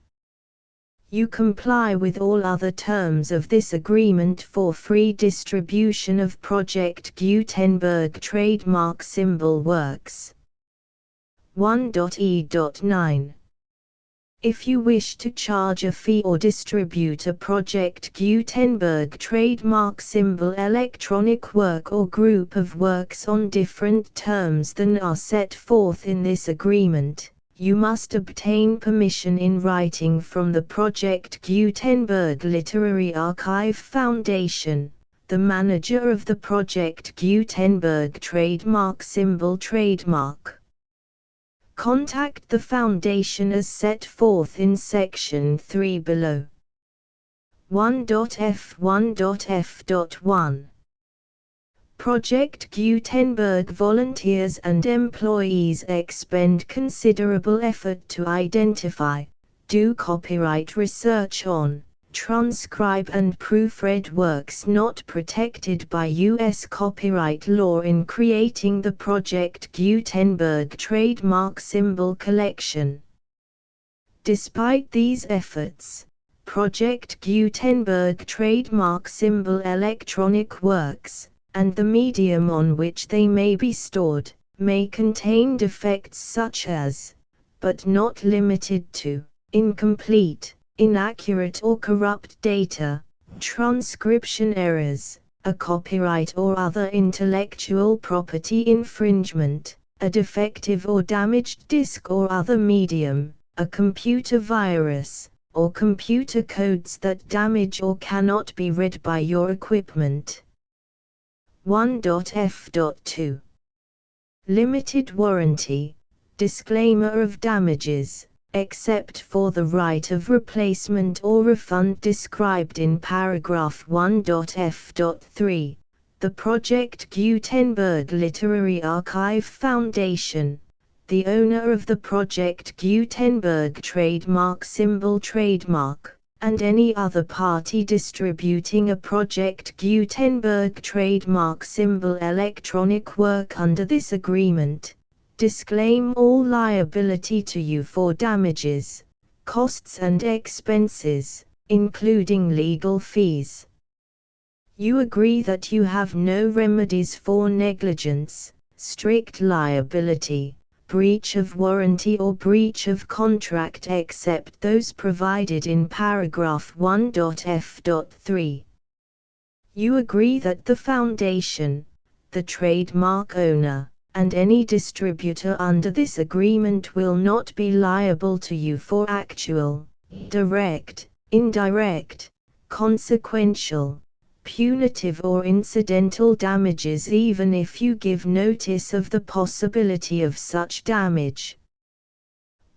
You comply with all other terms of this agreement for free distribution of Project Gutenberg trademark symbol works. 1.e.9. If you wish to charge a fee or distribute a Project Gutenberg trademark symbol electronic work or group of works on different terms than are set forth in this agreement, you must obtain permission in writing from the Project Gutenberg Literary Archive Foundation, the manager of the Project Gutenberg trademark symbol trademark. Contact the Foundation as set forth in Section 3 below. 1.f1.f.1 Project Gutenberg volunteers and employees expend considerable effort to identify, do copyright research on, transcribe and proofread works not protected by U.S. copyright law in creating the Project Gutenberg trademark symbol collection. Despite these efforts, Project Gutenberg trademark symbol electronic works, and the medium on which they may be stored, may contain defects such as, but not limited to, incomplete, inaccurate or corrupt data, transcription errors, a copyright or other intellectual property infringement, a defective or damaged disk or other medium, a computer virus, or computer codes that damage or cannot be read by your equipment. 1.f.2 Limited warranty, disclaimer of damages, except for the right of replacement or refund described in paragraph 1.f.3, the Project Gutenberg Literary Archive Foundation, the owner of the Project Gutenberg trademark symbol trademark, and any other party distributing a Project Gutenberg trademark symbol electronic work under this agreement, disclaim all liability to you for damages, costs and expenses, including legal fees. You agree that you have no remedies for negligence, strict liability, breach of warranty or breach of contract except those provided in paragraph 1.f.3. You agree that the Foundation, the trademark owner, and any distributor under this agreement will not be liable to you for actual, direct, indirect, consequential, punitive or incidental damages even if you give notice of the possibility of such damage.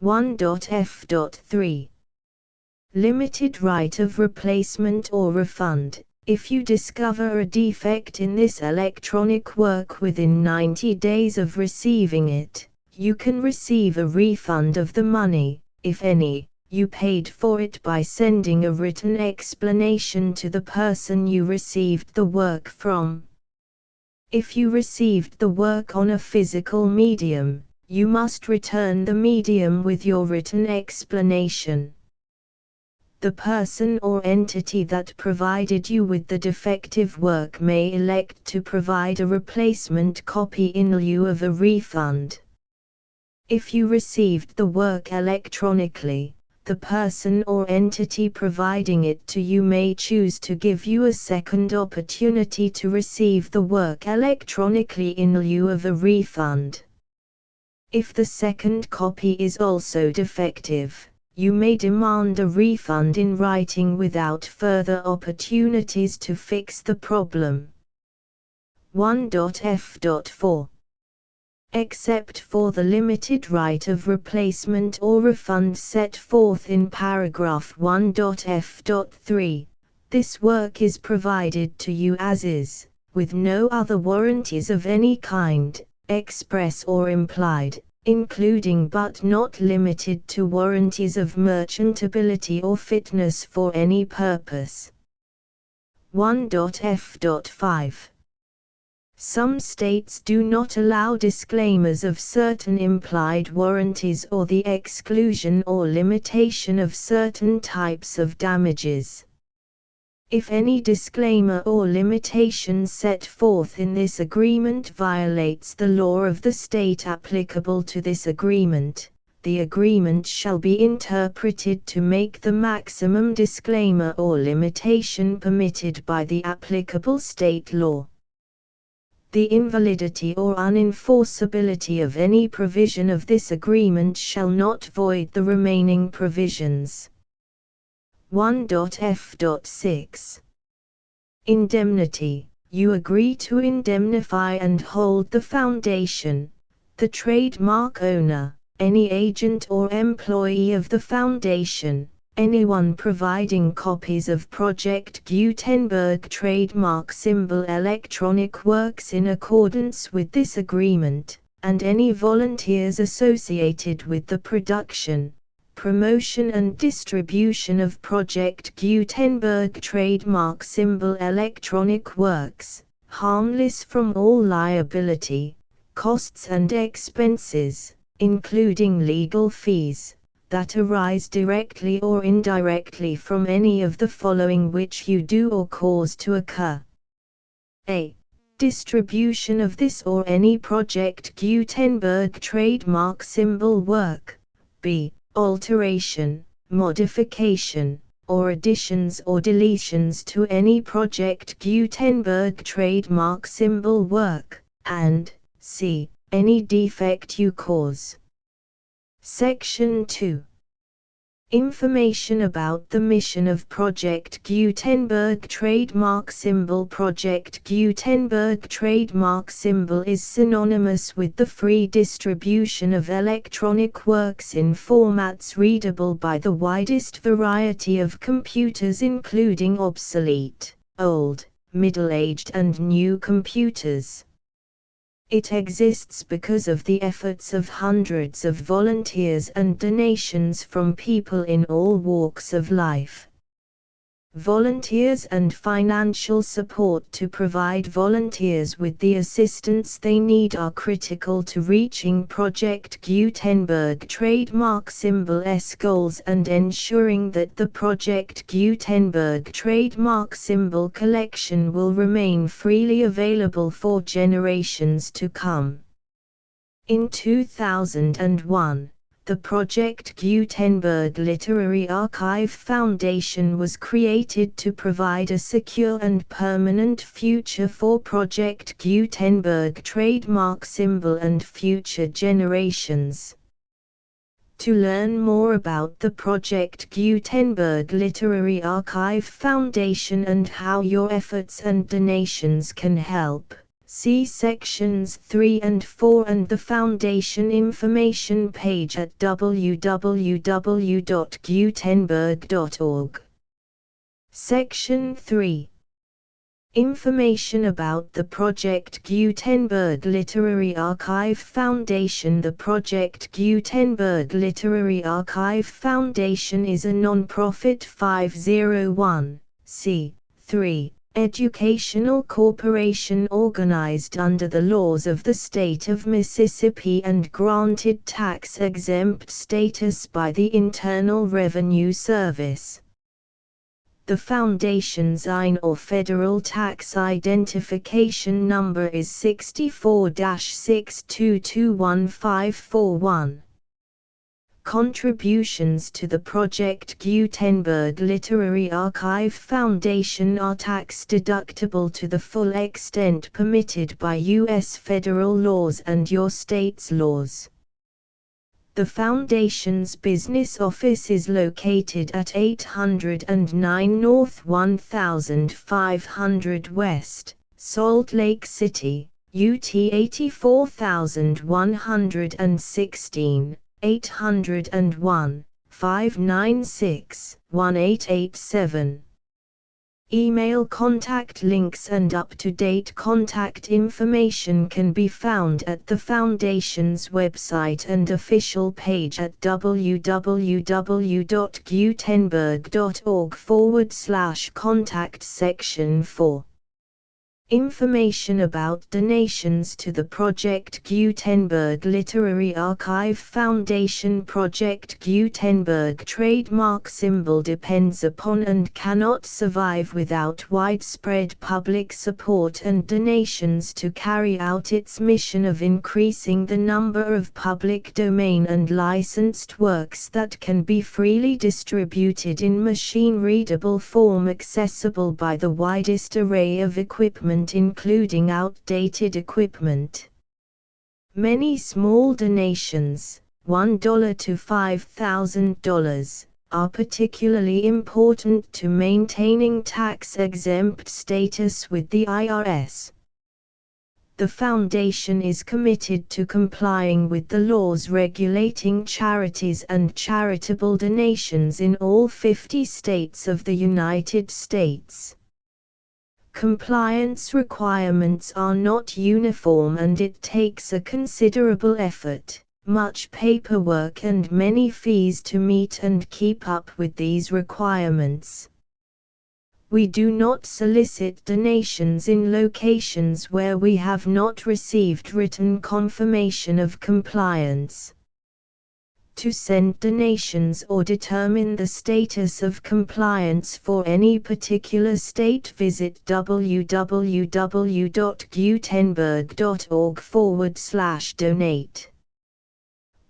1.f.3 Limited right of replacement or refund, If you discover a defect in this electronic work within 90 days of receiving it, you can receive a refund of the money, if any, you paid for it by sending a written explanation to the person you received the work from. If you received the work on a physical medium, you must return the medium with your written explanation. The person or entity that provided you with the defective work may elect to provide a replacement copy in lieu of a refund. If you received the work electronically, the person or entity providing it to you may choose to give you a second opportunity to receive the work electronically in lieu of a refund. If the second copy is also defective, you may demand a refund in writing without further opportunities to fix the problem. 1.f.4 Except for the limited right of replacement or refund set forth in paragraph 1.f.3, this work is provided to you as is, with no other warranties of any kind, express or implied, including but not limited to warranties of merchantability or fitness for any purpose. 1.f.5 Some states do not allow disclaimers of certain implied warranties or the exclusion or limitation of certain types of damages. If any disclaimer or limitation set forth in this agreement violates the law of the state applicable to this agreement, the agreement shall be interpreted to make the maximum disclaimer or limitation permitted by the applicable state law. The invalidity or unenforceability of any provision of this agreement shall not void the remaining provisions. 1.f.6 Indemnity. You agree to indemnify and hold the foundation, the trademark owner, any agent or employee of the foundation, anyone providing copies of Project Gutenberg trademark symbol electronic works in accordance with this agreement, and any volunteers associated with the production, promotion and distribution of Project Gutenberg trademark symbol electronic works, harmless from all liability, costs and expenses, including legal fees, that arise directly or indirectly from any of the following which you do or cause to occur. A. Distribution of this or any Project Gutenberg trademark symbol work. B. Alteration, modification, or additions or deletions to any Project Gutenberg trademark symbol work, and c. Any defect you cause. Section 2. Information about the mission of Project Gutenberg trademark symbol. Project Gutenberg trademark symbol is synonymous with the free distribution of electronic works in formats readable by the widest variety of computers, including obsolete, old, middle-aged and new computers. It exists because of the efforts of hundreds of volunteers and donations from people in all walks of life. Volunteers and financial support to provide volunteers with the assistance they need are critical to reaching Project Gutenberg trademark symbol's goals and ensuring that the Project Gutenberg trademark symbol collection will remain freely available for generations to come. In 2001, the Project Gutenberg Literary Archive Foundation was created to provide a secure and permanent future for Project Gutenberg trademark symbol and future generations. To learn more about the Project Gutenberg Literary Archive Foundation and how your efforts and donations can help, see sections 3 and 4 and the Foundation information page at www.gutenberg.org. Section 3. Information about the Project Gutenberg Literary Archive Foundation. The Project Gutenberg Literary Archive Foundation is a non-profit 501(c)(3) educational corporation organized under the laws of the state of Mississippi and granted tax-exempt status by the Internal Revenue Service. The Foundation's IN or Federal Tax Identification Number is 64-6221541. Contributions to the Project Gutenberg Literary Archive Foundation are tax-deductible to the full extent permitted by U.S. federal laws and your state's laws. The Foundation's business office is located at 809 North 1500 West, Salt Lake City, UT 84116, 801-596-1887. Email contact links and up-to-date contact information can be found at the Foundation's website and official page at www.gutenberg.org/contact section 4. Information about donations to the Project Gutenberg Literary Archive Foundation. Project Gutenberg trademark symbol depends upon and cannot survive without widespread public support and donations to carry out its mission of increasing the number of public domain and licensed works that can be freely distributed in machine-readable form accessible by the widest array of equipment including outdated equipment. Many small donations, $1 to $5,000, are particularly important to maintaining tax-exempt status with the IRS. The Foundation is committed to complying with the laws regulating charities and charitable donations in all 50 states of the United States. Compliance requirements are not uniform and it takes a considerable effort, much paperwork and many fees to meet and keep up with these requirements. We do not solicit donations in locations where we have not received written confirmation of compliance. To send donations or determine the status of compliance for any particular state, visit www.gutenberg.org/donate.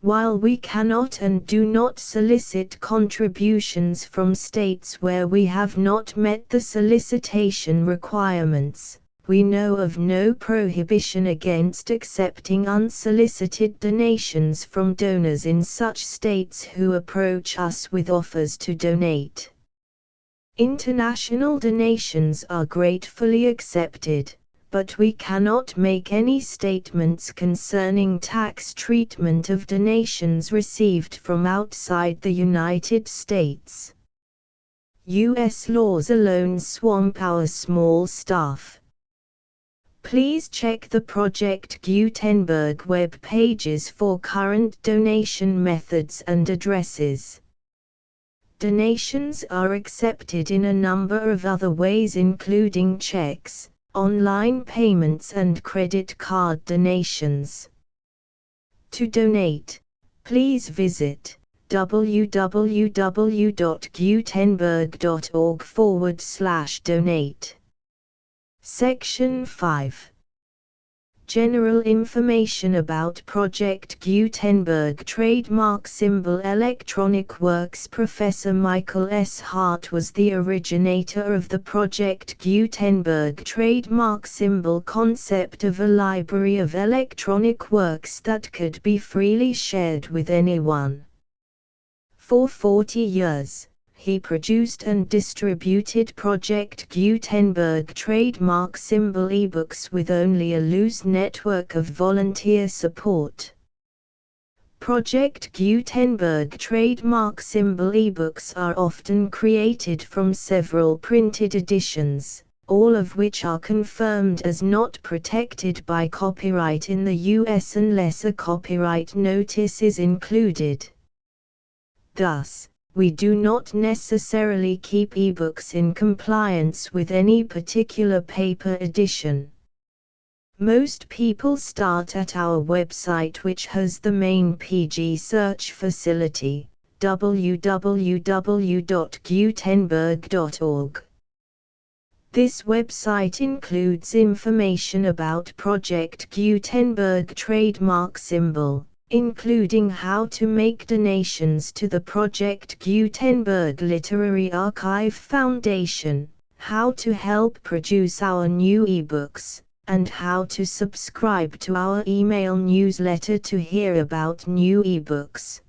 While we cannot and do not solicit contributions from states where we have not met the solicitation requirements, we know of no prohibition against accepting unsolicited donations from donors in such states who approach us with offers to donate. International donations are gratefully accepted, but we cannot make any statements concerning tax treatment of donations received from outside the United States. U.S. laws alone swamp our small staff. Please check the Project Gutenberg web pages for current donation methods and addresses. Donations are accepted in a number of other ways including checks, online payments and credit card donations. To donate, please visit www.gutenberg.org/donate. Section 5. General information about Project Gutenberg trademark symbol electronic works. Professor Michael S. Hart was the originator of the Project Gutenberg trademark symbol concept of a library of electronic works that could be freely shared with anyone. For 40 years, he produced and distributed Project Gutenberg trademark symbol ebooks with only a loose network of volunteer support. Project Gutenberg trademark symbol ebooks are often created from several printed editions, all of which are confirmed as not protected by copyright in the US unless a copyright notice is included. Thus, we do not necessarily keep ebooks in compliance with any particular paper edition. Most people start at our website, which has the main PG search facility, www.gutenberg.org. This website includes information about Project Gutenberg trademark symbol, including how to make donations to the Project Gutenberg Literary Archive Foundation, how to help produce our new ebooks, and how to subscribe to our email newsletter to hear about new ebooks.